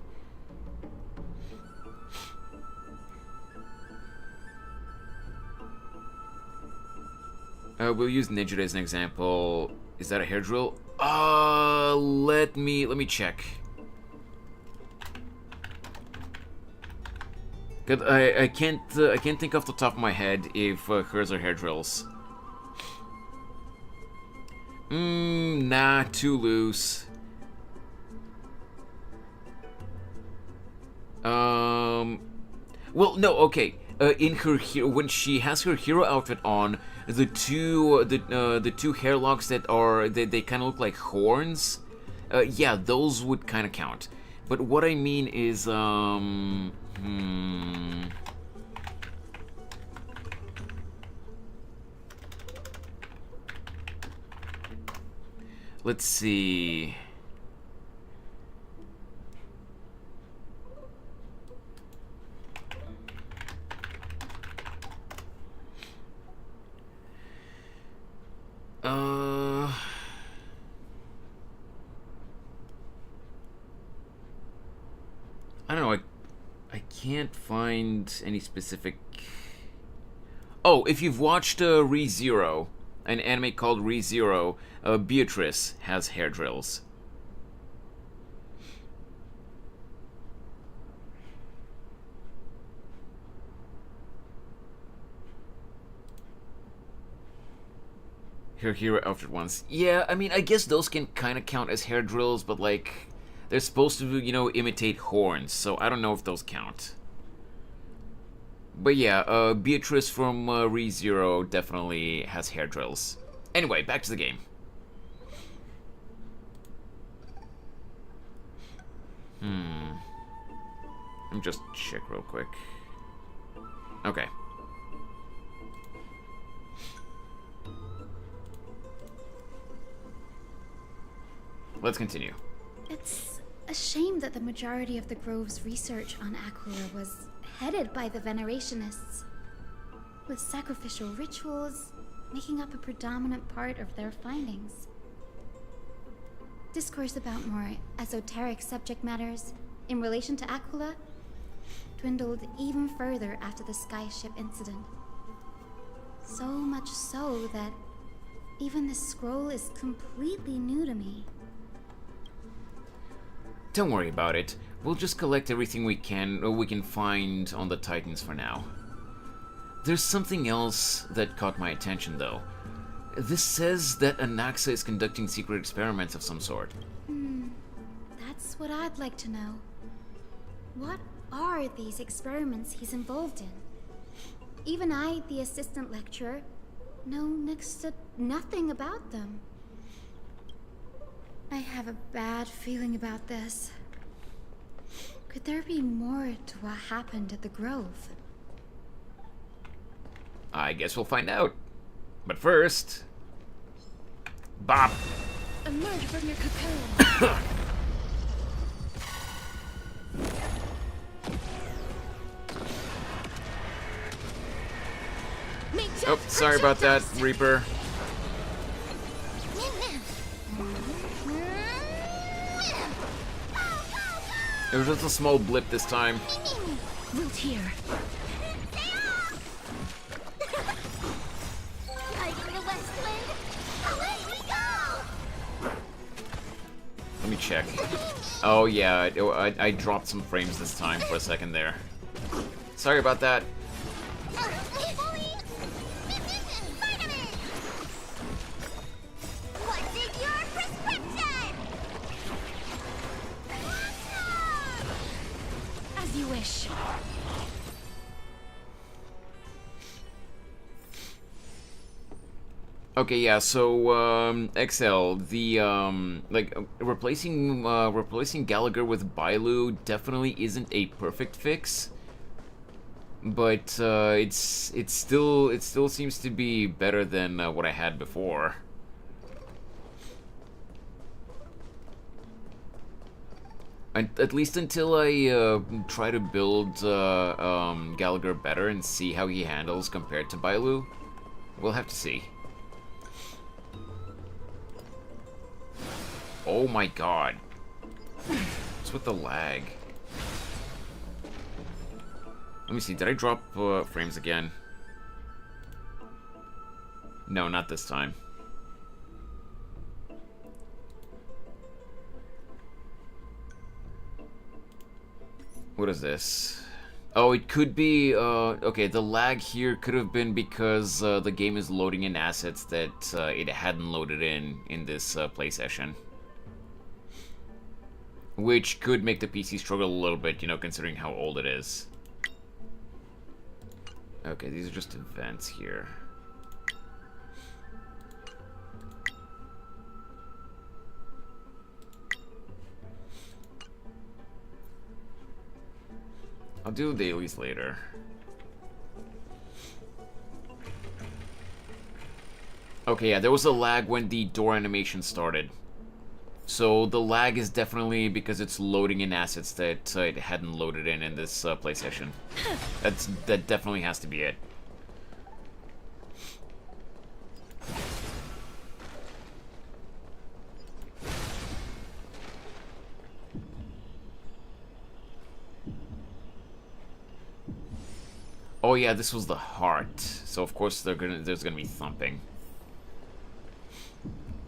We'll use Ninja as an example. Is that a hair drill? Let me check. Cause I can't think off the top of my head if hers are hair drills. Nah, too loose. Well, no, okay. In her when she has her hero outfit on, the two hair locks that are they kind of look like horns. Yeah, those would kind of count. But what I mean is let's see. I don't know, I can't find any specific... Oh, if you've watched ReZero, an anime called ReZero, Beatrice has hair drills. Her hero outfit ones. Yeah, I mean, I guess those can kind of count as hair drills, but like, they're supposed to, you know, imitate horns, so I don't know if those count. But yeah, Beatrice from ReZero definitely has hair drills. Anyway, back to the game. Let me just check real quick. Okay. Let's continue. It's a shame that the majority of the Grove's research on Aquila was headed by the Venerationists, with sacrificial rituals making up a predominant part of their findings. Discourse about more esoteric subject matters in relation to Aquila dwindled even further after the skyship incident. So much so that even this scroll is completely new to me. Don't worry about it. We'll just collect everything we can find on the Titans for now. There's something else that caught my attention, though. This says that Anaxa is conducting secret experiments of some sort. That's what I'd like to know. What are these experiments he's involved in? Even I, the assistant lecturer, know next to nothing about them. I have a bad feeling about this. Could there be more to what happened at the Grove? I guess we'll find out. But first... Bop! Emerge from your cocoon. Oh, sorry about that, Reaper. It was just a small blip this time. Root here. Let me check. Oh yeah, I dropped some frames this time for a second there. Sorry about that. As you wish. Okay, yeah. So XL, the replacing Gallagher with Bailu definitely isn't a perfect fix, but it still seems to be better than what I had before. At least until I try to build Gallagher better and see how he handles compared to Bailu. We'll have to see. Oh my god. What's with the lag? Let me see, did I drop frames again? No, not this time. What is this? Oh, it could be, okay, the lag here could have been because the game is loading in assets that it hadn't loaded in this play session. Which could make the PC struggle a little bit, you know, considering how old it is. Okay, these are just events here. I'll do dailies later. Okay, yeah, there was a lag when the door animation started. So the lag is definitely because it's loading in assets that it hadn't loaded in this play session. That definitely has to be it. Oh yeah, this was the heart. So of course there's gonna be thumping.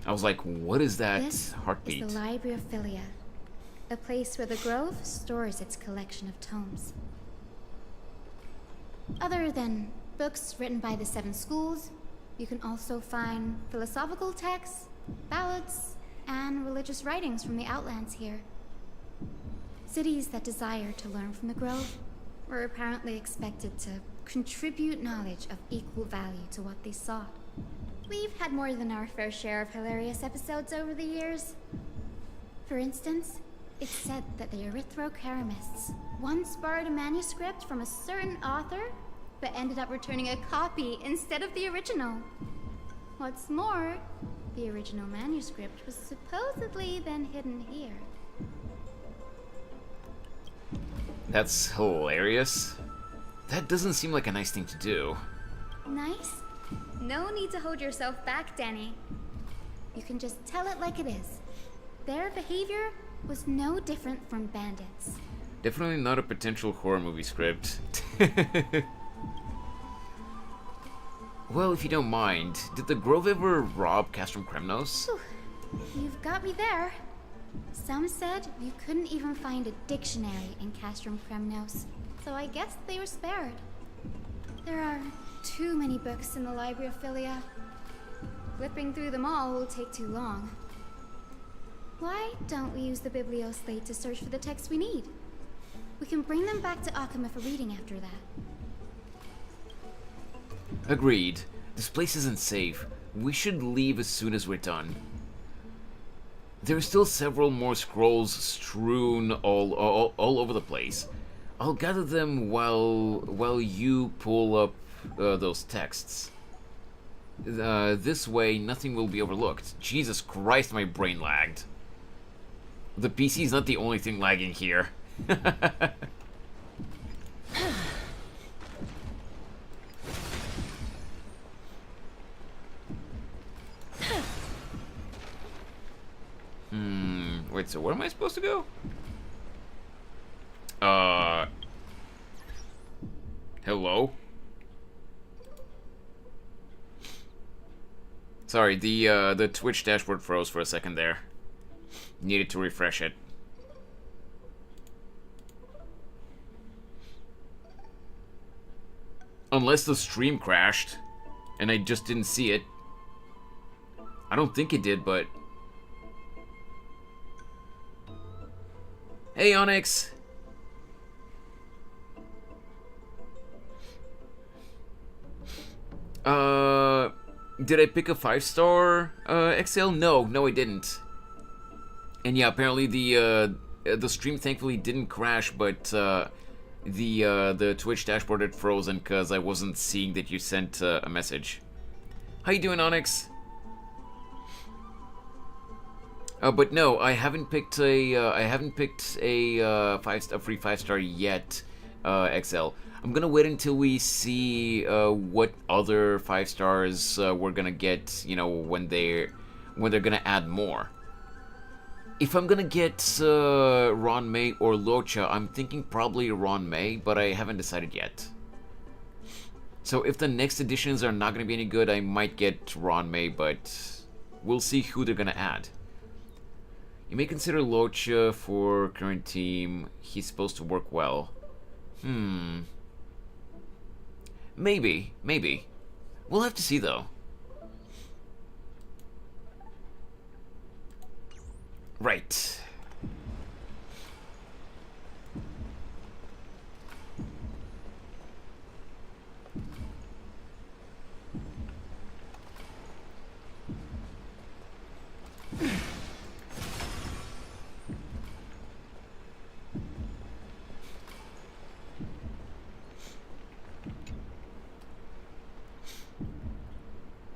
I was like, what is that heartbeat? This is the Library of Philia, a place where the Grove stores its collection of tomes. Other than books written by the 7 schools, you can also find philosophical texts, ballads, and religious writings from the Outlands here. Cities that desire to learn from the Grove were apparently expected to contribute knowledge of equal value to what they sought. We've had more than our fair share of hilarious episodes over the years. For instance, it's said that the Erythrocheramists once borrowed a manuscript from a certain author, but ended up returning a copy instead of the original. What's more, the original manuscript was supposedly then hidden here. That's hilarious. That doesn't seem like a nice thing to do. Nice? No need to hold yourself back, Danny. You can just tell it like it is. Their behavior was no different from bandits. Definitely not a potential horror movie script. Well, if you don't mind, did the Grove ever rob Castrum Kremnos? Whew. You've got me there. Some said you couldn't even find a dictionary in Castrum Kremnos, so I guess they were spared. There are too many books in the Library of Philia. Flipping through them all will take too long. Why don't we use the biblioslate to search for the texts we need? We can bring them back to Akuma for reading after that. Agreed. This place isn't safe. We should leave as soon as we're done. There are still several more scrolls strewn all over the place. I'll gather them while you pull up those texts. This way, nothing will be overlooked. Jesus Christ, my brain lagged. The PC is not the only thing lagging here. Wait, so where am I supposed to go? Hello? Sorry, the Twitch dashboard froze for a second there. Needed to refresh it. Unless the stream crashed, and I just didn't see it. I don't think it did, but... Hey, Onyx! Did I pick a 5-star, XL? No, I didn't. And yeah, apparently the stream thankfully didn't crash, but, the Twitch dashboard had frozen because I wasn't seeing that you sent a message. How you doing, Onyx? But no, I haven't picked a free 5-star yet, XL. I'm gonna wait until we see what other 5 stars we're gonna get, you know, when they're gonna add more. If I'm gonna get Ron May or Locha, I'm thinking probably Ron May, but I haven't decided yet. So if the next editions are not gonna be any good, I might get Ron May, but we'll see who they're gonna add. You may consider Locha for current team. He's supposed to work well. Maybe. We'll have to see, though. Right.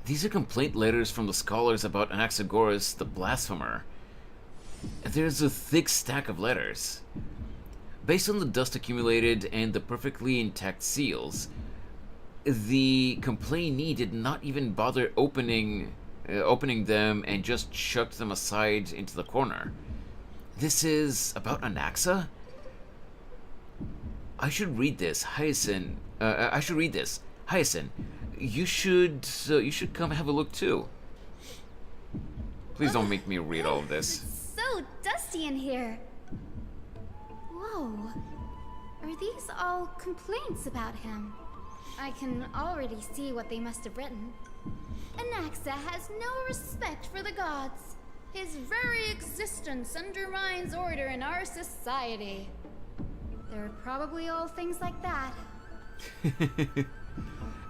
These are complaint letters from the scholars about Anaxagoras, the blasphemer. There's a thick stack of letters. Based on the dust accumulated and the perfectly intact seals, the complainee did not even bother opening them and just chucked them aside into the corner. This is about Anaxa? I should read this, Hyacinth. Hyacinth, you should come have a look too. Please don't make me read all of this. It's so dusty in here. Whoa. Are these all complaints about him? I can already see what they must have written. Anaxa has no respect for the gods. His very existence undermines order in our society. They're probably all things like that.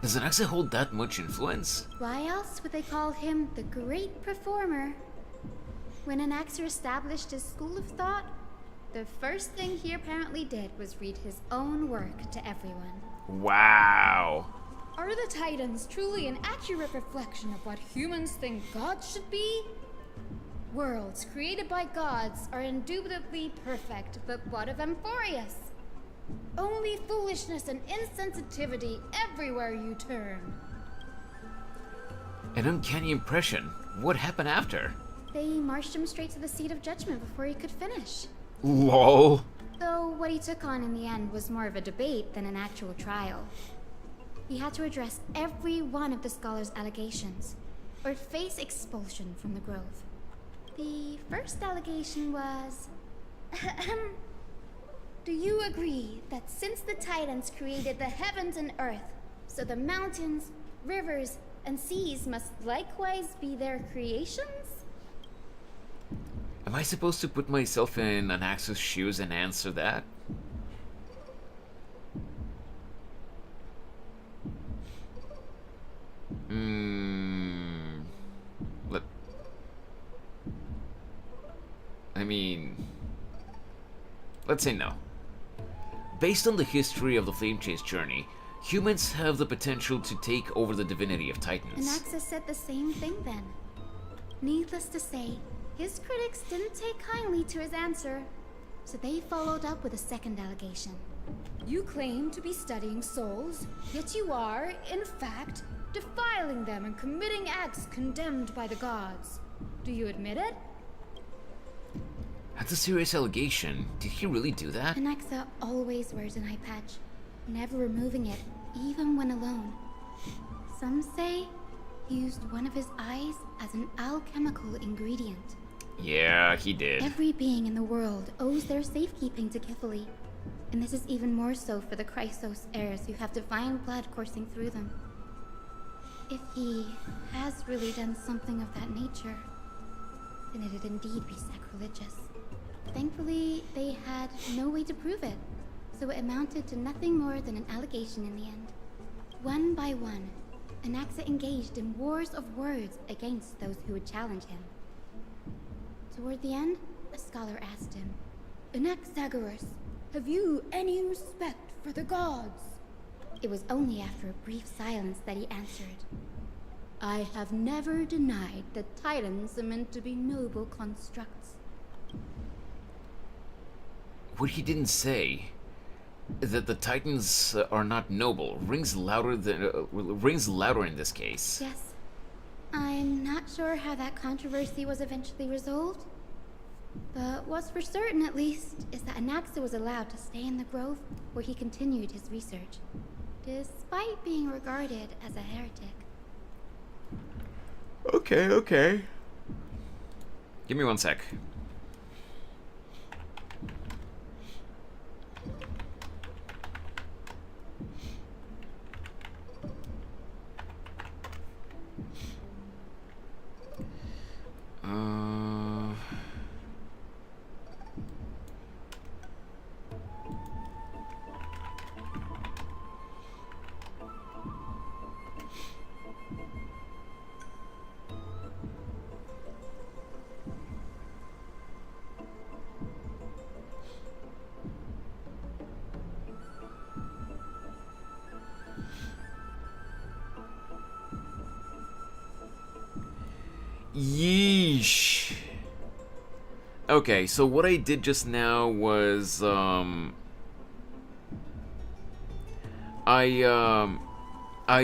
Does Anaxa hold that much influence? Why else would they call him the Great Performer? When Anaxa established his school of thought, the first thing he apparently did was read his own work to everyone. Wow. Are the Titans truly an accurate reflection of what humans think gods should be? Worlds created by gods are indubitably perfect, but what of Ampohreus? Only foolishness and insensitivity everywhere you turn. An uncanny impression. What happened after? They marched him straight to the seat of judgment before he could finish. LOL. Though what he took on in the end was more of a debate than an actual trial. He had to address every one of the scholar's allegations, or face expulsion from the Grove. The first allegation was... Do you agree that since the Titans created the heavens and earth, so the mountains, rivers, and seas must likewise be their creations? Am I supposed to put myself in Anaxa's shoes and answer that? I mean, let's say no. Based on the history of the Flame Chase journey, humans have the potential to take over the divinity of Titans. Anaxa said the same thing then. Needless to say, his critics didn't take kindly to his answer, so they followed up with a second allegation. You claim to be studying souls, yet you are, in fact, defiling them and committing acts condemned by the gods. Do you admit it? That's a serious allegation. Did he really do that? Anaxa always wears an eye patch, never removing it, even when alone. Some say he used one of his eyes as an alchemical ingredient. Yeah, he did. Every being in the world owes their safekeeping to Kefali, and this is even more so for the Chrysos heirs who have divine blood coursing through them. If he has really done something of that nature, then it'd indeed be sacrilegious. Thankfully, they had no way to prove it, so it amounted to nothing more than an allegation in the end. One by one, Anaxa engaged in wars of words against those who would challenge him. Toward the end, a scholar asked him, Anaxagoras, have you any respect for the gods? It was only after a brief silence that he answered, I have never denied that Titans are meant to be noble constructs. What he didn't say, that the Titans are not noble, rings louder in this case. Yes. I'm not sure how that controversy was eventually resolved, but what's for certain, at least, is that Anaxa was allowed to stay in the grove where he continued his research, despite being regarded as a heretic. Okay. Give me one sec. Yeesh. Okay, so what I did just now was, I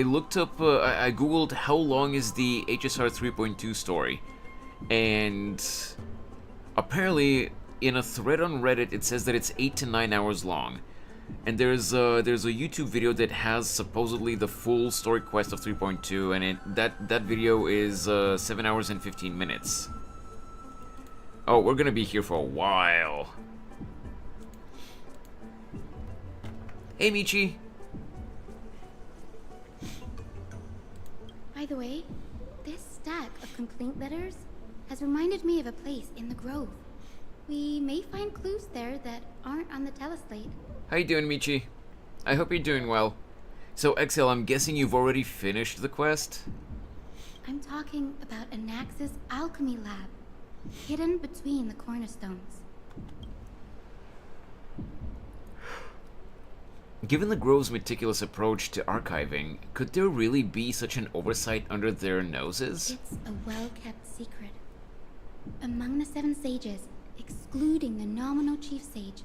looked up, I googled how long is the HSR 3.2 story, and apparently in a thread on Reddit it says that it's 8 to 9 hours long. And there's a YouTube video that has supposedly the full story quest of 3.2, and that video is 7 hours and 15 minutes. Oh, we're gonna be here for a while. Hey, Michi. By the way, this stack of complaint letters has reminded me of a place in the grove. We may find clues there that aren't on the teleslate. How you doing, Michi? I hope you're doing well. So, Exhale, I'm guessing you've already finished the quest? I'm talking about Anaxa's alchemy lab, hidden between the cornerstones. Given the Grove's meticulous approach to archiving, could there really be such an oversight under their noses? It's a well-kept secret. Among the 7 sages, excluding the nominal chief sage,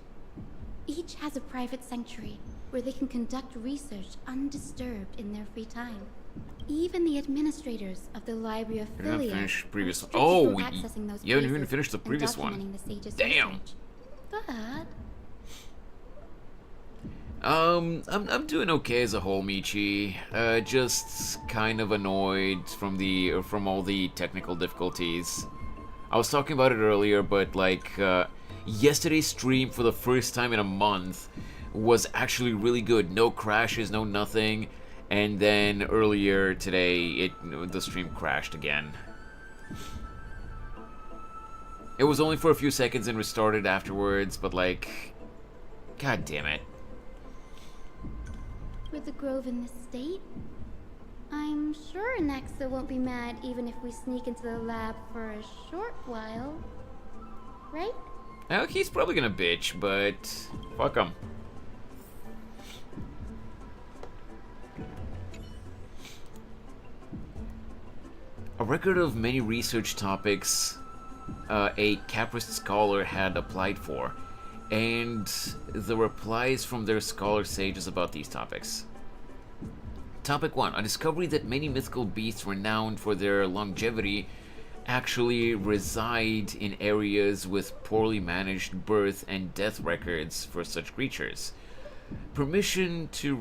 each has a private sanctuary where they can conduct research undisturbed in their free time. Even the administrators of the Library of You haven't Philia finished previous. are Oh, restricted from accessing those you haven't even places finished the and previous one. documenting the sage's Damn. research. But I'm doing okay as a whole, Michi. Just kind of annoyed from all the technical difficulties. I was talking about it earlier, but like yesterday's stream for the first time in a month was actually really good. No crashes, no nothing, And then earlier today, the stream crashed again. It was only for a few seconds and restarted afterwards, but like, god damn it. With the grove in this state, I'm sure Anaxa won't be mad even if we sneak into the lab for a short while. Right? Oh, he's probably gonna bitch, but fuck him. A record of many research topics a Caprist scholar had applied for, and the replies from their scholar sages about these topics. Topic 1. A discovery that many mythical beasts renowned for their longevity actually reside in areas with poorly managed birth and death records for such creatures. Permission to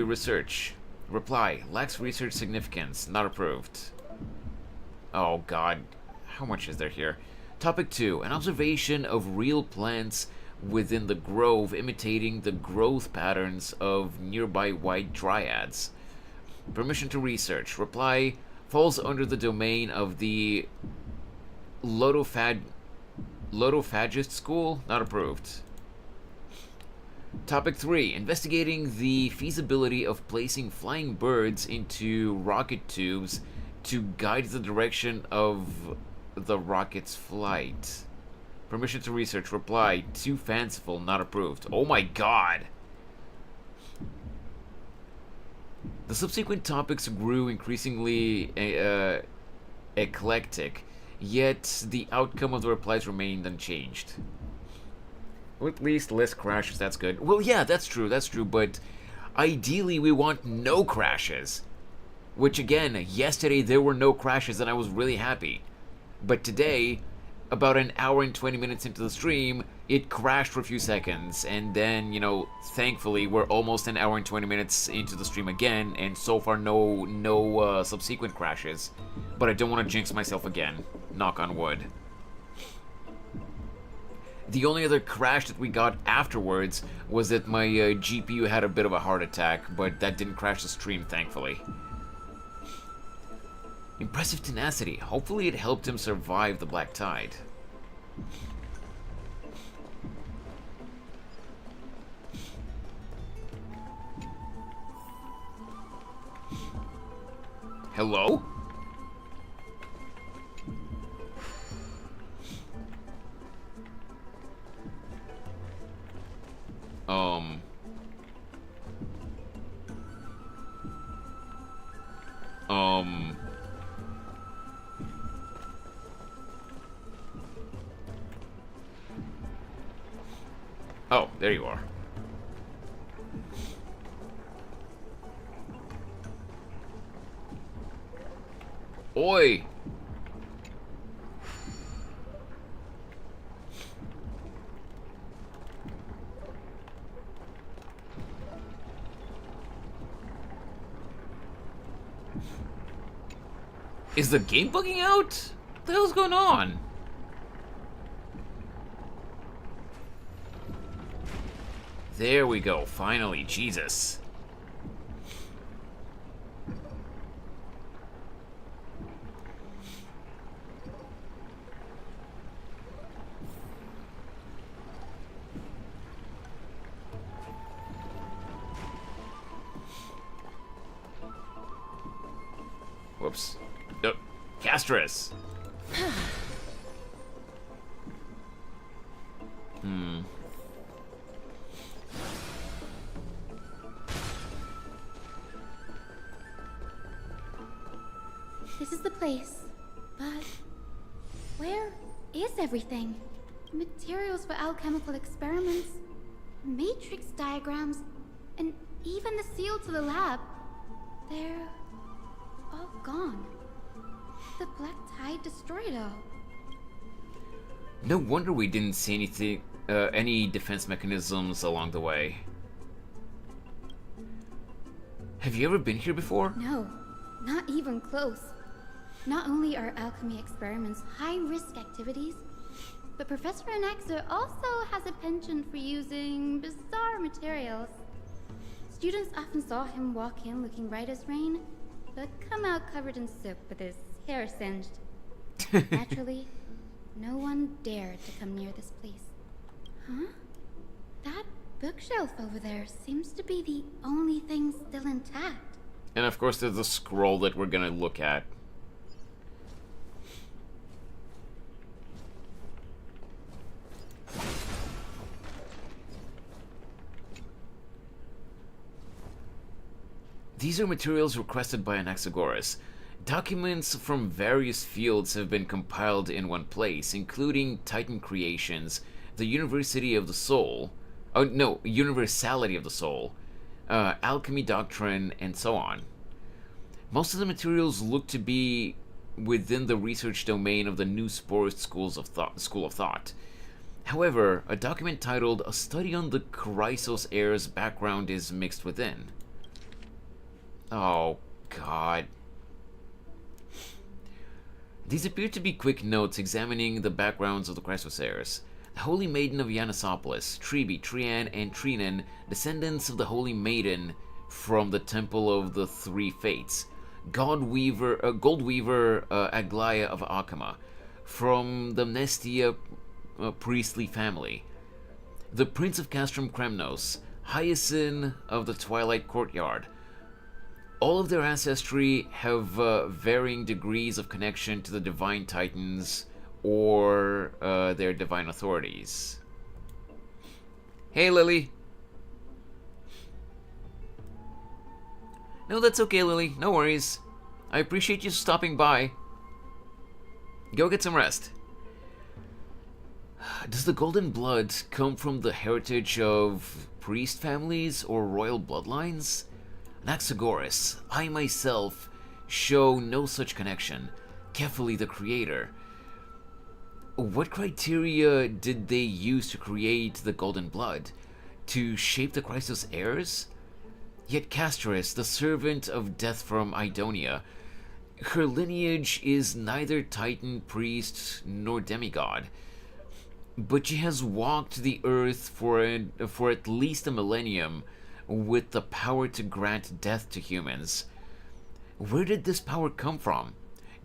research. Reply. Lacks research significance. Not approved. Oh god. How much is there here? Topic 2. An observation of real plants within the grove imitating the growth patterns of nearby white dryads. Permission to research. Reply. Falls under the domain of the Lotophagist School. Not approved. Topic 3. Investigating the feasibility of placing flying birds into rocket tubes to guide the direction of the rocket's flight. Permission to research. Reply. Too fanciful. Not approved. Oh my god! The subsequent topics grew increasingly eclectic, yet the outcome of the replies remained unchanged. Well, at least less crashes, that's good. Well, yeah, that's true, but ideally we want no crashes. Which again, yesterday there were no crashes and I was really happy. But today, about an hour and 20 minutes into the stream, it crashed for a few seconds, and then, you know, thankfully we're almost an hour and 20 minutes into the stream again, and so far no subsequent crashes. But I don't want to jinx myself again. Knock on wood. The only other crash that we got afterwards was that my GPU had a bit of a heart attack, but that didn't crash the stream, thankfully. Impressive tenacity. Hopefully it helped him survive the Black Tide. Hello? Oh, there you are. Oi! Is the game bugging out? What the hell's going on? There we go, finally, Jesus. Whoops. No, Castress. This is the place. But where is everything? Materials for alchemical experiments, matrix diagrams, and even the seal to the lab. They're all gone. The Black Tide destroyed it all. No wonder we didn't see anything, any defense mechanisms along the way. Have you ever been here before? No, not even close. Not only are alchemy experiments high-risk activities, but Professor Anaxa also has a penchant for using bizarre materials. Students often saw him walk in looking bright as rain, but come out covered in soot with his hair singed. Naturally, no one dared to come near this place. Huh? That bookshelf over there seems to be the only thing still intact. And of course there's a scroll that we're gonna look at. These are materials requested by Anaxagoras. Documents from various fields have been compiled in one place, including Titan Creations, the University of the Soul, Universality of the Soul, Alchemy Doctrine, and so on. Most of the materials look to be within the research domain of the new Sporist School of Thought. However, a document titled A Study on the Chrysos Heir's Background is mixed within. Oh, God. These appear to be quick notes examining the backgrounds of the Chrysos heirs. The Holy Maiden of Yanisopolis, Tribi, Trian, and Trinan, descendants of the Holy Maiden from the Temple of the Three Fates. Goldweaver Aglaia of Akama, from the Mnestia priestly family. The Prince of Castrum Kremnos, Hyacinth of the Twilight Courtyard. All of their ancestry have varying degrees of connection to the Divine Titans or their divine authorities. Hey, Lily. No, that's okay, Lily. No worries. I appreciate you stopping by. Go get some rest. Does the golden blood come from the heritage of priest families or royal bloodlines? Anaxagoras, I myself show no such connection. Kefali the creator. What criteria did they use to create the golden blood? To shape the Chrysos heirs? Yet Castris, the servant of death from Idonia, her lineage is neither titan, priest, nor demigod. But she has walked the earth for at least a millennium with the power to grant death to humans. Where did this power come from?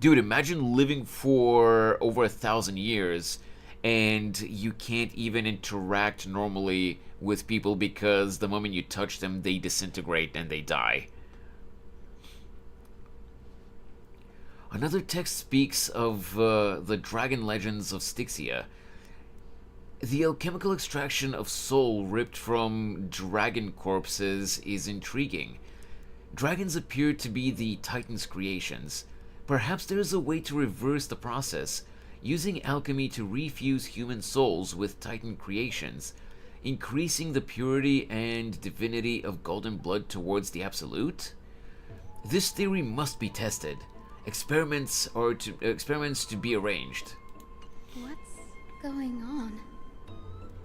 Dude, imagine living for over 1,000 years and you can't even interact normally with people because the moment you touch them, they disintegrate and they die. Another text speaks of the dragon legends of Styxia. The alchemical extraction of soul ripped from dragon corpses is intriguing. Dragons appear to be the Titan's creations. Perhaps there is a way to reverse the process, using alchemy to refuse human souls with Titan creations, increasing the purity and divinity of golden blood towards the absolute? This theory must be tested. Experiments to be arranged. What's going on?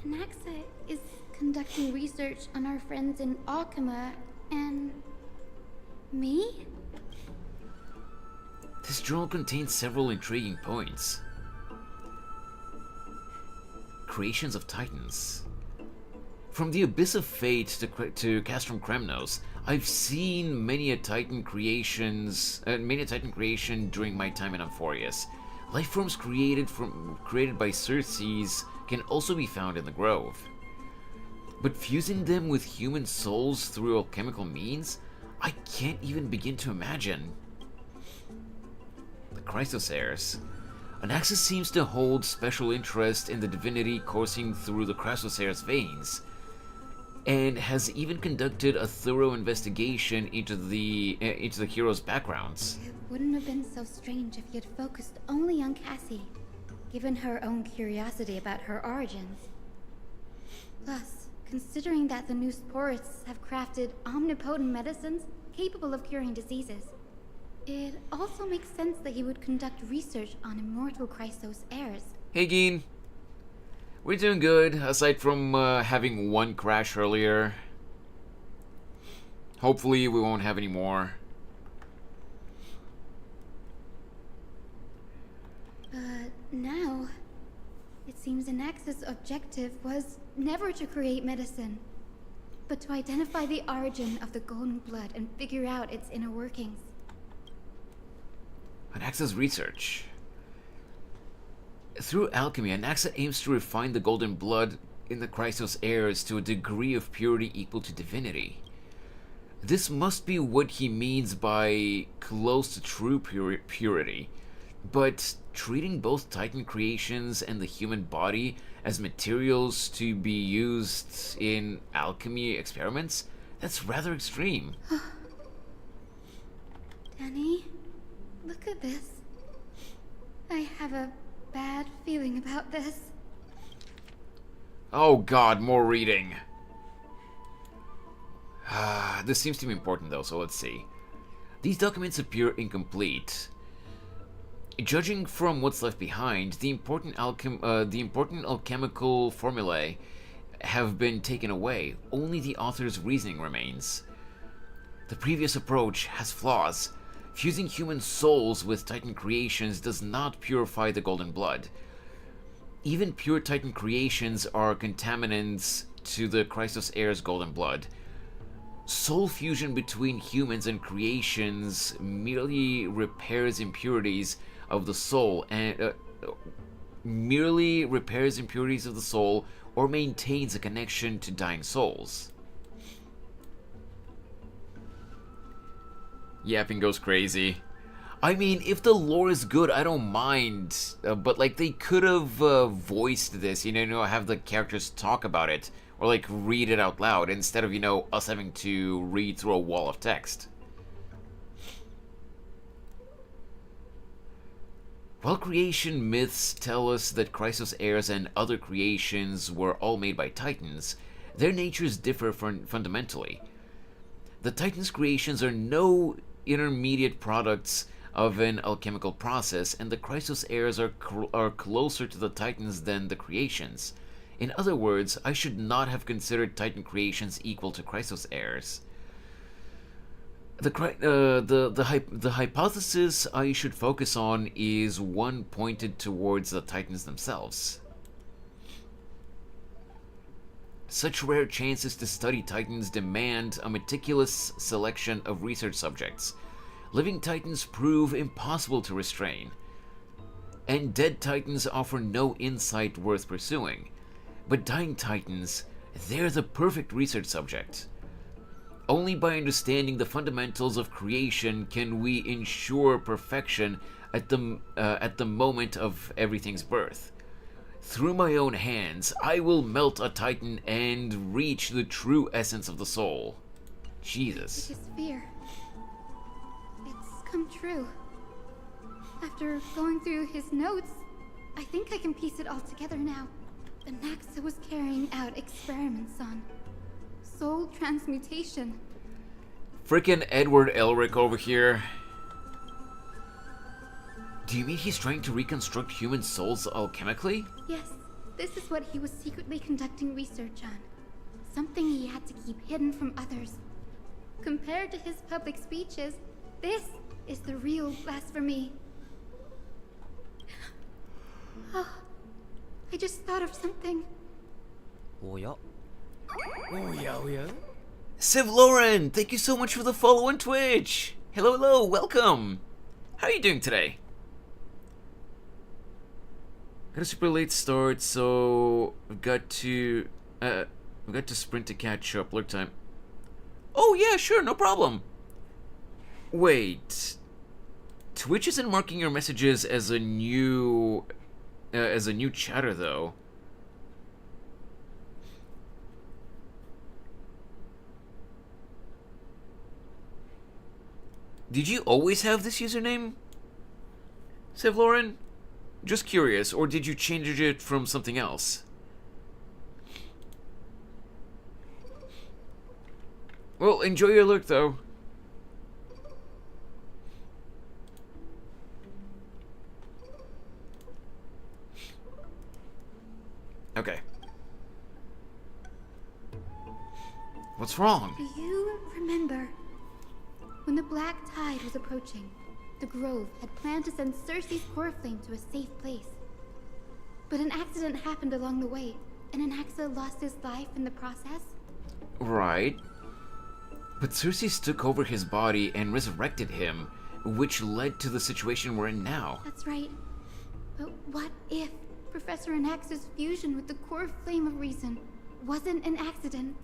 Anaxa is conducting research on our friends in Akama and me? This journal contains several intriguing points. Creations of Titans. From the Abyss of Fate to Castrum Kremnos, I've seen many a Titan creation during my time in Ampohreus. Life forms created by Circes can also be found in the Grove. But fusing them with human souls through alchemical means, I can't even begin to imagine. The Chrysos heirs. Anaxa seems to hold special interest in the divinity coursing through the Chrysos heirs' veins, and has even conducted a thorough investigation into the heroes' backgrounds. It wouldn't have been so strange if he had focused only on Cassie, given her own curiosity about her origins. Plus, considering that the new Sporists have crafted omnipotent medicines capable of curing diseases, it also makes sense that he would conduct research on immortal Chrysos heirs. Hey, Geen. We're doing good, aside from having one crash earlier. Hopefully we won't have any more. But now, it seems Anaxa's objective was never to create medicine. but to identify the origin of the golden blood and figure out its inner workings. Anaxa's research. Through alchemy, Anaxa aims to refine the golden blood in the Chrysos heirs to a degree of purity equal to divinity. This must be what he means by close to true purity, but treating both Titan creations and the human body as materials to be used in alchemy experiments, that's rather extreme. Danny, look at this. I have a bad feeling about this. Oh god, more reading. This seems to be important though, so let's see. These documents appear incomplete. Judging from what's left behind, the important alchemical formulae have been taken away. Only the author's reasoning remains. The previous approach has flaws. Fusing human souls with Titan creations does not purify the golden blood. Even pure Titan creations are contaminants to the Chrysos heirs' golden blood. Soul fusion between humans and creations merely repairs impurities of the soul or maintains a connection to dying souls. Yapping goes crazy. I mean, if the lore is good, I don't mind, but like they could have voiced this, have the characters talk about it, or like read it out loud, instead of, us having to read through a wall of text. While creation myths tell us that Chrysos heirs and other creations were all made by Titans, their natures differ fundamentally. The Titans' creations are no intermediate products of an alchemical process, and the Chrysos heirs are closer to the Titans than the creations. In other words, I should not have considered Titan creations equal to Chrysos heirs. The hypothesis I should focus on is one pointed towards the Titans themselves. Such rare chances to study Titans demand a meticulous selection of research subjects. Living Titans prove impossible to restrain, and dead Titans offer no insight worth pursuing. But dying Titans, they're the perfect research subject. Only by understanding the fundamentals of creation can we ensure perfection at the moment of everything's birth. Through my own hands, I will melt a Titan and reach the true essence of the soul. Jesus. His fear. It's come true. After going through his notes, I think I can piece it all together now. Anaxa was carrying out experiments on soul transmutation. Frickin' Edward Elric over here. Do you mean he's trying to reconstruct human souls alchemically? Yes, this is what he was secretly conducting research on. Something he had to keep hidden from others. Compared to his public speeches, this is the real blasphemy. Oh, I just thought of something. Oh yeah. Oh yeah. Civ Lauren, thank you so much for the follow on Twitch. Hello, welcome. How are you doing today? Got a super late start, so we've got to sprint to catch up. Lurk time. Oh yeah, sure, no problem. Wait, Twitch isn't marking your messages as a new chatter though. Did you always have this username, Civ Lauren? Just curious, or did you change it from something else? Well, enjoy your lurk though. Okay. What's wrong? Do you remember when the Black Tide was approaching? The Grove had planned to send Cersei's core flame to a safe place. But an accident happened along the way, and Anaxa lost his life in the process. Right. But Cersei took over his body and resurrected him, which led to the situation we're in now. That's right. But what if Professor Anaxa's fusion with the core flame of reason wasn't an accident?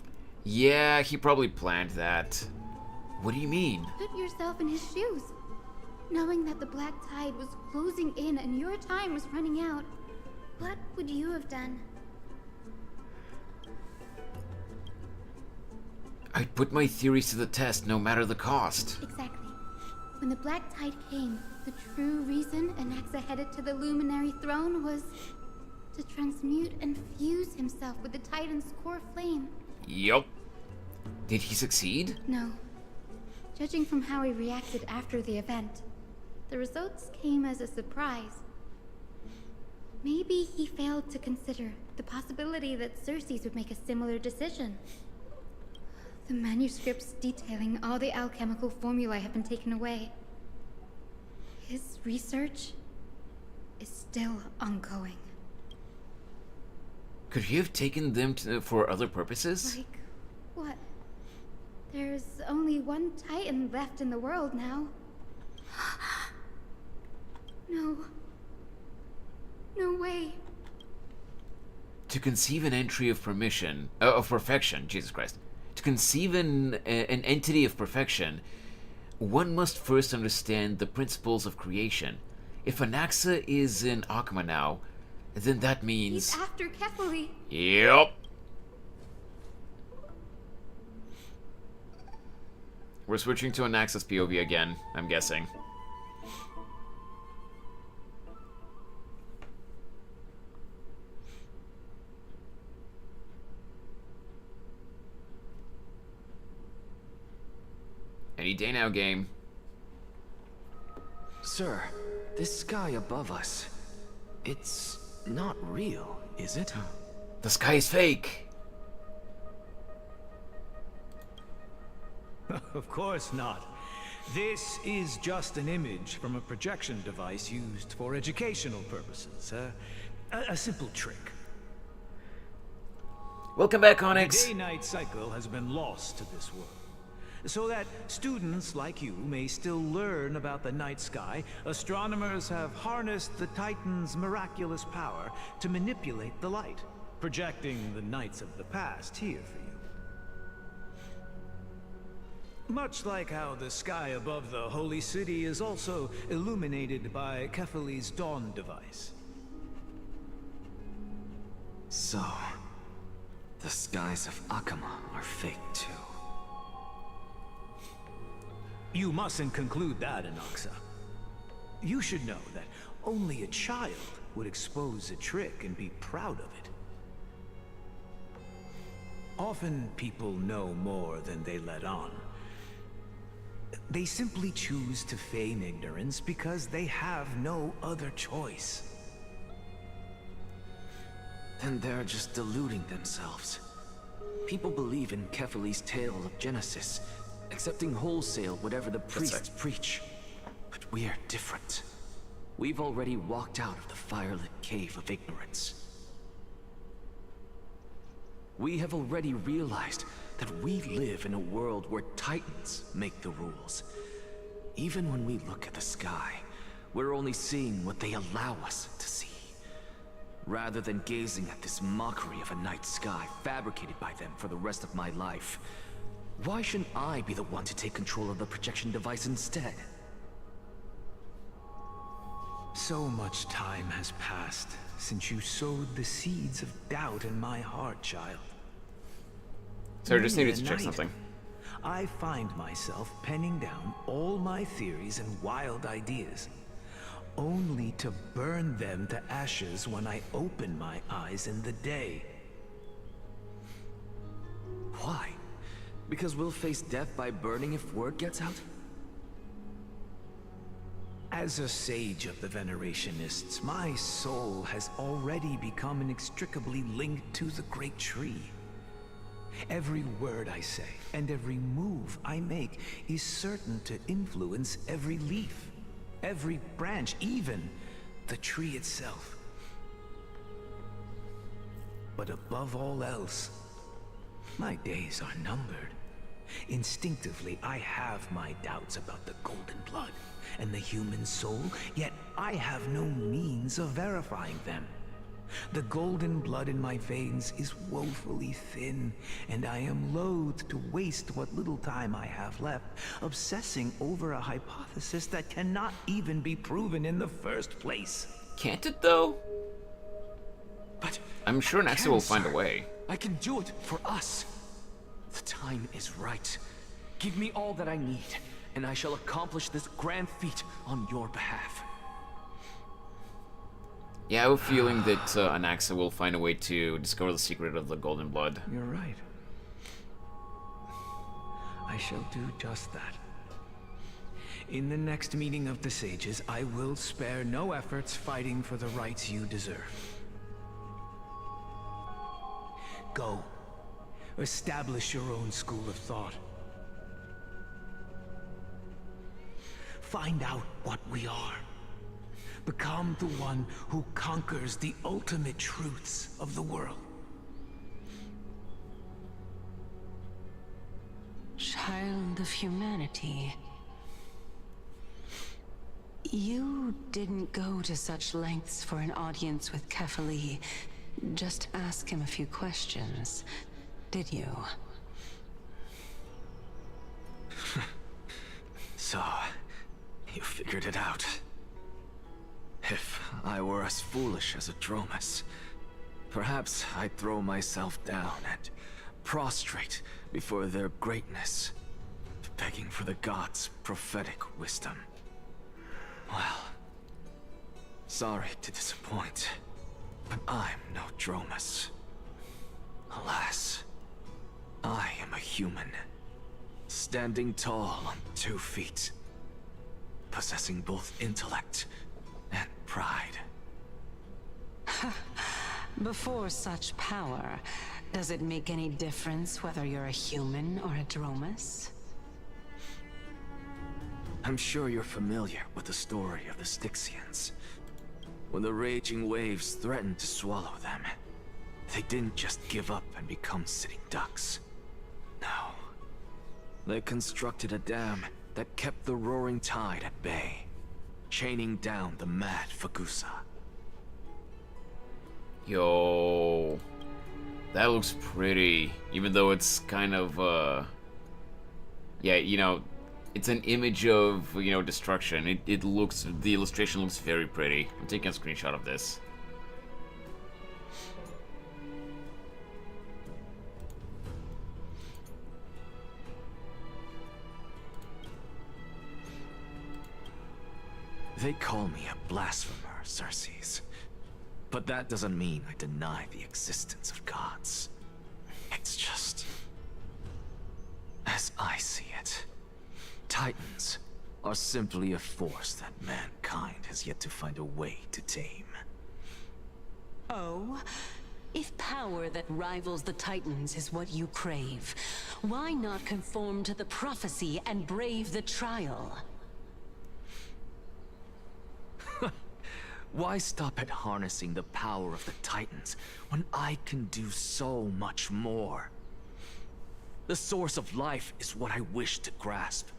Yeah, he probably planned that. What do you mean? Put yourself in his shoes. Knowing that the black tide was closing in and your time was running out, what would you have done? I'd put my theories to the test, no matter the cost. Exactly. When the black tide came, the true reason Anaxa headed to the luminary throne was to transmute and fuse himself with the Titan's core flame. Yup. Did he succeed? No. Judging from how he reacted after the event, the results came as a surprise. Maybe he failed to consider the possibility that Cersei would make a similar decision. The manuscripts detailing all the alchemical formulae have been taken away. His research is still ongoing. Could he have taken them for other purposes? Like what? There's only one Titan left in the world now. No. No way. To conceive an entry of perfection, Jesus Christ. To conceive an entity of perfection, one must first understand the principles of creation. If Anaxa is in Akama now, then that means... He's after Kefali. Yep. We're switching to Anaxa's POV again, I'm guessing. Any day now, game. Sir, this sky above us, it's not real, is it? The sky is fake. Of course not. This is just an image from a projection device used for educational purposes. A simple trick. Welcome back, Onyx. The day-night cycle has been lost to this world. So that students like you may still learn about the night sky, astronomers have harnessed the Titan's miraculous power to manipulate the light, projecting the nights of the past here for you. Much like how the sky above the Holy City is also illuminated by Kefali's dawn device. So, the skies of Akama are fake too. You mustn't conclude that, Anaxa. You should know that only a child would expose a trick and be proud of it. Often people know more than they let on. They simply choose to feign ignorance because they have no other choice. Then they're just deluding themselves. People believe in Kefali's tale of Genesis, accepting wholesale whatever the priests preach. But we're different. We've already walked out of the firelit cave of ignorance. We have already realized that we live in a world where Titans make the rules. Even when we look at the sky, we're only seeing what they allow us to see. Rather than gazing at this mockery of a night sky fabricated by them for the rest of my life, why shouldn't I be the one to take control of the projection device instead? So much time has passed since you sowed the seeds of doubt in my heart, child. So I just Many needed to a check night, something. I find myself penning down all my theories and wild ideas, only to burn them to ashes when I open my eyes in the day. Why? Because we'll face death by burning if word gets out? As a sage of the Venerationists, my soul has already become inextricably linked to the great tree. Every word I say and every move I make is certain to influence every leaf, every branch, even the tree itself. But above all else, My days are numbered. Instinctively, I have my doubts about the golden blood and the human soul, yet I have no means of verifying them. The golden blood in my veins is woefully thin, and I am loath to waste what little time I have left obsessing over a hypothesis that cannot even be proven in the first place. Can't it, though? But I'm sure Anaxa will find a way. I can do it for us. The time is right. Give me all that I need, and I shall accomplish this grand feat on your behalf. Yeah, I have a feeling that Anaxa will find a way to discover the secret of the golden blood. You're right. I shall do just that. In the next meeting of the sages, I will spare no efforts fighting for the rights you deserve. Go. Establish your own school of thought. Find out what we are. Become the one who conquers the ultimate truths of the world. Child of humanity. You didn't go to such lengths for an audience with Kefali. Just ask him a few questions, did you? So, you figured it out. If I were as foolish as a Dromus, perhaps I'd throw myself down and prostrate before their greatness, begging for the gods' prophetic wisdom. Well, sorry to disappoint, but I'm no Dromus. Alas, I am a human, standing tall on 2 feet, possessing both intellect and pride. Before such power, does it make any difference whether you're a human or a Dromus? I'm sure you're familiar with the story of the Styxians. When the raging waves threatened to swallow them, they didn't just give up and become sitting ducks. No. They constructed a dam that kept the roaring tide at bay, chaining down the mad Fagusa. Yo, that looks pretty, even though it's kind of, yeah, you know, it's an image of, you know, destruction. It looks, the illustration looks very pretty. I'm taking a screenshot of this. They call me a blasphemer, Xerxes. But that doesn't mean I deny the existence of gods. It's just... as I see it, Titans are simply a force that mankind has yet to find a way to tame. Oh? If power that rivals the Titans is what you crave, why not conform to the prophecy and brave the trial? Why stop at harnessing the power of the Titans when I can do so much more? The source of life is what I wish to grasp,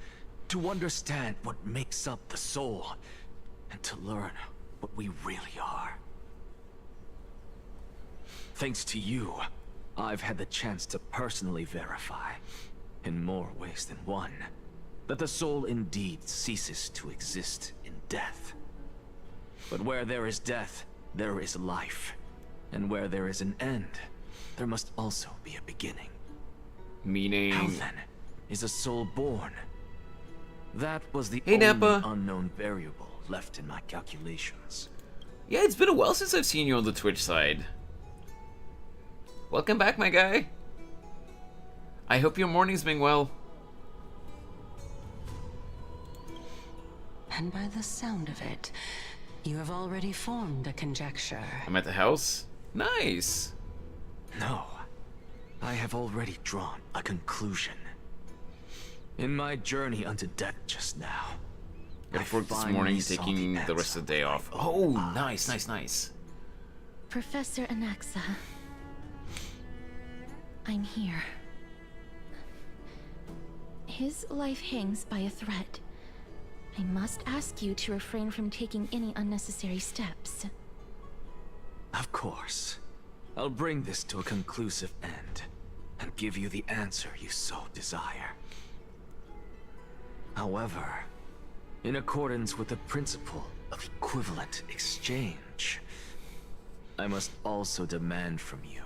to understand what makes up the soul, and to learn what we really are. Thanks to you, I've had the chance to personally verify, in more ways than one, that the soul indeed ceases to exist in death. But where there is death, there is life. And where there is an end, there must also be a beginning. Meaning... How then is a soul born? That was the Hey, only Nappa. unknown variable left in my calculations. Yeah, it's been a while since I've seen you on the Twitch side. Welcome back, my guy. I hope your morning's been well. And by the sound of it, you have already formed a conjecture. I'm at the house? Nice. No. I have already drawn a conclusion. In my journey unto death just now, Got to work this morning, taking the rest of the day off. Oh, nice, nice, nice. Professor Anaxa. I'm here. his life hangs by a thread. I must ask you to refrain from taking any unnecessary steps. Of course. I'll bring this to a conclusive end, and give you the answer you so desire. However, in accordance with the principle of equivalent exchange, I must also demand from you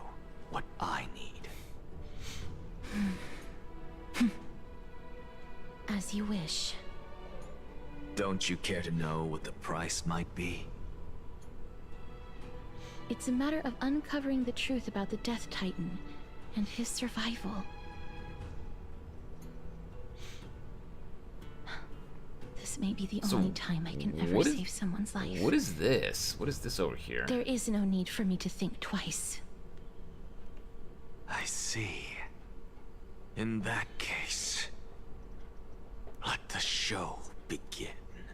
what I need. As you wish. Don't you care to know what the price might be? It's a matter of uncovering the truth about the Death Titan and his survival. This may be the only time I can ever save someone's life. What is this? What is this over here? There is no need for me to think twice. I see. In that case, let the show begin.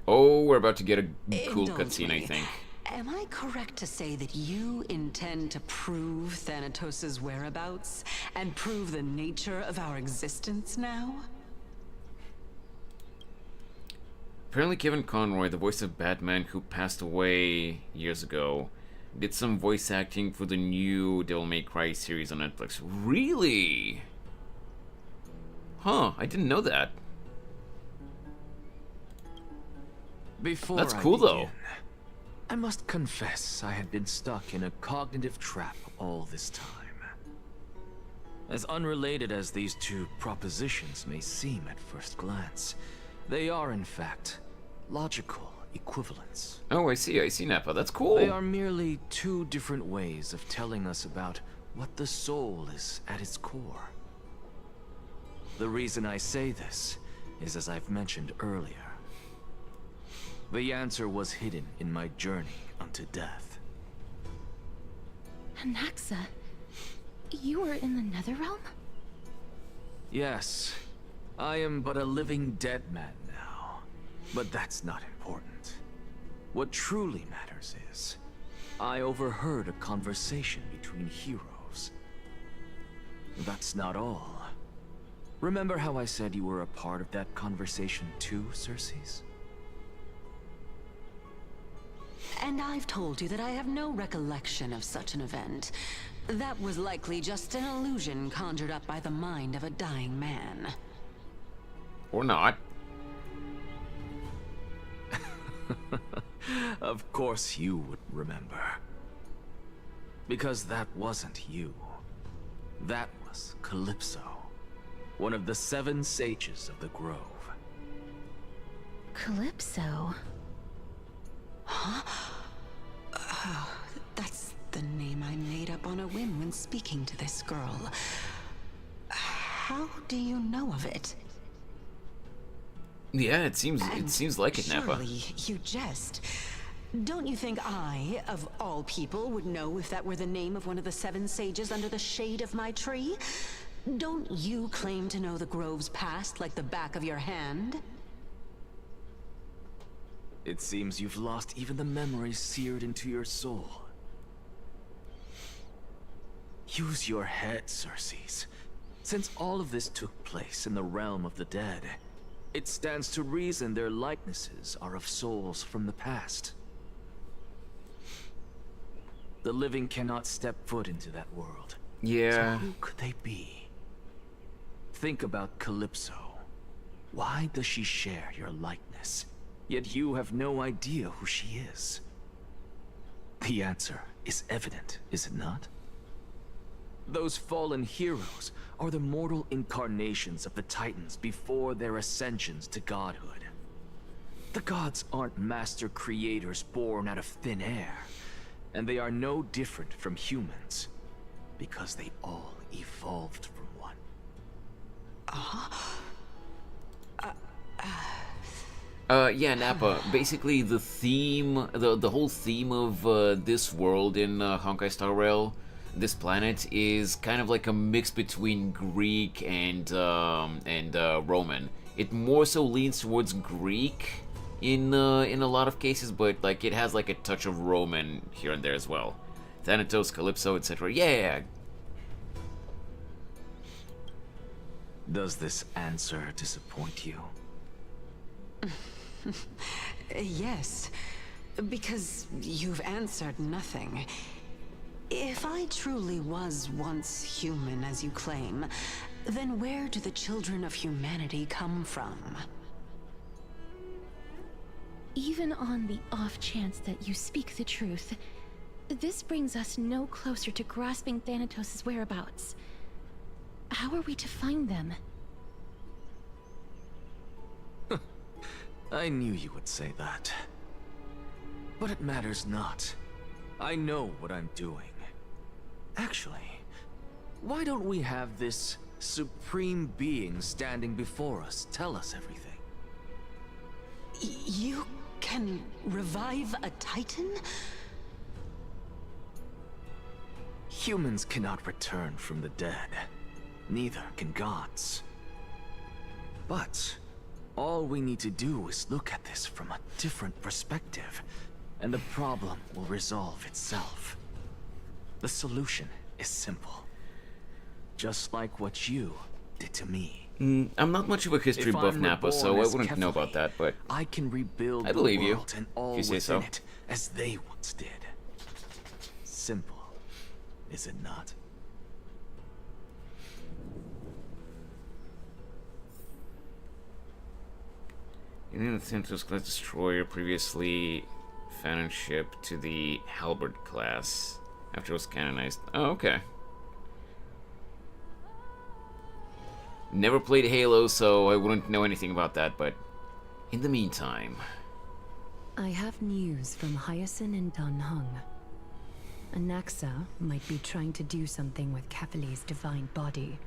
Oh, we're about to get a cool Indulge cutscene, I me. think. Am I correct to say that you intend to prove Thanatos' whereabouts and prove the nature of our existence now? Apparently Kevin Conroy, the voice of Batman who passed away years ago, did some voice acting for the new Devil May Cry series on Netflix. Really? Huh, I didn't know that. Before That's I cool, begin, though. I must confess I had been stuck in a cognitive trap all this time. As unrelated as these two propositions may seem at first glance, they are in fact logical equivalents. Oh, I see, Nappa. That's cool. They are merely two different ways of telling us about what the soul is at its core. The reason I say this is, as I've mentioned earlier, the answer was hidden in my journey unto death. Anaxa, you were in the Netherrealm? Yes, I am but a living dead man now, but that's not important. What truly matters is, I overheard a conversation between heroes. That's not all. Remember how I said you were a part of that conversation too, Circes? And I've told you that I have no recollection of such an event. That was likely just an illusion conjured up by the mind of a dying man. Or not. Of course you would remember. Because that wasn't you. That was Calypso, one of the 7 sages of the Grove. Calypso? Huh? Oh, that's the name I made up on a whim when speaking to this girl. How do you know of it? Yeah, it seems like it, Nappa. Surely you jest. Don't you think I, of all people, would know if that were the name of one of the 7 sages under the shade of my tree? Don't you claim to know the Grove's past like the back of your hand? It seems you've lost even the memories seared into your soul. Use your head, Circes. Since all of this took place in the realm of the dead, it stands to reason their likenesses are of souls from the past. The living cannot step foot into that world. Yeah. So who could they be? Think about Calypso. Why does she share your likeness? Yet you have no idea who she is. The answer is evident, is it not? Those fallen heroes are the mortal incarnations of the Titans before their ascensions to godhood. The gods aren't master creators born out of thin air, and they are no different from humans, because they all evolved from one. Yeah, Nappa. Basically, the theme, the whole theme of this world in Honkai Star Rail, this planet, is kind of like a mix between Greek and Roman. It more so leans towards Greek in a lot of cases, but like it has like a touch of Roman here and there as well. Thanatos, Calypso, etc. Yeah. Does this answer disappoint you? Yes, because you've answered nothing. If I truly was once human, as you claim, then where do the children of humanity come from? Even on the off chance that you speak the truth, this brings us no closer to grasping Thanatos' whereabouts. How are we to find them? I knew you would say that. But it matters not. I know what I'm doing. Actually, why don't we have this supreme being standing before us tell us everything? You can revive a Titan? Humans cannot return from the dead. Neither can gods. But all we need to do is look at this from a different perspective, and the problem will resolve itself. The solution is simple. Just like what you did to me. I'm not much of a history buff, Nappa, so I wouldn't know about that, but I can rebuild I believe the you, world and all if you say within so. it as they once did. Simple, is it not? Union Thanatos class destroyer previously found ship to the Halberd class after it was canonized. Oh, okay. Never played Halo, so I wouldn't know anything about that, but in the meantime... I have news from Hyacinth and Dan Hung. Anaxa might be trying to do something with Kefali's divine body.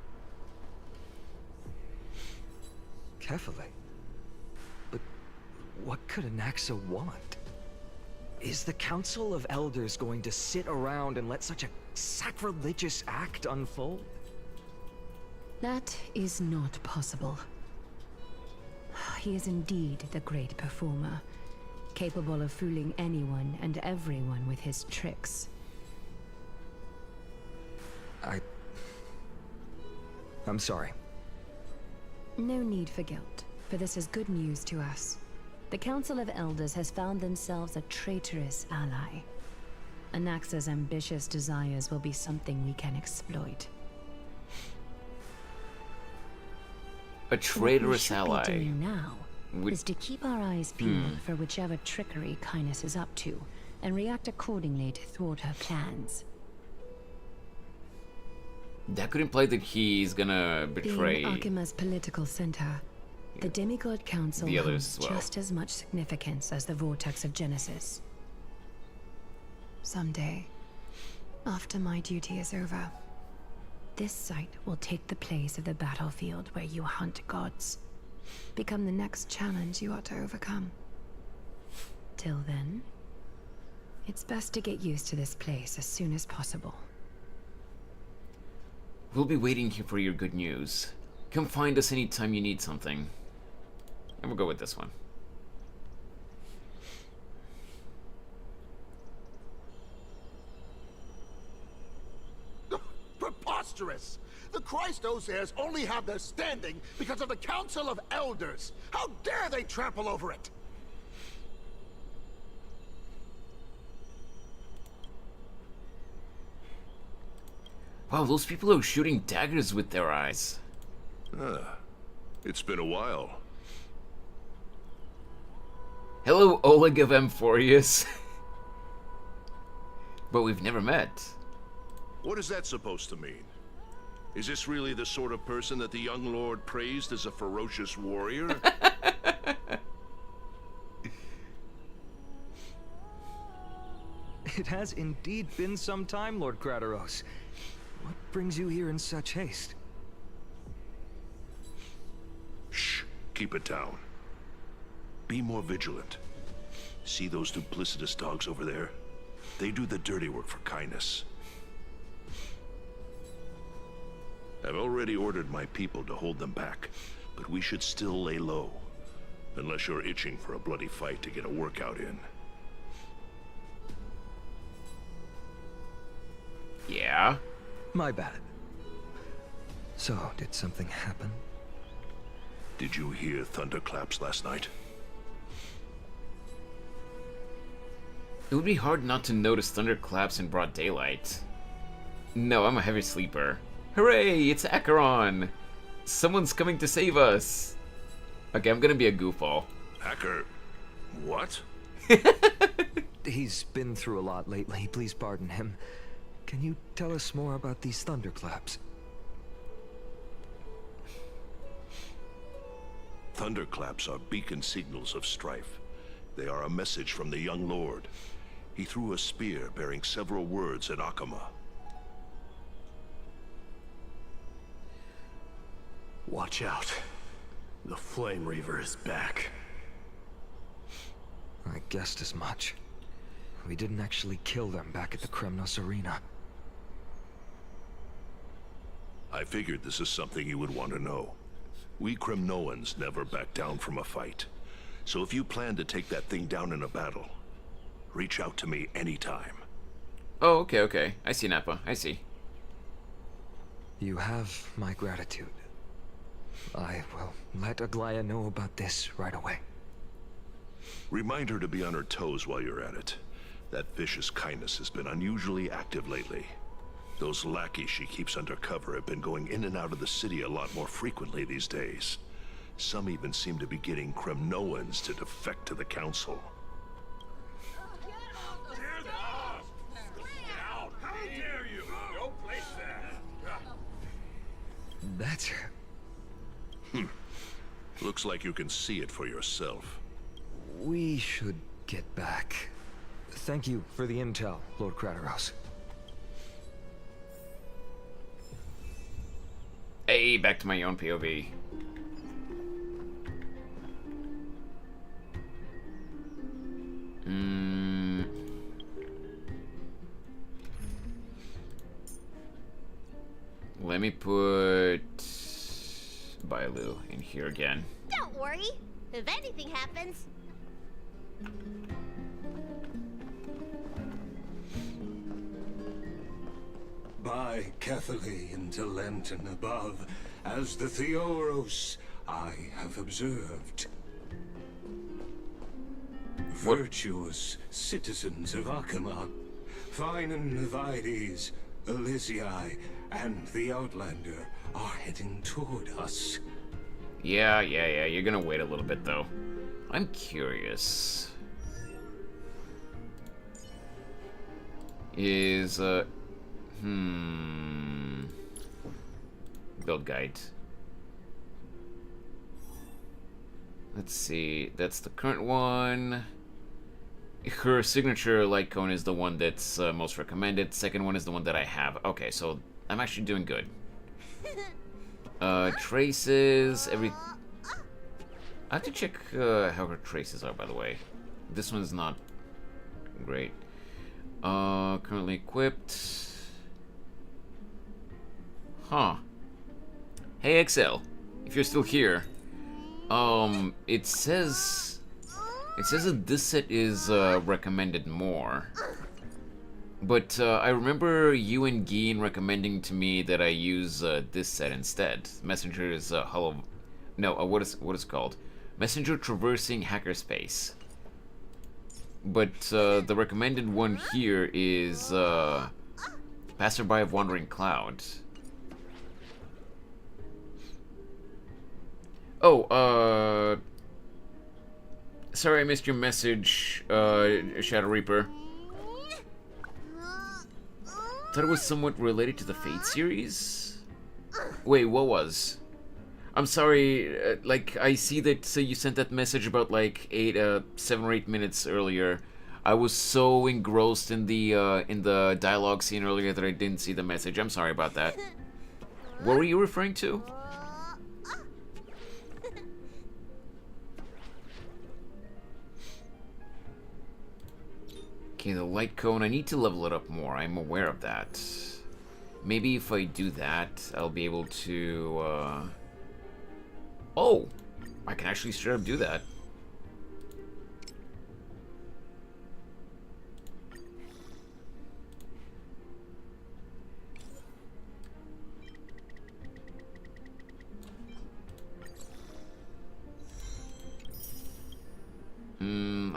Kefali? But what could Anaxa want? Is the Council of Elders going to sit around and let such a sacrilegious act unfold? That is not possible. He is indeed the great performer, capable of fooling anyone and everyone with his tricks. I'm sorry. No need for guilt, for this is good news to us. The Council of Elders has found themselves a traitorous ally. Anaxa's ambitious desires will be something we can exploit. A traitorous what we ally. should be doing now is to keep our eyes peeled for whichever trickery Kindness is up to, and react accordingly to thwart her plans. That could imply that he's gonna betray Being Akima's political center, the Demigod Council the others holds as well. just as much significance as the Vortex of Genesis. Someday, after my duty is over, this site will take the place of the battlefield where you hunt gods. Become the next challenge you ought to overcome. Till then, it's best to get used to this place as soon as possible. We'll be waiting here for your good news. Come find us anytime you need something. And we'll go with this one. Preposterous! The Christos-heirs only have their standing because of the Council of Elders! How dare they trample over it! Wow, those people are shooting daggers with their eyes. It's been a while. Hello, Oleg of Ampohreus. But we've never met. What is that supposed to mean? Is this really the sort of person that the young lord praised as a ferocious warrior? It has indeed been some time, Lord Krateros. What brings you here in such haste? Shh, keep it down. Be more vigilant. See those duplicitous dogs over there? They do the dirty work for kindness. I've already ordered my people to hold them back, but we should still lay low. Unless you're itching for a bloody fight to get a workout in. Yeah? My bad. So, did something happen? Did you hear thunderclaps last night? It would be hard not to notice thunderclaps in broad daylight. No, I'm a heavy sleeper. Hooray, it's Acheron! Someone's coming to save us! Okay, I'm gonna be a goofball. Hacker... what? He's been through a lot lately, please pardon him. Can you tell us more about these thunderclaps? Thunderclaps are beacon signals of strife. They are a message from the young lord. He threw a spear bearing several words at Akama. Watch out. The Flame Reaver is back. I guessed as much. We didn't actually kill them back at the Kremnos Arena. I figured this is something you would want to know. We Kremnoans never back down from a fight. So if you plan to take that thing down in a battle, reach out to me anytime. Oh, okay. I see, Nappa. I see. You have my gratitude. I will let Aglaya know about this right away. Remind her to be on her toes while you're at it. That vicious kindness has been unusually active lately. Those lackeys she keeps under cover have been going in and out of the city a lot more frequently these days. Some even seem to be getting Kremnoans to defect to the council. That's her. Looks like you can see it for yourself. We should get back. Thank you for the intel, Lord Krateros. Hey, back to my own POV. Let me put Bailu in here again. Don't worry. If anything happens... By Catherley into Lenten above, as the Theoros I have observed. Virtuous citizens of Akama, fine Vides, Elysiae, and the Outlander are heading toward us. Yeah, you're gonna wait a little bit, though. I'm curious. Is, build guide. Let's see, that's the current one. Her signature light cone is the one that's most recommended. Second one is the one that I have. Okay, so I'm actually doing good. Traces, I have to check how her traces are, by the way. This one's not great. Currently equipped. Huh. Hey, XL, if you're still here. It says that this set is recommended more. But I remember you and Geen recommending to me that I use this set instead. Messenger is hollow. No, what is it called? Messenger traversing hackerspace. But the recommended one here is Passerby of Wandering Cloud. Oh, sorry I missed your message, Shadow Reaper. Thought it was somewhat related to the Fate series? Wait, what was? I'm sorry, like, I see that you sent that message about, like, 7 or 8 minutes earlier. I was so engrossed in the dialogue scene earlier that I didn't see the message. I'm sorry about that. What were you referring to? Okay, the light cone, I need to level it up more. I'm aware of that. Maybe if I do that, I'll be able to, Oh! I can actually straight up do that.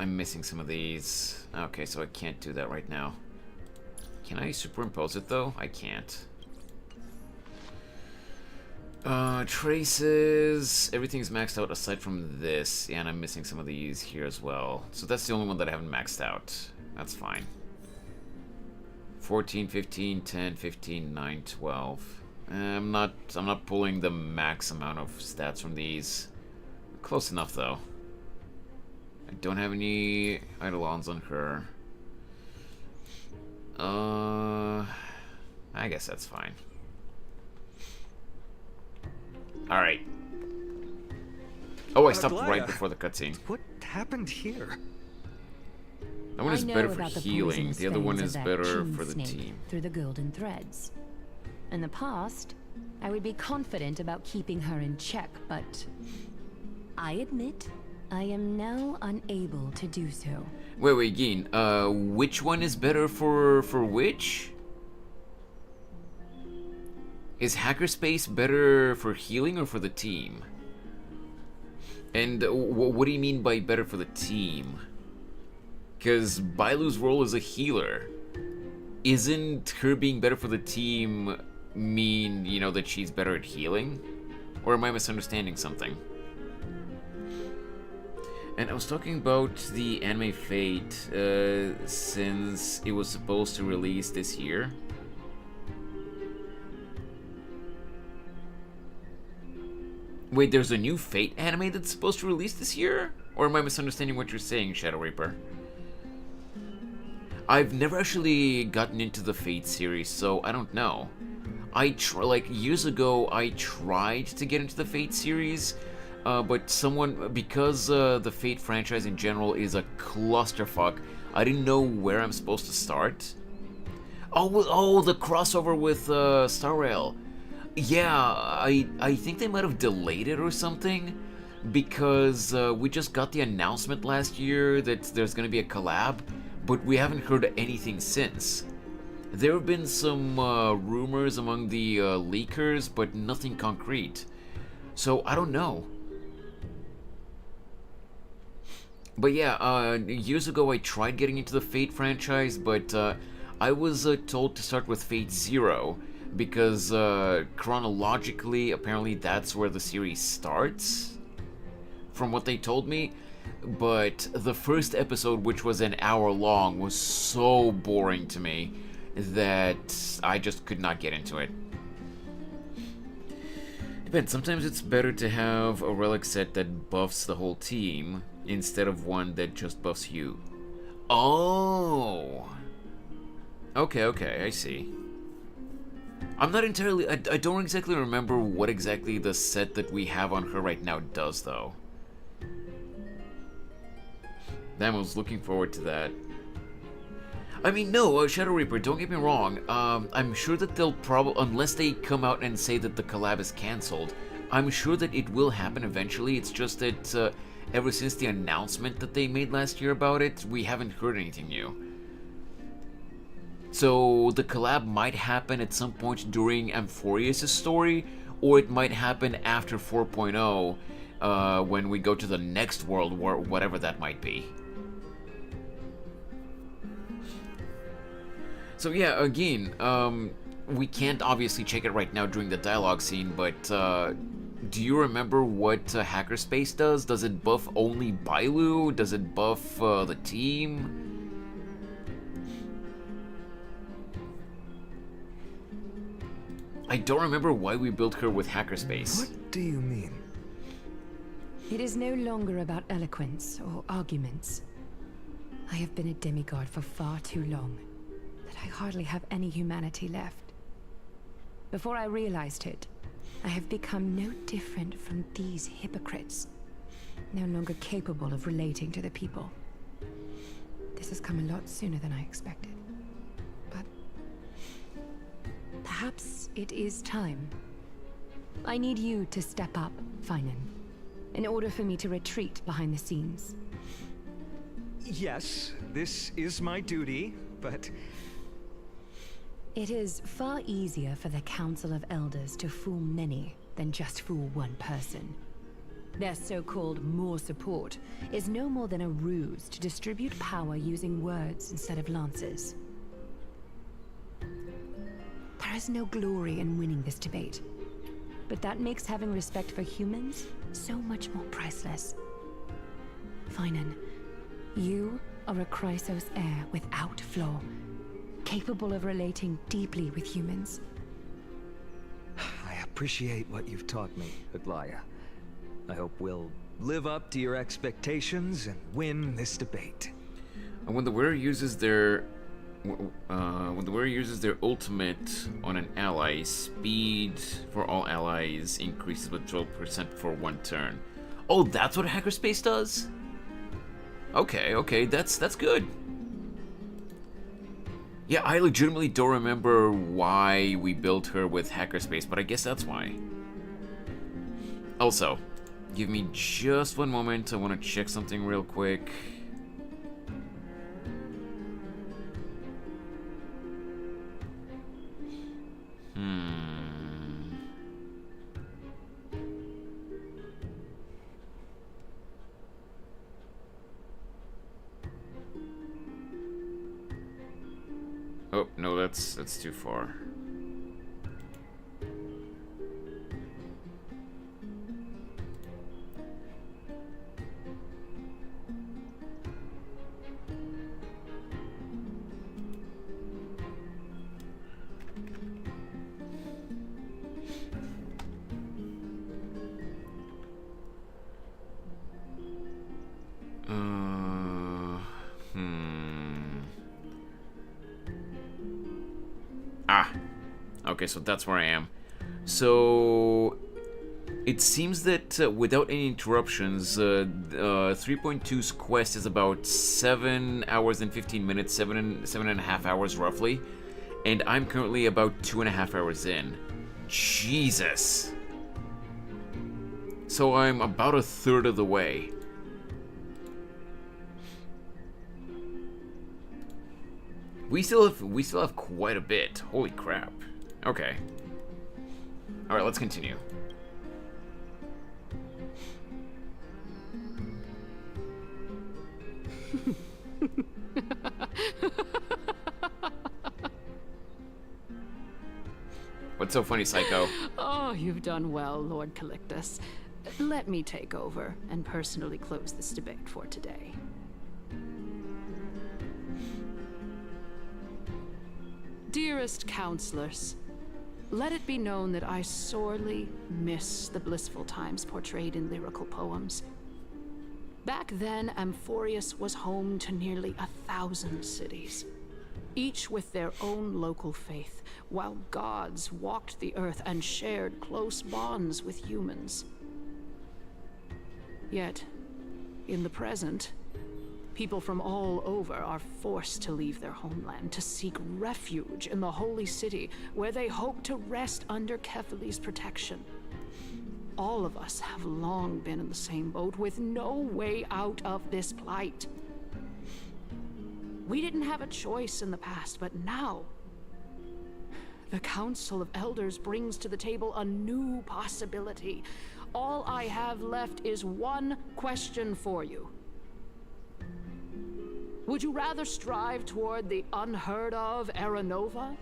I'm missing some of these. Okay, so I can't do that right now. Can I superimpose it though? I can't. Traces. Everything's maxed out aside from this. Yeah, and I'm missing some of these here as well. So that's the only one that I haven't maxed out. That's fine. 14, 15, 10, 15, 9, 12. I'm not pulling the max amount of stats from these. Close enough though. I don't have any Eidolons on her. I guess that's fine. Alright. Oh, I stopped right before the cutscene. What happened here? That one is better for healing. The other one is better for the team. Through the golden threads. In the past, I would be confident about keeping her in check, but I admit I am now unable to do so. Wait, Gin. Which one is better for which? Is hackerspace better for healing or for the team? And what do you mean by better for the team? Because Bailu's role is a healer. Isn't her being better for the team mean, you know, that she's better at healing? Or am I misunderstanding something? And I was talking about the anime Fate, since it was supposed to release this year. Wait, there's a new Fate anime that's supposed to release this year? Or am I misunderstanding what you're saying, Shadow Reaper? I've never actually gotten into the Fate series, so I don't know. Like, years ago, I tried to get into the Fate series, but because the Fate franchise in general is a clusterfuck, I didn't know where I'm supposed to start. Oh, the crossover with Star Rail. Yeah, I think they might have delayed it or something, because we just got the announcement last year that there's gonna be a collab, but we haven't heard anything since. There have been some rumors among the leakers, but nothing concrete. So, I don't know. But yeah, years ago I tried getting into the Fate franchise, but I was told to start with Fate Zero, because chronologically, apparently that's where the series starts, from what they told me. But the first episode, which was an hour long, was so boring to me that I just could not get into it. Depends, sometimes it's better to have a relic set that buffs the whole team instead of one that just buffs you. Oh! Okay, I see. I'm not entirely... I don't exactly remember what exactly the set that we have on her right now does, though. Damn, I was looking forward to that. I mean, no, Shadow Reaper, don't get me wrong. I'm sure that they'll probably... Unless they come out and say that the collab is cancelled, I'm sure that it will happen eventually. It's just that ever since the announcement that they made last year about it, we haven't heard anything new. So the collab might happen at some point during Ampohreus' story, or it might happen after 4.0, when we go to the next world, or whatever that might be. So yeah, again, we can't obviously check it right now during the dialogue scene, but do you remember what Hackerspace does? Does it buff only Bailu? Does it buff the team? I don't remember why we built her with Hackerspace. What do you mean? It is no longer about eloquence or arguments. I have been a demigod for far too long that I hardly have any humanity left. Before I realized it, I have become no different from these hypocrites, no longer capable of relating to the people. This has come a lot sooner than I expected. But perhaps it is time. I need you to step up, Finan, in order for me to retreat behind the scenes. Yes, this is my duty, but... It is far easier for the Council of Elders to fool many than just fool one person. Their so-called more support is no more than a ruse to distribute power using words instead of lances. There is no glory in winning this debate, but that makes having respect for humans so much more priceless. Finan, you are a Chrysos heir without flaw, capable of relating deeply with humans. I appreciate what you've taught me, Aglaya. I hope we'll live up to your expectations and win this debate. And when the wearer uses their ultimate on an ally, speed for all allies increases with 12% for 1 turn. Oh, that's what Hackerspace does? Okay, that's good. Yeah, I legitimately don't remember why we built her with Hackerspace, but I guess that's why. Also, give me just one moment, I want to check something real quick. Oh, no, that's too far. Okay, so that's where I am. So it seems that without any interruptions, 3.2's quest is about 7 hours and 15 minutes, seven and a half hours roughly, and I'm currently about 2.5 hours in. Jesus. So I'm about 1/3 of the way. We still have quite a bit. Holy crap. Okay. Alright, let's continue. What's so funny, Psycho? Oh, you've done well, Lord Calictus. Let me take over and personally close this debate for today. Dearest counselors, let it be known that I sorely miss the blissful times portrayed in lyrical poems. Back then, Ampohreus was home to nearly 1,000 cities, each with their own local faith, while gods walked the earth and shared close bonds with humans. Yet, in the present, people from all over are forced to leave their homeland to seek refuge in the holy city, where they hope to rest under Kefali's protection. All of us have long been in the same boat, with no way out of this plight. We didn't have a choice in the past, but now, the Council of Elders brings to the table a new possibility. All I have left is one question for you. Would you rather strive toward the unheard of Era Nova,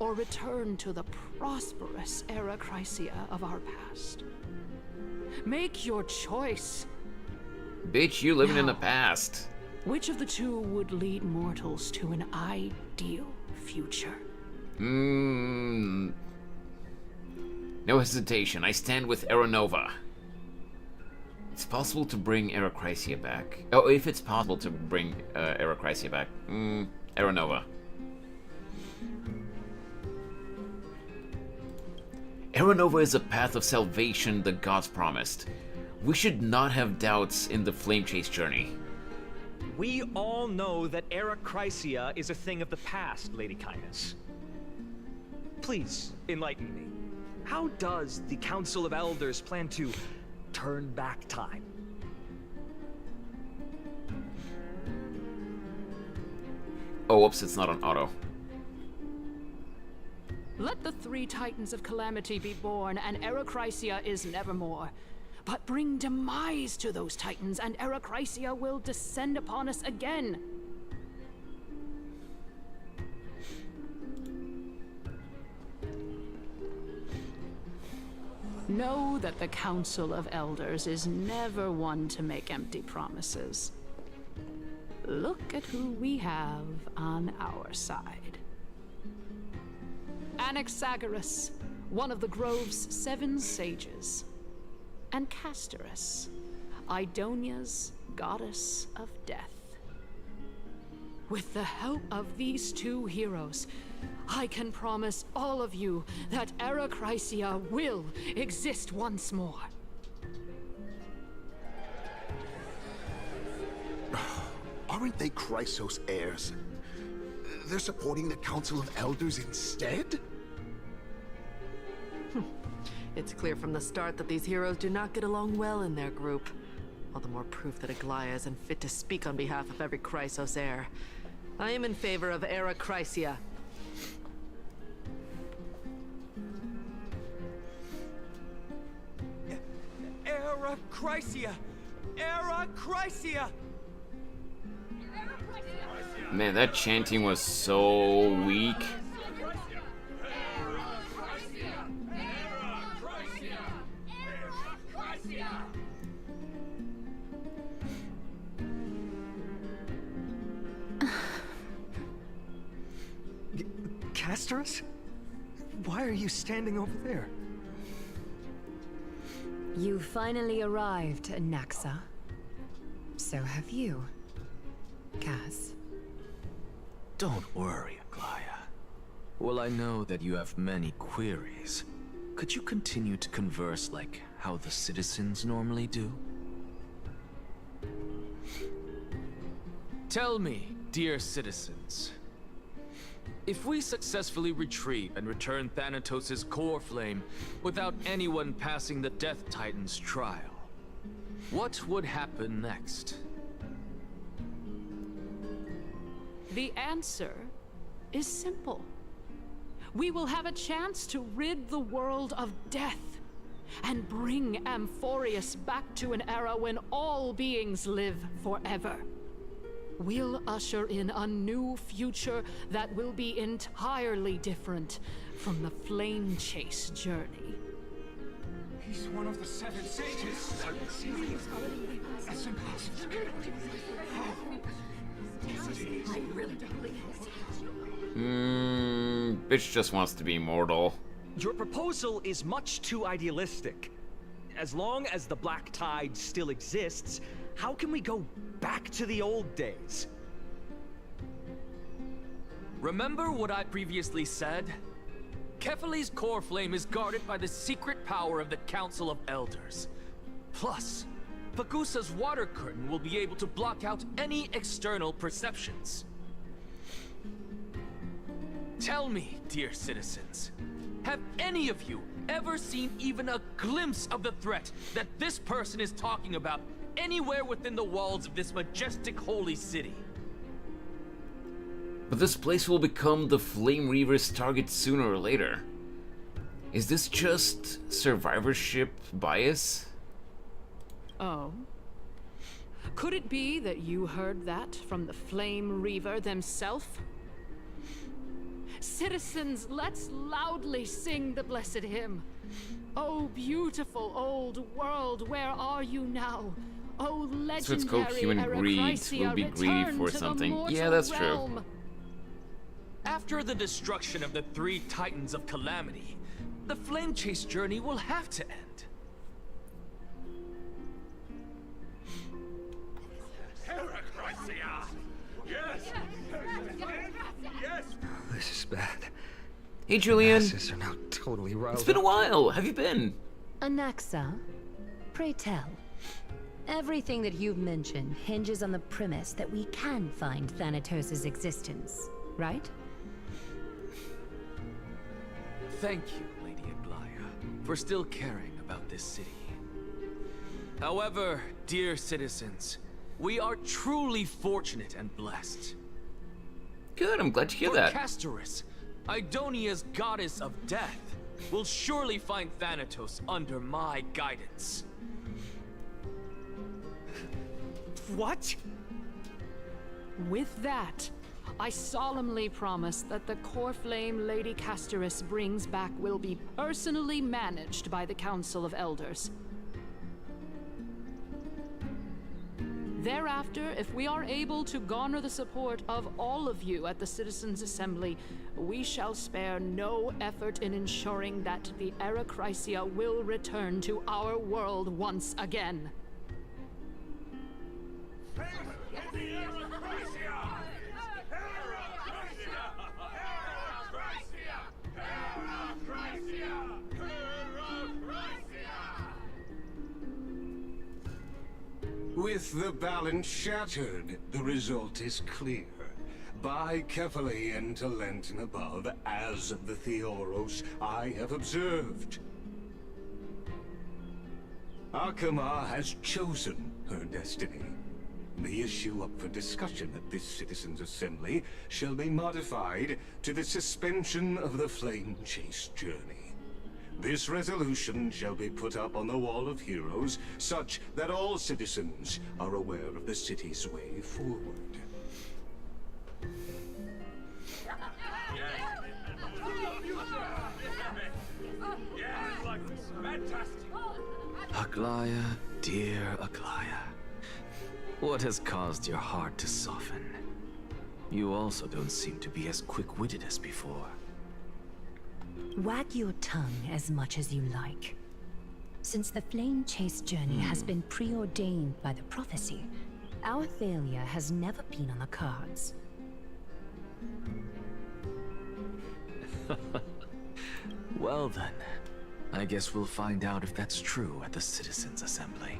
or return to the prosperous Era Chrysia of our past? Make your choice. Bitch, you living in the past. Which of the two would lead mortals to an ideal future? No hesitation. I stand with Era Nova. It's possible to bring Era Chrysia back. Oh, if it's possible to bring Era Chrysia back. Era Nova. Era Nova is a path of salvation the gods promised. We should not have doubts in the Flame Chase journey. We all know that Era Chrysia is a thing of the past, Lady Kindness. Please, enlighten me. How does the Council of Elders plan to turn back time? Oh, whoops, it's not on auto. Let the 3 Titans of Calamity be born, and Era Chrysia is nevermore. but bring demise to those titans, and Erechrysia will descend upon us again. Know that the Council of Elders is never one to make empty promises. Look at who we have on our side. Anaxagoras, one of the Grove's 7 sages, and Castorus, Idonia's goddess of death. With the help of these 2 heroes, I can promise all of you that Erechrysia will exist once more. Aren't they Chrysos heirs? They're supporting the Council of Elders instead? It's clear from the start that these heroes do not get along well in their group. All the more proof that Aglaia isn't fit to speak on behalf of every Chrysos heir. I am in favor of Erechrysia. Erechrysia! Erechrysia! Man, that chanting was so weak. Castorus? Why are you standing over there? You finally arrived, Anaxa. So have you, Cass. Don't worry, Aglaia. Well, I know that you have many queries. Could you continue to converse like how the citizens normally do? Tell me, dear citizens, if we successfully retrieve and return Thanatos' core flame without anyone passing the Death Titan's trial, what would happen next? The answer is simple. We will have a chance to rid the world of death and bring Ampohreus back to an era when all beings live forever. We'll usher in a new future that will be entirely different from the flame chase journey. He's one of the 7 sages. That's impossible. Bitch just wants to be immortal. Your proposal is much too idealistic. As long as the Black Tide still exists, how can we go back to the old days? Remember what I previously said? Kephale's core flame is guarded by the secret power of the Council of Elders. Plus, Pagusa's water curtain will be able to block out any external perceptions. Tell me, dear citizens, have any of you ever seen even a glimpse of the threat that this person is talking about anywhere within the walls of this majestic holy city? But this place will become the Flame Reaver's target sooner or later. Is this just survivorship bias? Oh. Could it be that you heard that from the Flame Reaver themselves? Citizens, let's loudly sing the blessed hymn. Oh, beautiful old world, where are you now? Oh, legendary So it's called human greed. We'll be greedy for something. Yeah, that's true. After the destruction of the 3 Titans of Calamity, the Flame Chase journey will have to end. Erechrysia! Yes! Yes! This is bad. Hey, Julian. Masses are now totally riled It's been a up. while. Have you been? Anaxa, pray tell. Everything that you've mentioned hinges on the premise that we can find Thanatos' existence, right? Thank you, Lady Aglaia, for still caring about this city. However, dear citizens, we are truly fortunate and blessed. Good, I'm glad to hear that. Castorus, Idonia's goddess of death, will surely find Thanatos under my guidance. What? With that, I solemnly promise that the core flame Lady Castorus brings back will be personally managed by the Council of Elders. Thereafter, if we are able to garner the support of all of you at the Citizens' Assembly, we shall spare no effort in ensuring that the Arachrysia will return to our world once again. With the balance shattered, the result is clear. By Kephale and Talent and above, as the Theoros I have observed. Akama has chosen her destiny. The issue up for discussion at this Citizens' Assembly shall be modified to the suspension of the Flame Chase journey. This resolution shall be put up on the Wall of Heroes, such that all citizens are aware of the city's way forward. Aglaya, dear Aglaya. What has caused your heart to soften? You also don't seem to be as quick-witted as before. Wag your tongue as much as you like. Since the Flame Chase journey has been preordained by the prophecy, our failure has never been on the cards. Well then, I guess we'll find out if that's true at the Citizens' Assembly.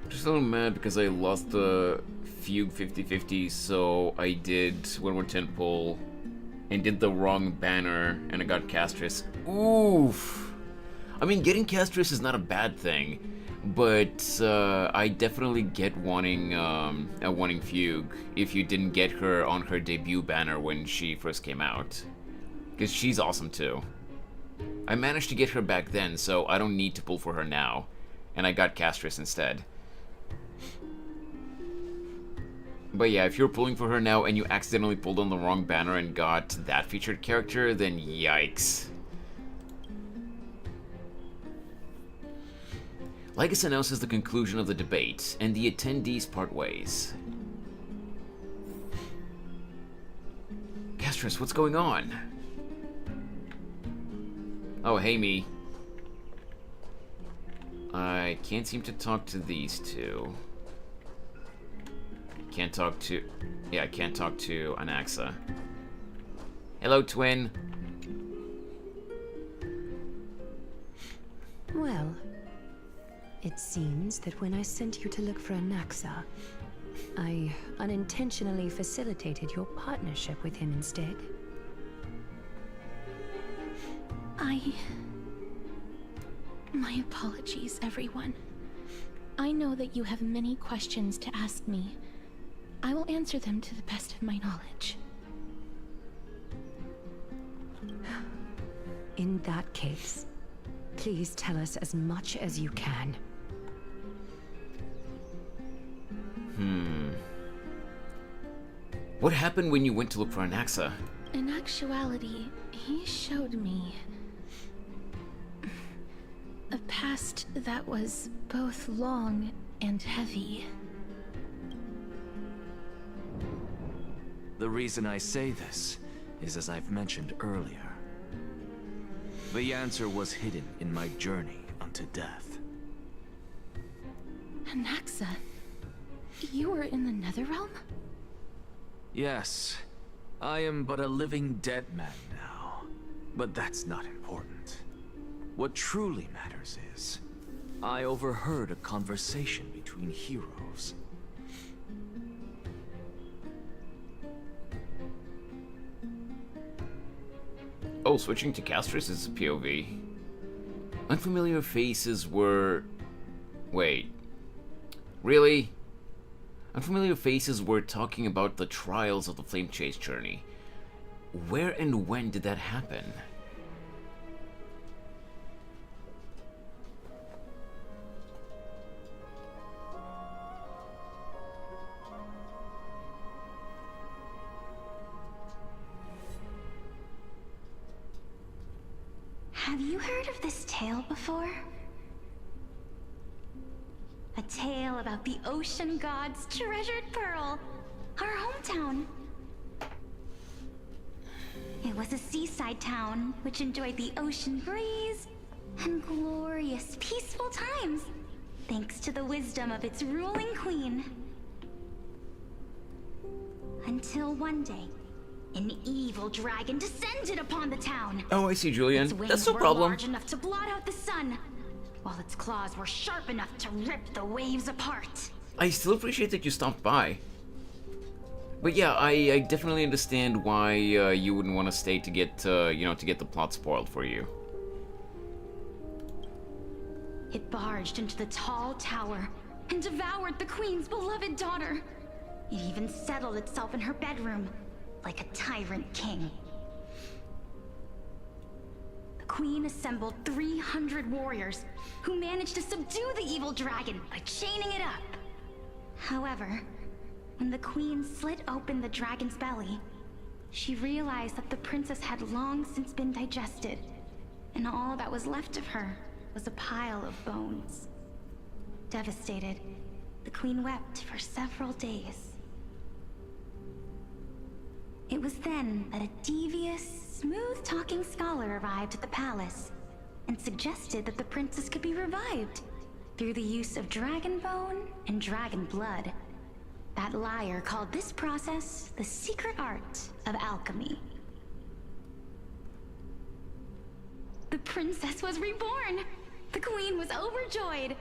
I'm just a little mad because I lost the Fugue 50-50, so I did one more 10 pull and did the wrong banner, and I got Castress. Oof! I mean, getting Castress is not a bad thing, but I definitely get wanting Fugue if you didn't get her on her debut banner when she first came out. Because she's awesome too. I managed to get her back then, so I don't need to pull for her now. And I got Castress instead. But yeah, if you're pulling for her now and you accidentally pulled on the wrong banner and got that featured character, then yikes. Lycus announces the conclusion of the debate, and the attendees part ways. Castress, what's going on? Oh, hey, me. I can't seem to talk to these two. Can't talk to... Yeah, I can't talk to Anaxa. Hello, twin. Well, it seems that when I sent you to look for Anaxa, I unintentionally facilitated your partnership with him instead. My apologies, everyone. I know that you have many questions to ask me. I will answer them to the best of my knowledge. In that case, please tell us as much as you can. What happened when you went to look for Anaxa? In actuality, he showed me a past that was both long and heavy. The reason I say this is as I've mentioned earlier. The answer was hidden in my journey unto death. Anaxa, you were in the Netherrealm? Yes, I am but a living dead man now, but that's not important. What truly matters is, I overheard a conversation between heroes. Oh, switching to Castress is POV. Unfamiliar faces were... Wait. Really? Unfamiliar faces were talking about the trials of the Flame Chase journey. Where and when did that happen? Have you heard of this tale before? A tale about the ocean god's treasured pearl, our hometown. It was a seaside town which enjoyed the ocean breeze and glorious, peaceful times, thanks to the wisdom of its ruling queen. Until one day, an evil dragon descended upon the town. Oh, I see, Julian. Its wings That's no were problem. large enough to blot out the sun, while its claws were sharp enough to rip the waves apart. I still appreciate that you stopped by. But yeah, I definitely understand why you wouldn't want to stay to get, to get the plot spoiled for you. It barged into the tall tower and devoured the queen's beloved daughter. It even settled itself in her bedroom, like a tyrant king. The queen assembled 300 warriors who managed to subdue the evil dragon by chaining it up. However, when the queen slit open the dragon's belly, she realized that the princess had long since been digested, and all that was left of her was a pile of bones. Devastated, the queen wept for several days. It was then that a devious, smooth-talking scholar arrived at the palace and suggested that the princess could be revived through the use of dragon bone and dragon blood. That liar called this process the secret art of alchemy. The princess was reborn! The queen was overjoyed,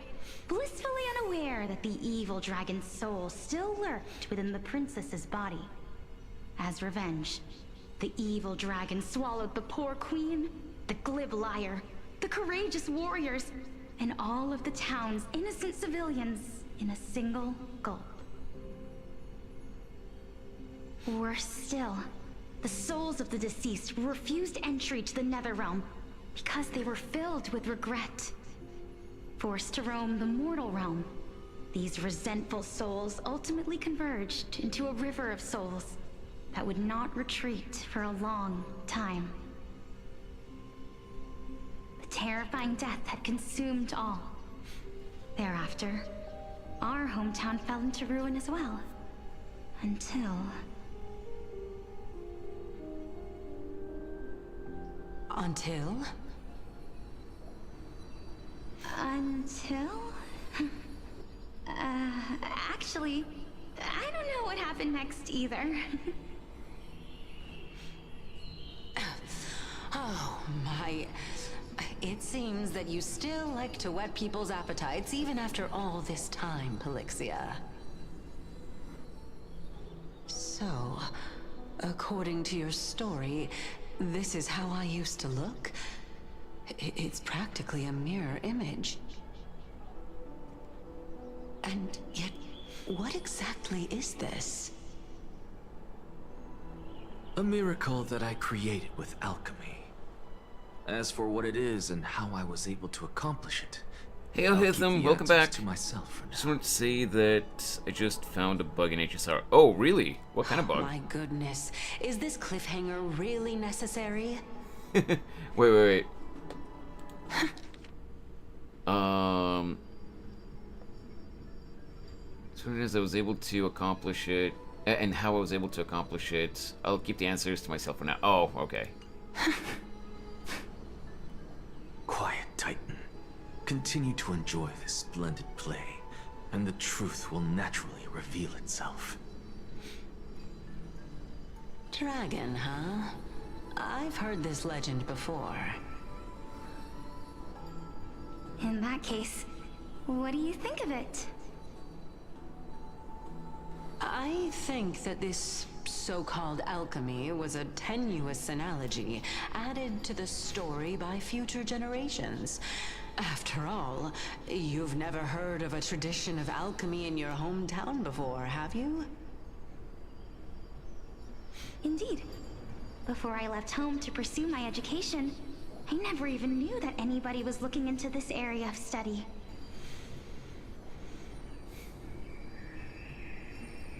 blissfully unaware that the evil dragon's soul still lurked within the princess's body. As revenge, the evil dragon swallowed the poor queen, the glib liar, the courageous warriors, and all of the town's innocent civilians in a single gulp. Worse still, the souls of the deceased refused entry to the Netherrealm because they were filled with regret. Forced to roam the mortal realm, these resentful souls ultimately converged into a river of souls that would not retreat for a long time. The terrifying death had consumed all. Thereafter, our hometown fell into ruin as well. Until... Until? Actually, I don't know what happened next either. Oh, my... It seems that you still like to whet people's appetites even after all this time, Pelixia. So, according to your story, this is how I used to look? It's practically a mirror image. And yet, what exactly is this? A miracle that I created with alchemy. As for what it is and how I was able to accomplish it, Hey, I'll keep Alhitham, the welcome answers back. to myself for now. Just wanted to say that I just found a bug in HSR. Oh, really? What kind of bug? My goodness, is this cliffhanger really necessary? wait. So it is I was able to accomplish it, and how I was able to accomplish it. I'll keep the answers to myself for now. Oh, okay. Quiet, Titan. Continue to enjoy this splendid play, and the truth will naturally reveal itself. Dragon, huh? I've heard this legend before. In that case, what do you think of it? I think that this so-called alchemy was a tenuous analogy added to the story by future generations. After all, you've never heard of a tradition of alchemy in your hometown before, have you? Indeed. Before I left home to pursue my education, I never even knew that anybody was looking into this area of study.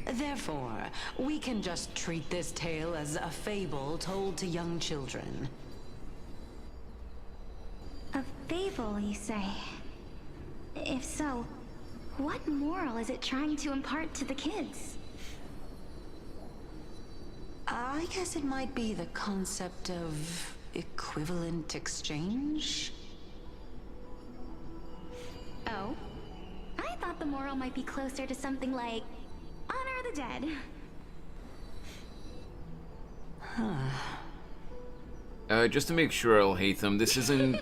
Therefore, we can just treat this tale as a fable told to young children. fable, you say? If so, what moral is it trying to impart to the kids? I guess it might be the concept of equivalent exchange? Oh? I thought the moral might be closer to something like honor the dead. Just to make sure, I'll hate them. This isn't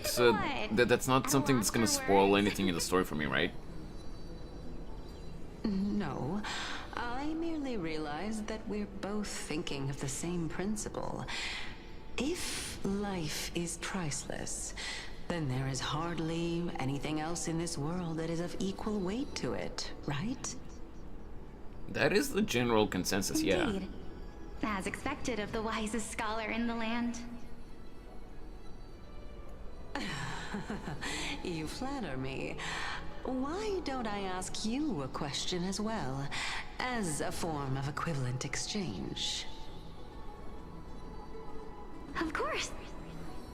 that's not something that's gonna spoil anything in the story for me, right? No. I merely realized that we're both thinking of the same principle. If life is priceless, then there is hardly anything else in this world that is of equal weight to it, right? That is the general consensus, yeah. Indeed. As expected of the wisest scholar in the land. You flatter me. Why don't I ask you a question as well, as a form of equivalent exchange? Of course.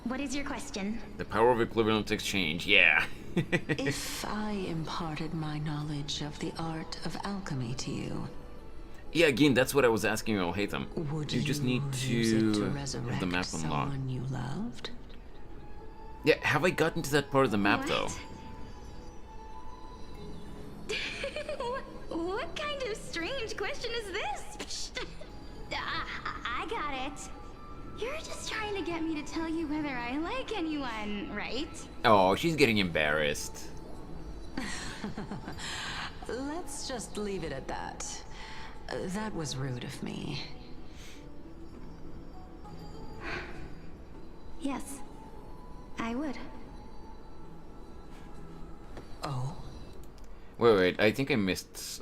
What is your question? The power of equivalent exchange, yeah. If I imparted my knowledge of the art of alchemy to you, Yeah, again, that's what I was asking you, I'll hate them. would You just need use it to to have resurrect the map unlocked. someone you loved? Yeah, have I gotten to that part of the map, though? What kind of strange question is this? I got it. You're just trying to get me to tell you whether I like anyone, right? Oh, she's getting embarrassed. Let's just leave it at that. That was rude of me. Yes, I would. Oh? Wait, I think I missed,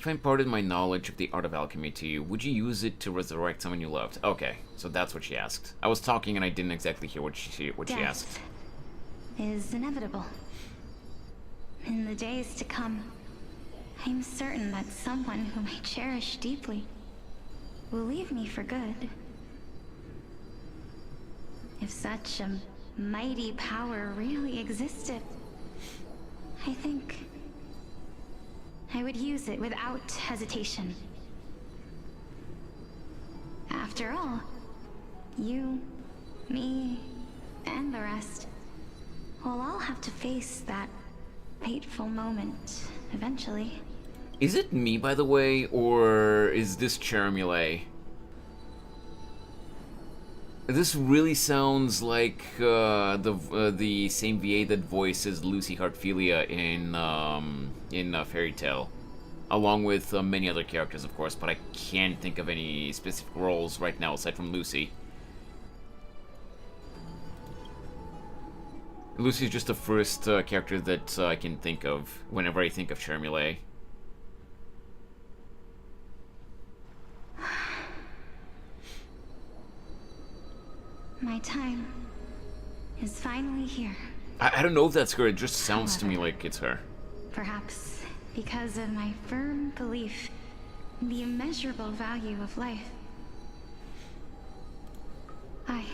If I imparted my knowledge of the art of alchemy to you, would you use it to resurrect someone you loved? Okay, so that's what she asked. I was talking and I didn't exactly hear what she asked. Death is inevitable. In the days to come, I'm certain that someone whom I cherish deeply will leave me for good. If such a mighty power really existed, I think I would use it without hesitation. After all, you, me, and the rest will all have to face that fateful moment eventually. Is it me, by the way, or is this Chermule? This really sounds like the same VA that voices Lucy Heartfilia in Fairy Tail, along with many other characters, of course. But I can't think of any specific roles right now aside from Lucy. Lucy is just the first character that I can think of whenever I think of Chermule. My time is finally here. I don't know if that's her, it just sounds to me like it's her. Perhaps because of my firm belief in the immeasurable value of life. I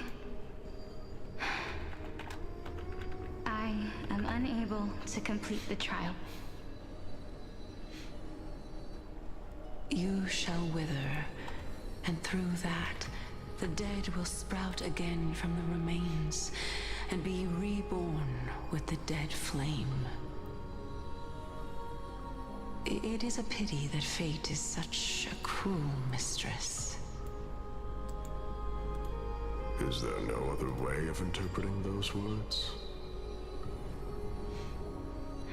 am unable to complete the trial. You shall wither, and through that, the dead will sprout again from the remains, and be reborn with the dead flame. It is a pity that fate is such a cruel mistress. Is there no other way of interpreting those words?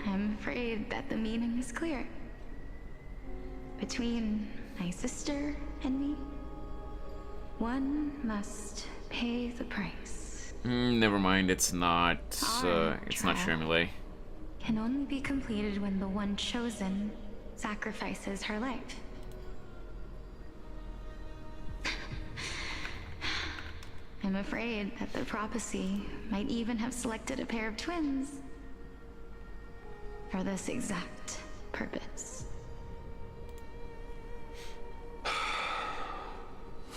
I'm afraid that the meaning is clear. Between my sister and me, one must pay the price. Never mind, it's not Chermule. Can only be completed when the one chosen sacrifices her life. I'm afraid that the prophecy might even have selected a pair of twins for this exact purpose.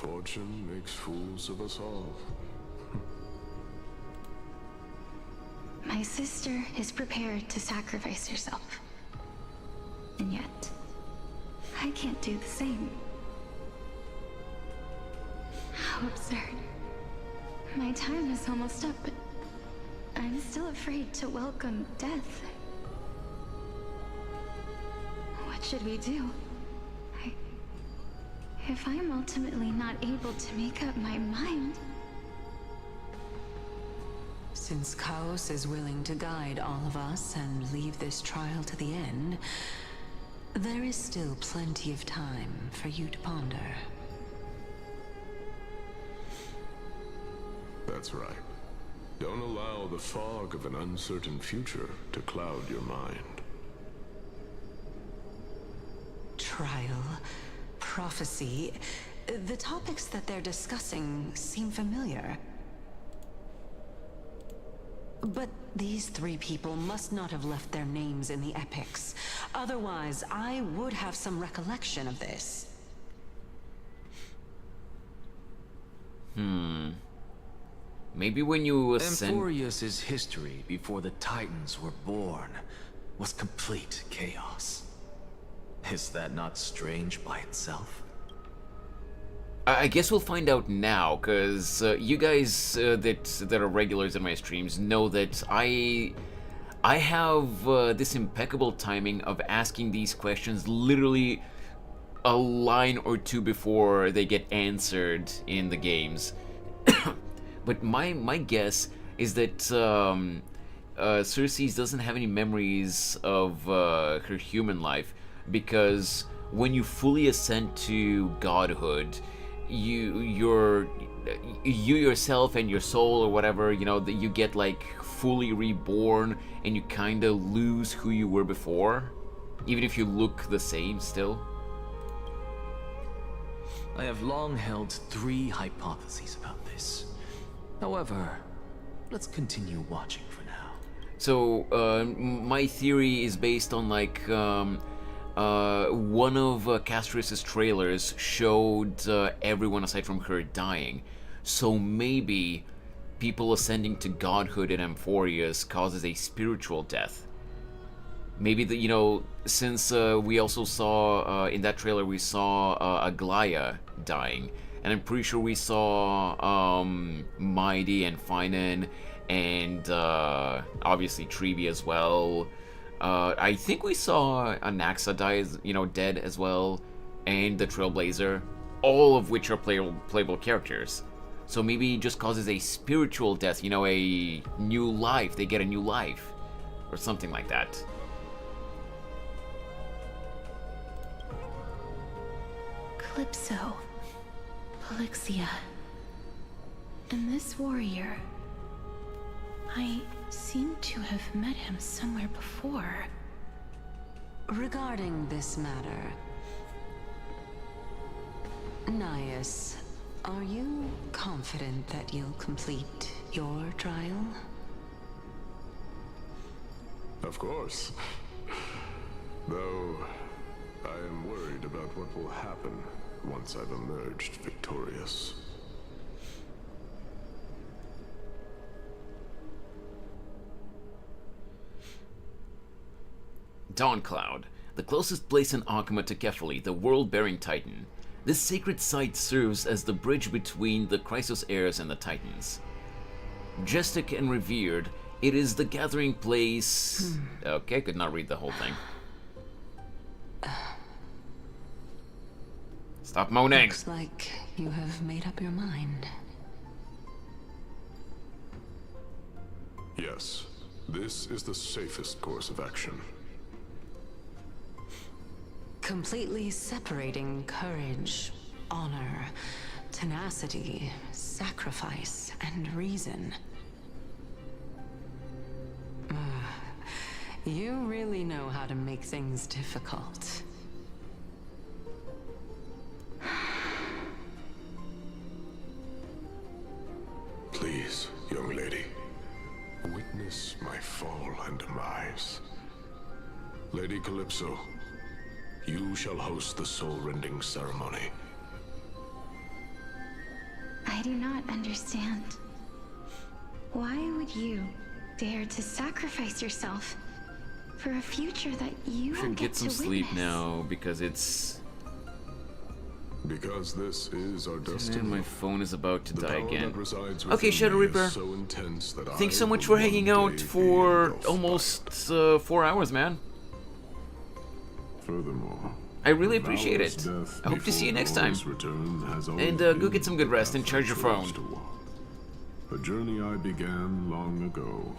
Fortune makes fools of us all. My sister is prepared to sacrifice herself. And yet, I can't do the same. How absurd. My time is almost up, but I'm still afraid to welcome death. What should we do? If I'm ultimately not able to make up my mind... Since Chaos is willing to guide all of us and leave this trial to the end, there is still plenty of time for you to ponder. That's right. Don't allow the fog of an uncertain future to cloud your mind. Trial, prophecy, the topics that they're discussing seem familiar. But these three people must not have left their names in the epics. Otherwise, I would have some recollection of this. Maybe when you ascend... Ampohreus' history before the Titans were born was complete chaos. Is that not strange by itself? I guess we'll find out now, because you guys that are regulars in my streams know that I have this impeccable timing of asking these questions literally a line or two before they get answered in the games. But my guess is that Cersei doesn't have any memories of her human life, because when you fully ascend to godhood, you yourself and your soul or whatever, you know, that you get like fully reborn and you kind of lose who you were before, even if you look the same still. I have long held 3 hypotheses about this. However, let's continue watching for now. So my theory is based on like one of Castorus's trailers showed everyone aside from her dying. So maybe people ascending to godhood in Ampohreus causes a spiritual death. Maybe you know, since we also saw in that trailer we saw Aglaia dying, and I'm pretty sure we saw Mighty and Finan and obviously Trevi as well. I think we saw Anaxa die, dead as well, and the Trailblazer, all of which are playable characters. So maybe it just causes a spiritual death, you know, a new life. They get a new life, or something like that. Calypso, Polixia, and this warrior. I seem to have met him somewhere before. Regarding this matter, Nias, are you confident that you'll complete your trial? Of course. Though, I am worried about what will happen once I've emerged victorious. Dawncloud, the closest place in Akama to Kefali, the world-bearing Titan. This sacred site serves as the bridge between the Chrysos heirs and the Titans. Majestic and revered, it is the gathering place... Okay, could not read the whole thing. Stop moaning! Looks like you have made up your mind. Yes, this is the safest course of action. Completely separating courage, honor, tenacity, sacrifice, and reason. You really know how to make things difficult. Please, young lady, witness my fall and demise. Lady Calypso, you shall host the soul-rending ceremony. do not understand. Why would you dare to sacrifice yourself for a future that you Should don't get some to sleep witness? now because it's. Because this is our destiny. And my phone is about to die again. Okay, Shadow Reaper. So intense that Thanks so I much will for hanging one out day for be engulfed almost 4 hours, man. Furthermore, I really appreciate it. Valor's I hope to see you next time. death And go get some good rest and charge your phone. A journey I began long ago.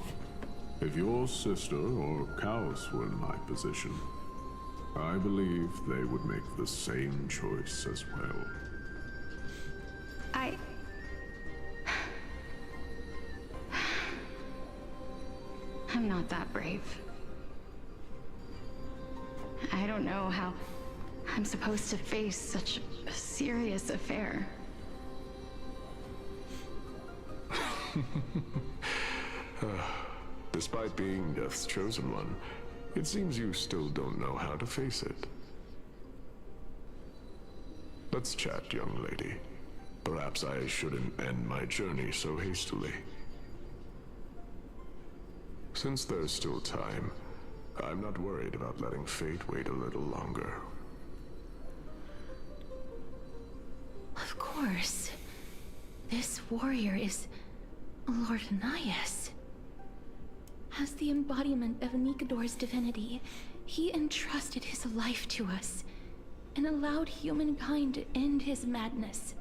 If your sister or Kaos were in my position, I believe they would make the same choice as well. I'm not that brave. I don't know how I'm supposed to face such a serious affair. Despite being Death's chosen one, it seems you still don't know how to face it. Let's chat, young lady. Perhaps I shouldn't end my journey so hastily. Since there's still time, I'm not worried about letting fate wait a little longer. Of course. This warrior is Lord Anaxa's. As the embodiment of Nikador's divinity, he entrusted his life to us and allowed humankind to end his madness.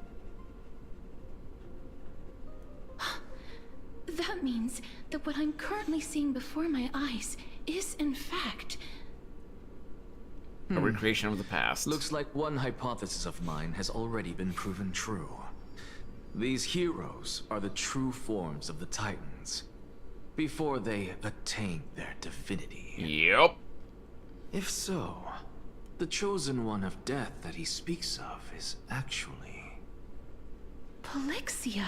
That means that what I'm currently seeing before my eyes is, in fact, a recreation of the past. Looks like one hypothesis of mine has already been proven true. These heroes are the true forms of the Titans, before they attain their divinity. Yep. If so, the chosen one of death that he speaks of is actually... Polixia.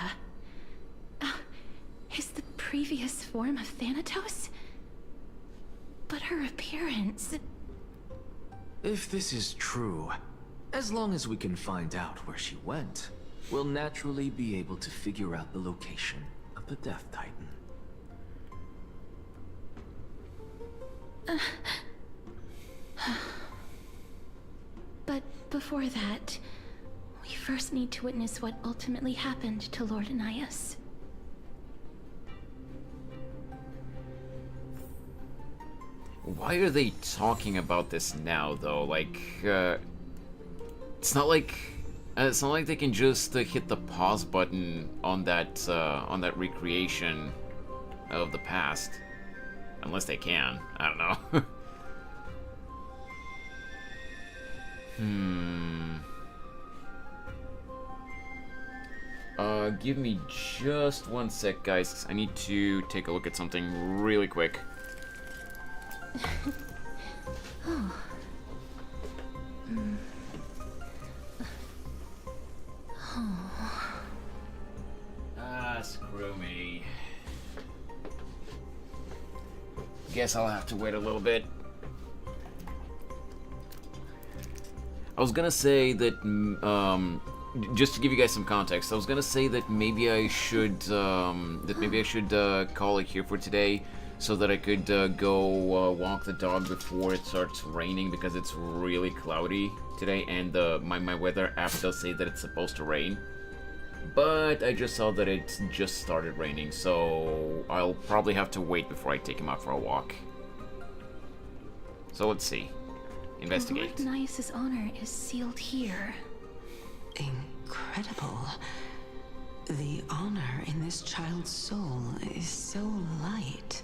Is the previous form of Thanatos? But her appearance... If this is true, as long as we can find out where she went, we'll naturally be able to figure out the location of the Death Titan. But before that, we first need to witness what ultimately happened to Lord Anaxas. Why are they talking about this now, though? Like, it's not like they can just hit the pause button on that recreation of the past, unless they can. I don't know. Give me just 1 sec, guys. I need to take a look at something really quick. Oh. Oh. Screw me. Guess I'll have to wait a little bit. I was gonna say that, just to give you guys some context, I was gonna say that maybe I should, call it here for today, so that I could go walk the dog before it starts raining, because it's really cloudy today, and my weather app does say that it's supposed to rain. But I just saw that it just started raining, so I'll probably have to wait before I take him out for a walk. So let's see. Investigate. Lord Anaxa's honor is sealed here. Incredible. The honor in this child's soul is so light.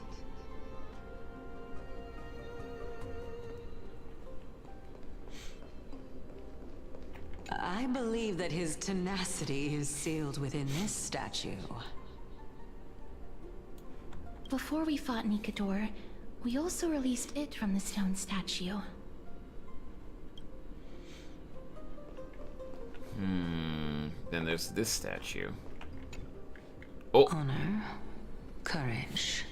I believe that his tenacity is sealed within this statue. Before we fought Nikador, we also released it from the stone statue. Then there's this statue. Oh. Honor, courage,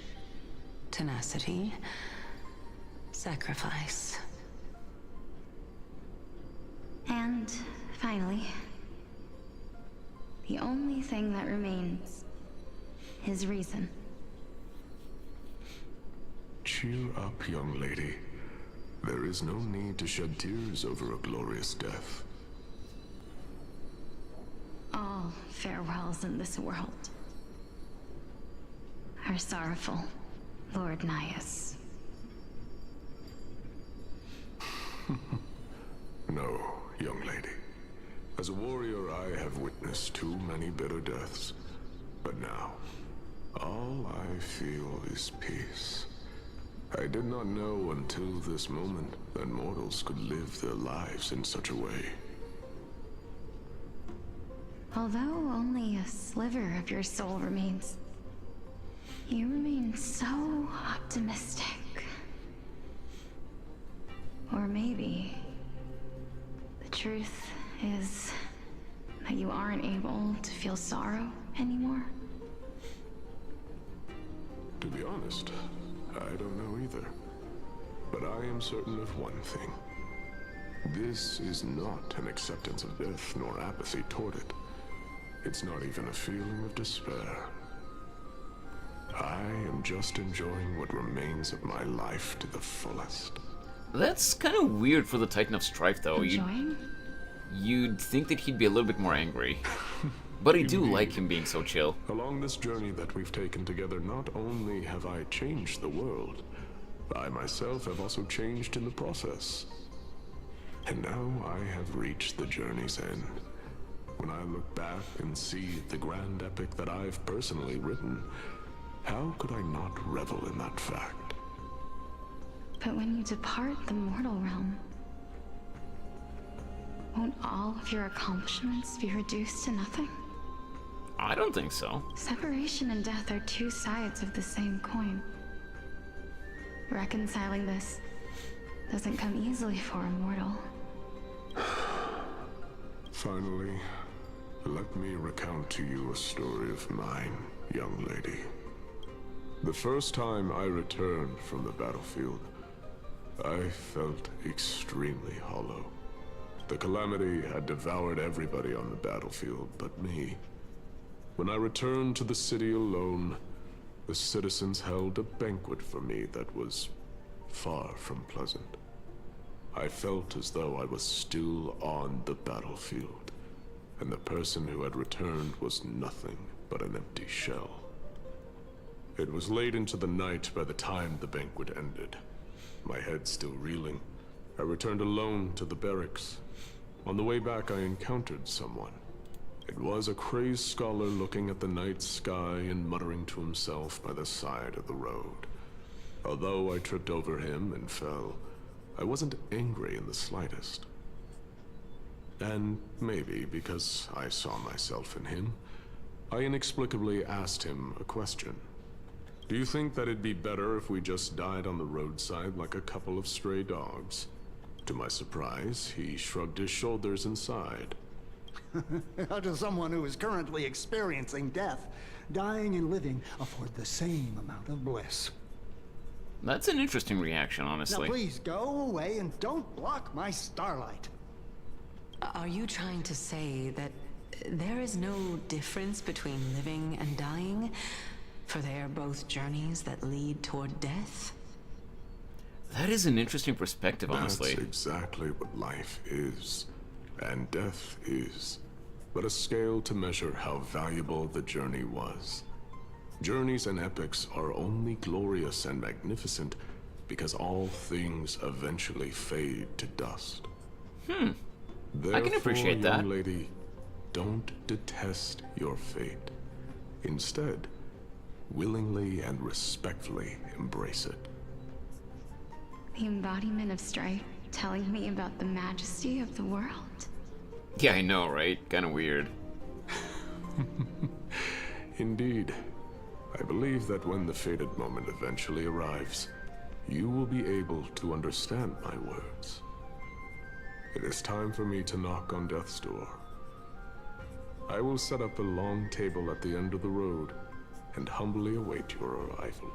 tenacity, sacrifice. And finally, The only thing that remains is reason. Cheer up, young lady. There is no need to shed tears over a glorious death. All farewells in this world are sorrowful, Lord Nias. No, young lady. As a warrior, I have witnessed too many bitter deaths. But now, all I feel is peace. I did not know until this moment that mortals could live their lives in such a way. Although only a sliver of your soul remains, you remain so optimistic. Or maybe the truth is that you aren't able to feel sorrow anymore. To be honest, I don't know either. But I am certain of one thing. This is not an acceptance of death nor apathy toward it. It's not even a feeling of despair. I am just enjoying what remains of my life to the fullest. That's kind of weird for the Titan of Strife, though. Enjoying? You'd think that he'd be a little bit more angry. But I do like him being so chill. Along this journey that we've taken together, not only have I changed the world, I myself have also changed in the process. And now I have reached the journey's end. When I look back and see the grand epic that I've personally written, how could I not revel in that fact? But when you depart the mortal realm, won't all of your accomplishments be reduced to nothing? I don't think so. Separation and death are two sides of the same coin. Reconciling this doesn't come easily for a mortal. Finally, let me recount to you a story of mine, young lady. The first time I returned from the battlefield, I felt extremely hollow. The calamity had devoured everybody on the battlefield but me. When I returned to the city alone, the citizens held a banquet for me that was far from pleasant. I felt as though I was still on the battlefield, and the person who had returned was nothing but an empty shell. It was late into the night by the time the banquet ended. My head still reeling, I returned alone to the barracks. On the way back, I encountered someone. It was a crazed scholar looking at the night sky and muttering to himself by the side of the road. Although I tripped over him and fell, I wasn't angry in the slightest. And maybe because I saw myself in him, I inexplicably asked him a question. Do you think that it'd be better if we just died on the roadside like a couple of stray dogs? To my surprise, he shrugged his shoulders and sighed. To someone who is currently experiencing death, dying and living afford the same amount of bliss. That's an interesting reaction, honestly. Now please go away and don't block my starlight. Are you trying to say that there is no difference between living and dying? For they are both journeys that lead toward death? That is an interesting perspective, honestly. That's exactly what life is, and death is, but a scale to measure how valuable the journey was. Journeys and epics are only glorious and magnificent because all things eventually fade to dust. Therefore, I can appreciate that. young lady, don't detest your fate. Instead, willingly and respectfully embrace it. The embodiment of strife telling me about the majesty of the world. Yeah, I know, right? Kind of weird. Indeed. I believe that when the fated moment eventually arrives, you will be able to understand my words. It is time for me to knock on death's door. I will set up a long table at the end of the road and humbly await your arrival.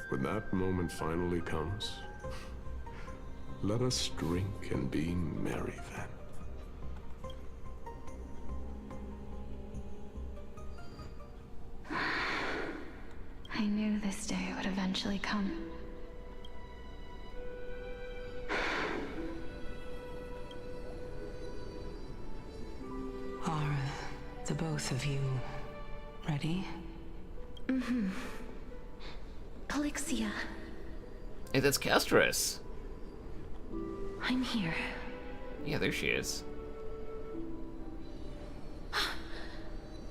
When that moment finally comes, let us drink and be merry then. eventually come. Are the both of you ready? Mm-hmm. Polixia, Hey, that's Castress. I'm here. Yeah, there she is.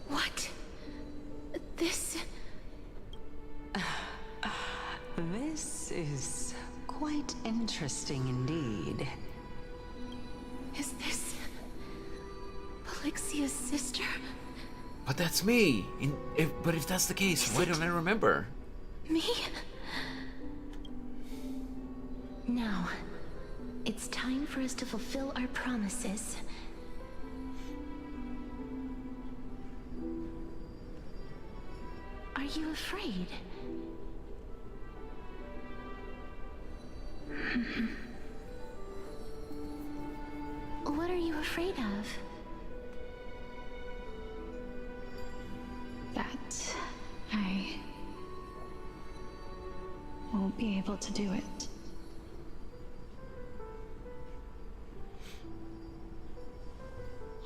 What? This... This is quite interesting indeed. Is this... Polixia's sister? But that's me. But if that's the case, why don't I remember? Me? Now, it's time for us to fulfill our promises. Are you afraid? What are you afraid of? That I won't be able to do it.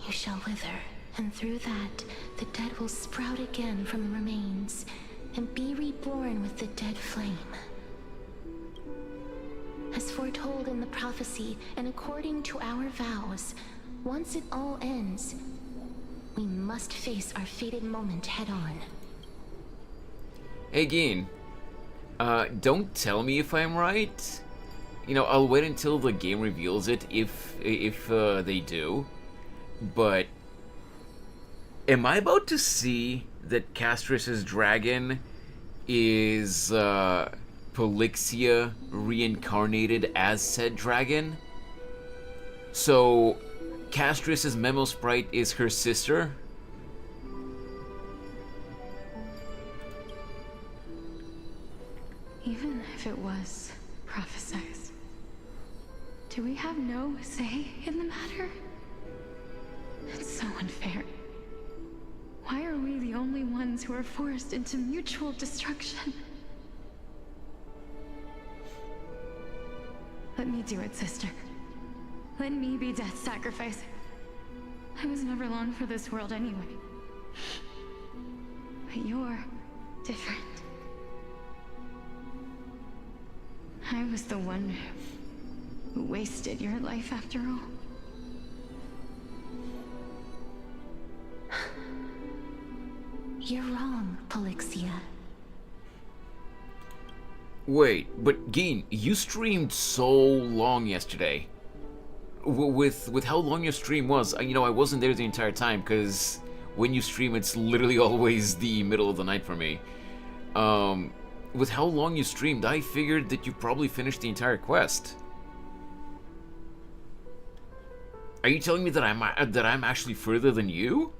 You shall wither, and through that, the dead will sprout again from the remains, and be reborn with the dead flame. As foretold in the prophecy, and according to our vows, once it all ends, we must face our fated moment head-on. Hey, Geen. Don't tell me if I'm right. You know, I'll wait until the game reveals it, if they do. But am I about to see that Castress's dragon is Polixia reincarnated as said dragon? So Castress's Memo Sprite is her sister? Even if it was prophesized, do we have no say in the matter? It's so unfair. Why are we the only ones who are forced into mutual destruction? Let me do it, sister. Let me be death's sacrifice. I was never long for this world anyway. But you're different. I was the one who wasted your life after all. You're wrong, Polixia. Wait, but Geen, you streamed so long yesterday. With how long your stream was, you know, I wasn't there the entire time, because when you stream, it's literally always the middle of the night for me. With how long you streamed, I figured that you probably finished the entire quest. Are you telling me that I'm actually further than you?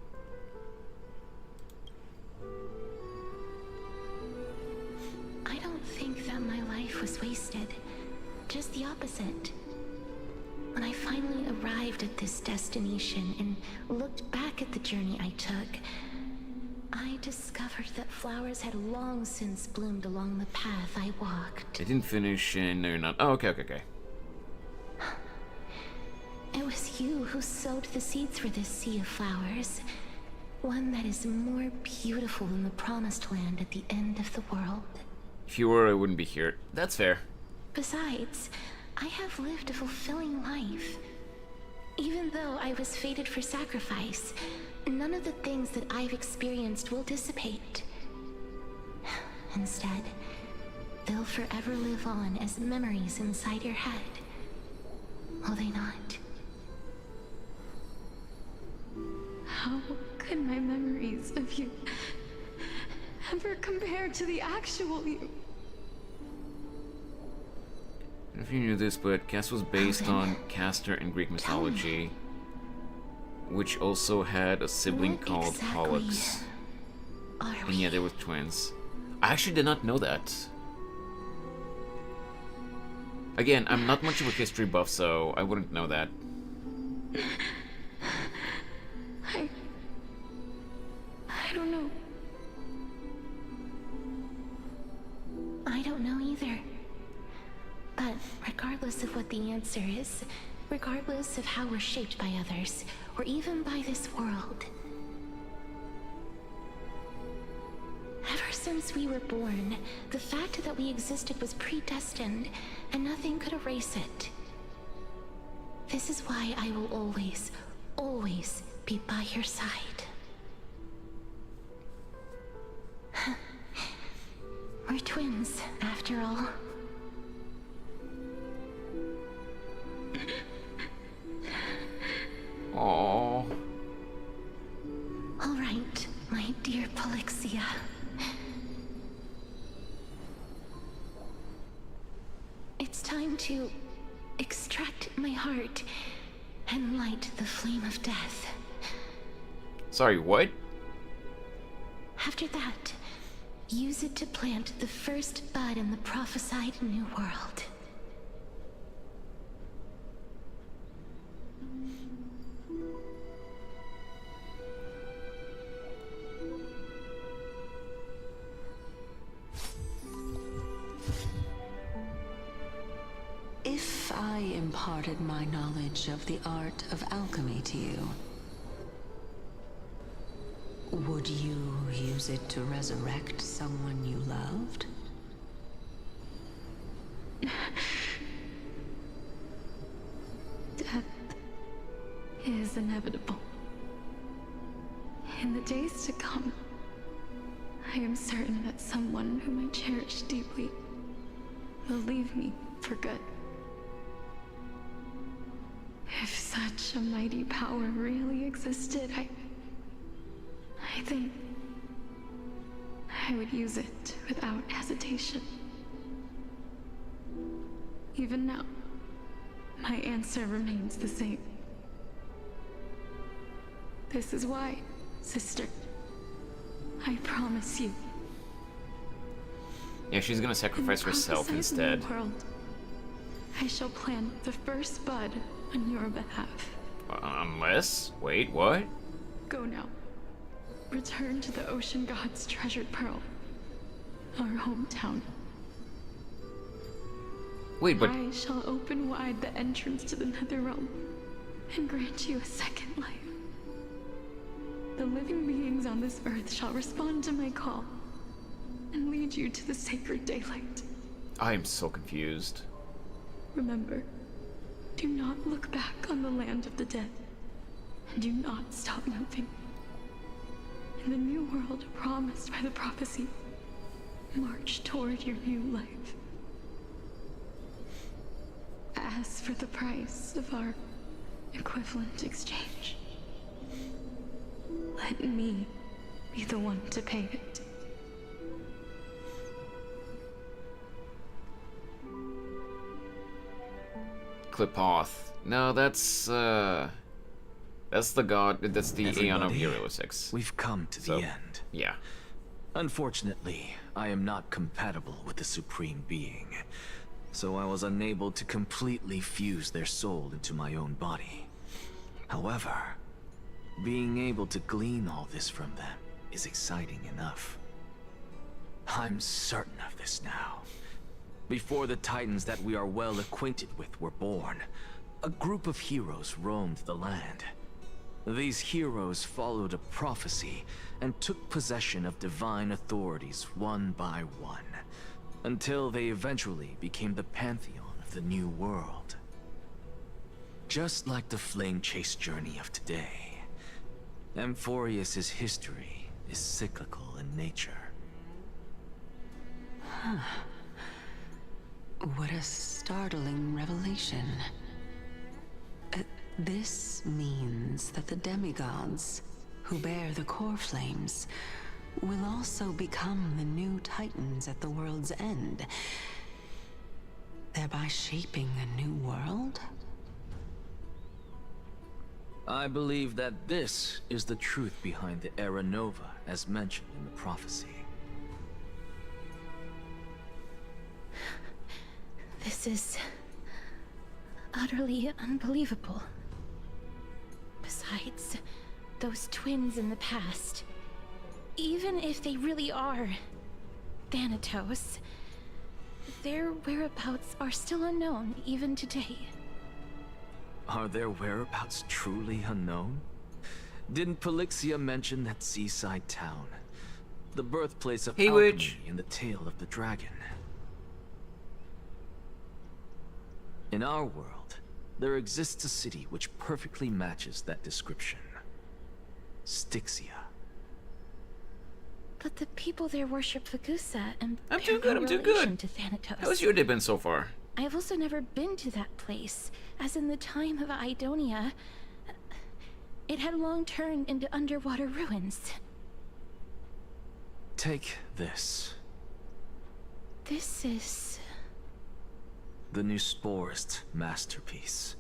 I don't think that my life was wasted. Just the opposite. When I finally arrived at this destination and looked back at the journey I took, I discovered that flowers had long since bloomed along the path I walked. I didn't finish, and no, you're not. Oh, okay. It was you who sowed the seeds for this sea of flowers. One that is more beautiful than the promised land at the end of the world. If you were, I wouldn't be here. That's fair. Besides, I have lived a fulfilling life. Even though I was fated for sacrifice, none of the things that I've experienced will dissipate. Instead, they'll forever live on as memories inside your head. Will they not? How could my memories of you ever compare to the actual you? I don't know if you knew this, but Cass was based on Castor in Greek mythology, which also had a sibling called Pollux. And yeah, they were twins. I actually did not know that. Again, I'm not much of a history buff, so I wouldn't know that. I don't know. I don't know answers, regardless of how we're shaped by others, or even by this world. Ever since we were born, the fact that we existed was predestined, and nothing could erase it. This is why I will always, always be by your side. We're twins, after all. Aww. All right, my dear Polixia. It's time to extract my heart and light the flame of death. Sorry, what? After that, use it to plant the first bud in the prophesied new world. If I imparted my knowledge of the art of alchemy to you, would you use it to resurrect someone you loved? Death is inevitable. In the days to come, I am certain that someone whom I cherish deeply will leave me for good. If such a mighty power really existed, I think I would use it without hesitation. Even now, my answer remains the same. This is why, sister, I promise you. Yeah, she's gonna sacrifice herself instead. World, I shall plant the first bud on your behalf. Unless? Wait, what? Go now. Return to the ocean god's treasured pearl. Our hometown. Wait, but... I shall open wide the entrance to the Netherrealm and grant you a second life. The living beings on this earth shall respond to my call and lead you to the sacred daylight. I am so confused. Remember, do not look back on the land of the dead, and do not stop moving. In the new world promised by the prophecy, march toward your new life. As for the price of our equivalent exchange, let me be the one to pay it. Clipoth. No, that's the god. That's the Aeon of Hero 6. We've come to the end. Yeah. Unfortunately, I am not compatible with the Supreme Being, so I was unable to completely fuse their soul into my own body. However, being able to glean all this from them is exciting enough. I'm certain of this now. Before the Titans that we are well acquainted with were born, a group of heroes roamed the land. These heroes followed a prophecy and took possession of divine authorities one by one, until they eventually became the pantheon of the new world. Just like the flame chase journey of today, Ampohreus' history is cyclical in nature. What a startling revelation. This means that the demigods, who bear the core flames, will also become the new Titans at the world's end, thereby shaping a new world? I believe that this is the truth behind the Era Nova, as mentioned in the prophecy. This is utterly unbelievable. Besides, those twins in the past, even if they really are Thanatos, their whereabouts are still unknown even today. Are their whereabouts truly unknown? Didn't Polixia mention that seaside town? The birthplace of Hey, alchemy witch. and the tale of the dragon. In our world, there exists a city which perfectly matches that description. Styxia. But the people there worship Vagusa and I'm bear too good, no I'm too relation good. to Thanatos. How's your day been so far? I have also never been to that place, as in the time of Idonia, it had long turned into underwater ruins. Take this. This is... The new Sporist masterpiece.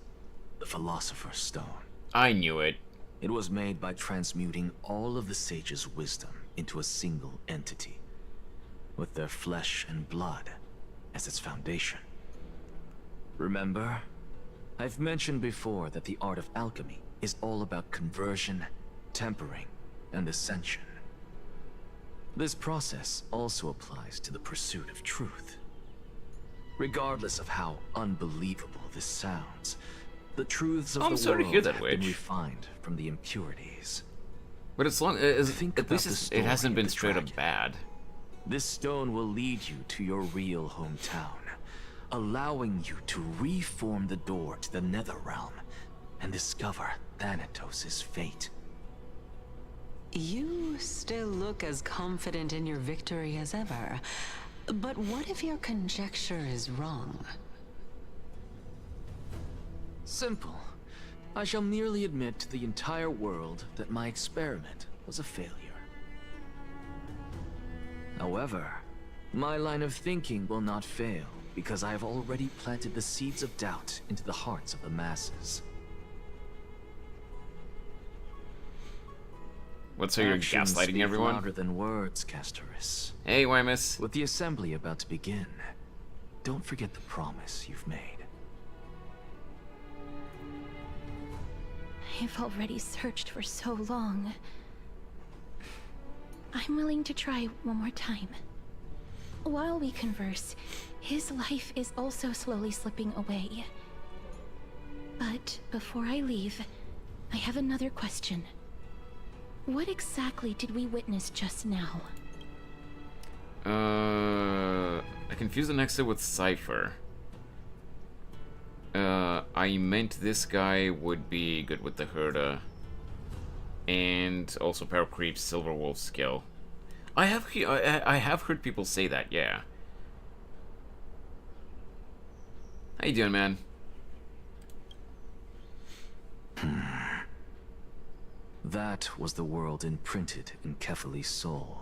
The Philosopher's Stone. I knew it. It was made by transmuting all of the sages' wisdom into a single entity, with their flesh and blood as its foundation. Remember? I've mentioned before that the art of alchemy is all about conversion, tempering, and ascension. This process also applies to the pursuit of truth. Regardless of how unbelievable this sounds, the truths of I'm the sorry to world hear that, have been Witch. refined from the impurities. But as long as Think at about least the it hasn't story of been the straight up dragon. bad. This stone will lead you to your real hometown, allowing you to reform the door to the Nether Realm and discover Thanatos' fate. You still look as confident in your victory as ever. But what if your conjecture is wrong? Simple. I shall merely admit to the entire world that my experiment was a failure. However, my line of thinking will not fail because I have already planted the seeds of doubt into the hearts of the masses. What, so you're Actions gaslighting speak everyone? louder than words, Castorus. Hey, Wymus. With the assembly about to begin, don't forget the promise you've made. I've already searched for so long. I'm willing to try one more time. While we converse, his life is also slowly slipping away. But before I leave, I have another question. What exactly did we witness just now? I confused Anaxa with Cypher. I meant this guy would be good with the Herda. And also Power Creep's Silver Wolf skill. I have heard people say that, yeah. How you doing, man? That was the world imprinted in Kefali's soul.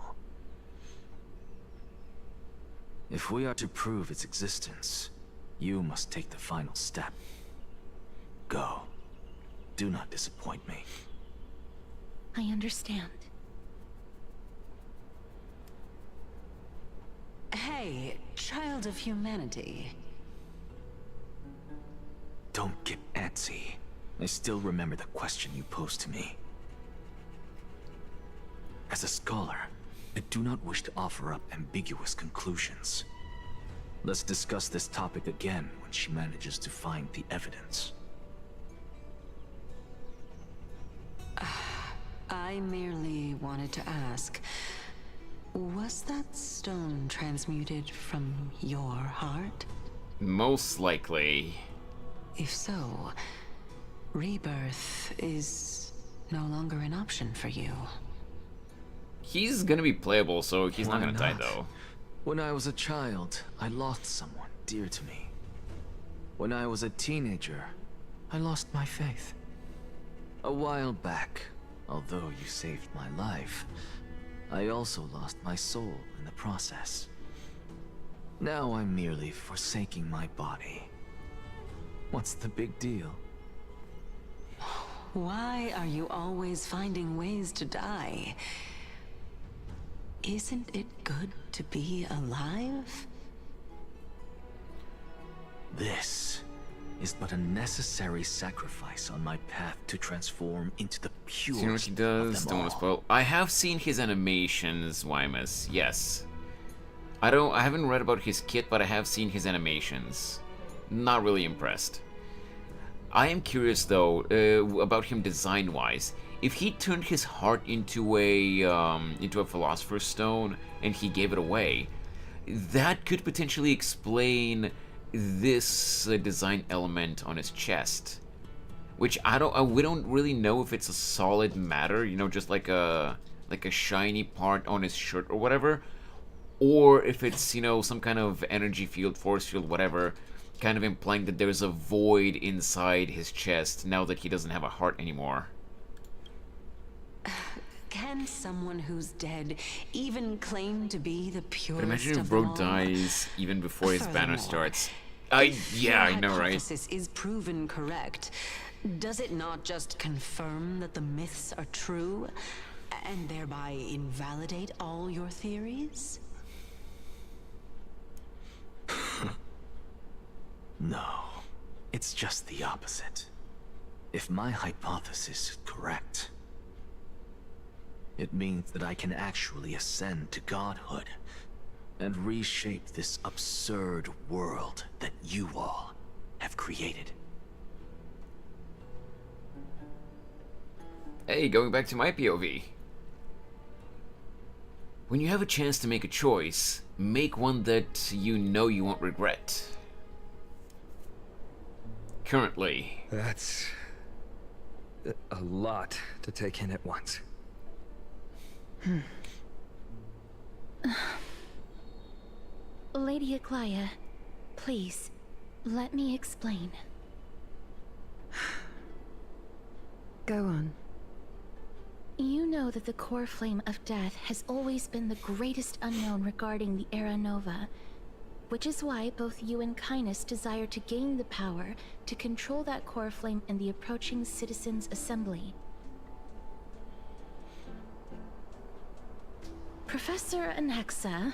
If we are to prove its existence, you must take the final step. Go. Do not disappoint me. I understand. Hey, child of humanity. Don't get antsy. I still remember the question you posed to me. As a scholar, I do not wish to offer up ambiguous conclusions. Let's discuss this topic again when she manages to find the evidence. I merely wanted to ask, was that stone transmuted from your heart? Most likely. If so, rebirth is no longer an option for you. He's gonna be playable, so he's not Why gonna die, not? though. When I was a child, I lost someone dear to me. When I was a teenager, I lost my faith. A while back, although you saved my life, I also lost my soul in the process. Now I'm merely forsaking my body. What's the big deal? Why are you always finding ways to die? Isn't it good to be alive? This is but a necessary sacrifice on my path to transform into the purest Seen what he of does, them don't want to all. spoil. I have seen his animations, Wymus, yes. I haven't read about his kit, but I have seen his animations. Not really impressed. I am curious though about him design-wise. If he turned his heart into a philosopher's stone and he gave it away, that could potentially explain this design element on his chest, which we don't really know if it's a solid matter, you know, just like a shiny part on his shirt or whatever, or if it's, you know, some kind of energy field, force field, whatever, kind of implying that there's a void inside his chest now that he doesn't have a heart anymore. Can someone who's dead even claim to be the purest But imagine if of them Rogue all? dies even before his banner starts. If Yeah, I your know, right? hypothesis is proven correct, does it not just confirm that the myths are true, and thereby invalidate all your theories? No, it's just the opposite. If my hypothesis is correct, it means that I can actually ascend to godhood and reshape this absurd world that you all have created. Hey, going back to my POV. When you have a chance to make a choice, make one that you know you won't regret. Currently. That's a lot to take in at once. Lady Aglaya, please, let me explain. Go on. You know that the core flame of death has always been the greatest unknown regarding the Era Nova, which is why both you and Kindness desire to gain the power to control that core flame in the approaching Citizens' Assembly. Professor Anaxa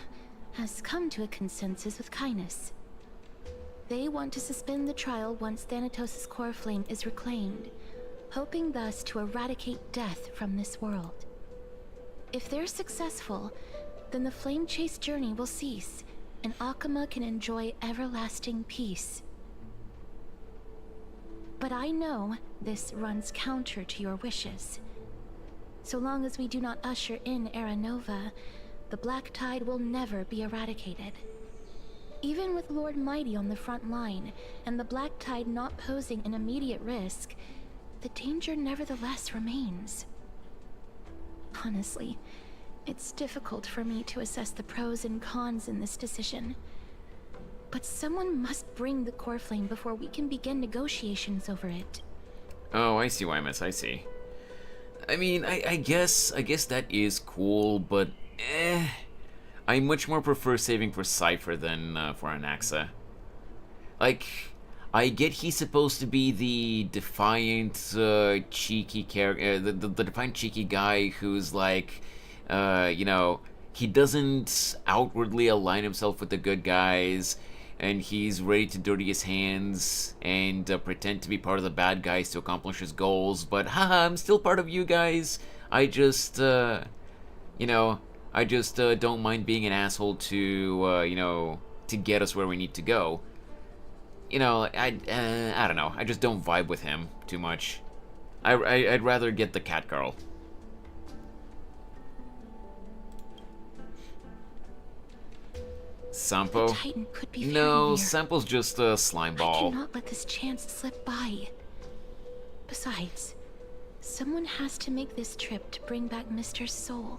has come to a consensus with Kindness. They want to suspend the trial once Thanatos' core flame is reclaimed, hoping thus to eradicate death from this world. If they're successful, then the flame chase journey will cease, and Akama can enjoy everlasting peace. But I know this runs counter to your wishes. So long as we do not usher in Era Nova, the Black Tide will never be eradicated. Even with Lord Mighty on the front line, and the Black Tide not posing an immediate risk, the danger nevertheless remains. Honestly, it's difficult for me to assess the pros and cons in this decision. But someone must bring the core flame before we can begin negotiations over it. Oh, I see, YMS, I see. I mean, I guess that is cool, but I much more prefer saving for Cypher than for Anaxa. Like, I get he's supposed to be the defiant, cheeky character, the defiant, cheeky guy who's like, you know, he doesn't outwardly align himself with the good guys, and he's ready to dirty his hands and pretend to be part of the bad guys to accomplish his goals. But haha, I'm still part of you guys. I just, you know, I just don't mind being an asshole to, you know, to get us where we need to go. You know, I don't know. I just don't vibe with him too much. I'd rather get the cat girl. Sampo? The Titan could be No, very near. Sampo's just a slime I ball. cannot let this chance slip by. Besides, someone has to make this trip to bring back Mr. Soul.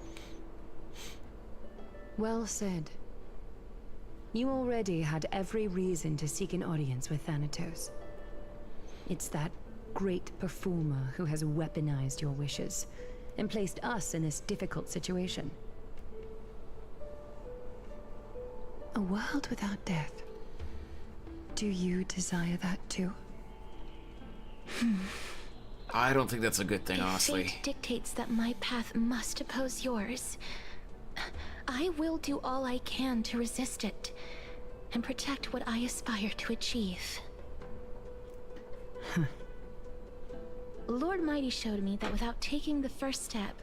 Well said. You already had every reason to seek an audience with Thanatos. It's that great performer who has weaponized your wishes and placed us in this difficult situation. A world without death. Do you desire that too? I don't think that's a good thing, If honestly. fate dictates that my path must oppose yours, I will do all I can to resist it and protect what I aspire to achieve. Lord Mighty showed me that without taking the first step,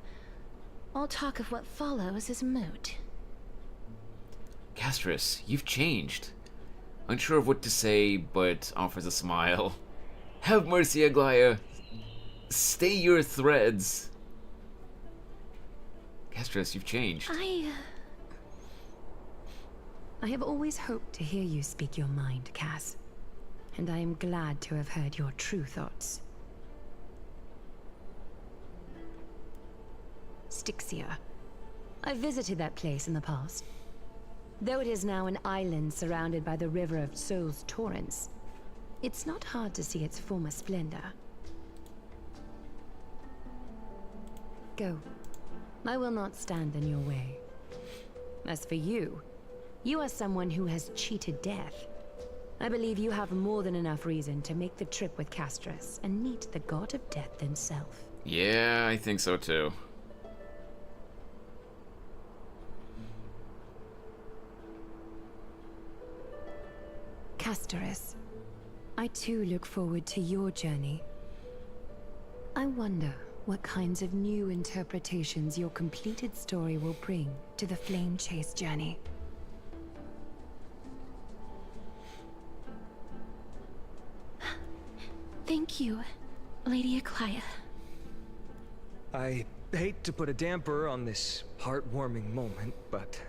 all talk of what follows is moot. Castris, you've changed. Unsure of what to say, but offers a smile. Have mercy, Aglaya. Stay your threads. Castress, you've changed. I have always hoped to hear you speak your mind, Cass. And I am glad to have heard your true thoughts. Styxia. I visited that place in the past. Though it is now an island surrounded by the river of Souls Torrents, it's not hard to see its former splendor. Go. I will not stand in your way. As for you, you are someone who has cheated death. I believe you have more than enough reason to make the trip with Castress and meet the god of death himself. Yeah, I think so too. Castress, I too look forward to your journey. I wonder what kinds of new interpretations your completed story will bring to the Flame Chase journey. Thank you, Lady Aglaya. I hate to put a damper on this heartwarming moment, but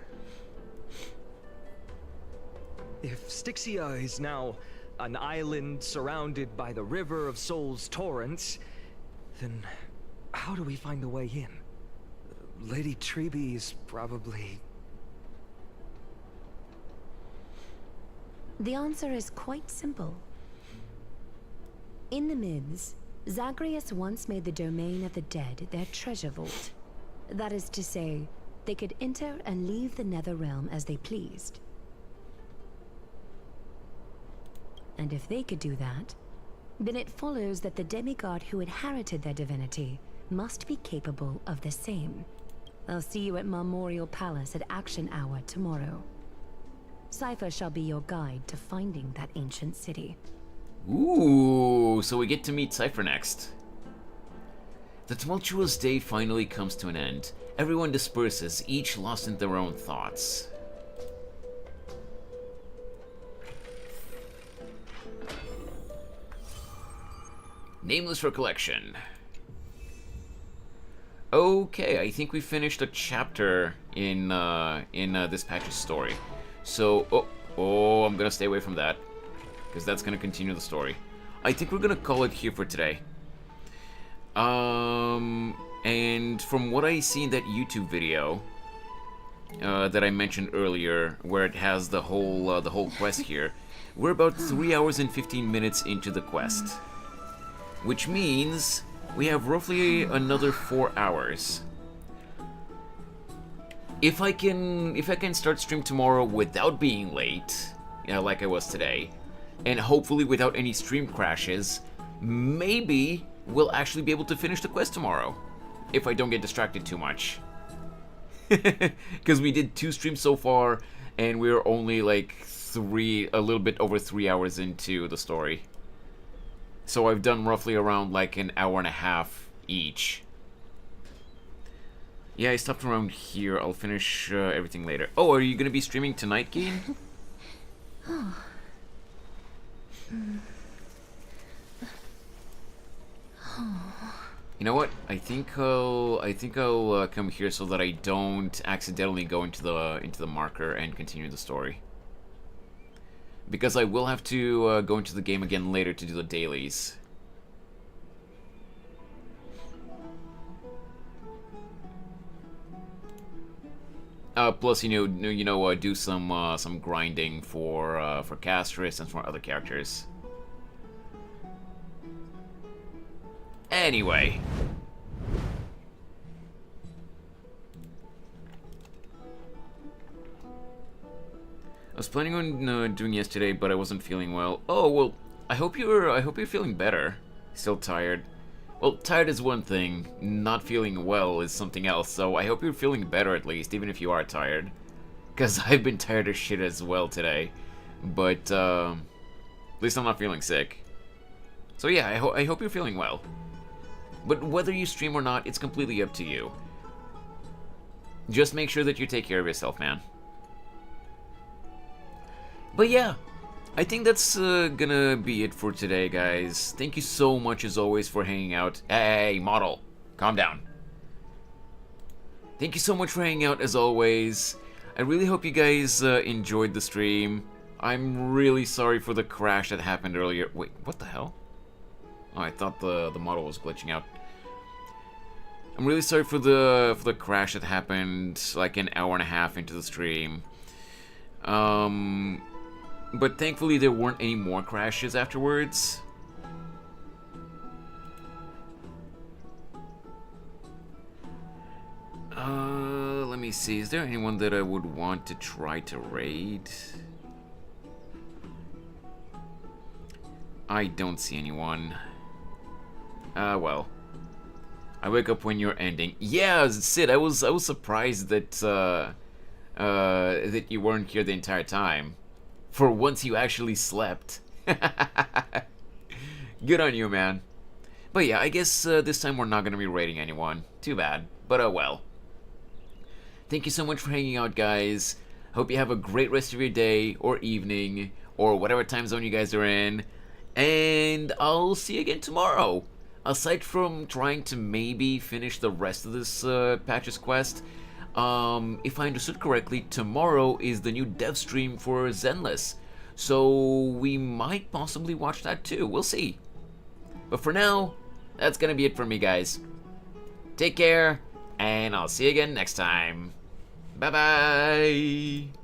if Styxia is now an island surrounded by the river of Souls Torrents, then how do we find a way in? Lady Treby is probably... The answer is quite simple. In the myths, Zagreus once made the domain of the dead their treasure vault. That is to say, they could enter and leave the nether realm as they pleased. And if they could do that, then it follows that the demigod who inherited their divinity must be capable of the same. I'll see you at Marmorial Palace at Action Hour tomorrow. Cypher shall be your guide to finding that ancient city. Ooh, so we get to meet Cypher next. The tumultuous day finally comes to an end. Everyone disperses, each lost in their own thoughts. Nameless Recollection. Okay, I think we finished a chapter in this patch's story. So, I'm gonna stay away from that, because that's gonna continue the story. I think we're gonna call it here for today. And from what I see in that YouTube video that I mentioned earlier, where it has the whole quest here, we're about 3 hours and 15 minutes into the quest, which means we have roughly another 4 hours. If I can start stream tomorrow without being late, like I was today, and hopefully without any stream crashes, maybe we'll actually be able to finish the quest tomorrow, if I don't get distracted too much. Because we did 2 streams so far, and we're only like a little bit over 3 hours into the story. So I've done roughly around like an hour and a half each. Yeah, I stopped around here. I'll finish everything later. Oh, are you gonna be streaming tonight, Geen? Oh. You know what? I think I'll come here so that I don't accidentally go into the marker and continue the story. Because I will have to go into the game again later to do the dailies. Plus, do some grinding for Castress and for other characters. Anyway. I was planning on doing yesterday, but I wasn't feeling well. Oh well, I hope you're feeling better. Still tired. Well, tired is one thing. Not feeling well is something else. So I hope you're feeling better at least, even if you are tired. Cause I've been tired as shit as well today. But at least I'm not feeling sick. So yeah, I hope you're feeling well. But whether you stream or not, it's completely up to you. Just make sure that you take care of yourself, man. But yeah, I think that's gonna be it for today, guys. Thank you so much, as always, for hanging out. Hey, model, calm down. Thank you so much for hanging out, as always. I really hope you guys enjoyed the stream. I'm really sorry for the crash that happened earlier. Wait, what the hell? Oh, I thought the model was glitching out. I'm really sorry for the crash that happened like an hour and a half into the stream. But thankfully there weren't any more crashes afterwards. Let me see. Is there anyone that I would want to try to raid? I don't see anyone. Well. I wake up when you're ending. Yeah, Sid, I was surprised that that you weren't here the entire time. For once you actually slept. Good on you, man. But yeah, I guess this time we're not gonna be raiding anyone. Too bad. But oh well. Thank you so much for hanging out, guys. Hope you have a great rest of your day or evening or whatever time zone you guys are in. And I'll see you again tomorrow. Aside from trying to maybe finish the rest of this patch's quest, if I understood correctly, tomorrow is the new dev stream for Zenless. So we might possibly watch that too. We'll see. But for now, that's gonna be it for me, guys. Take care, and I'll see you again next time. Bye-bye!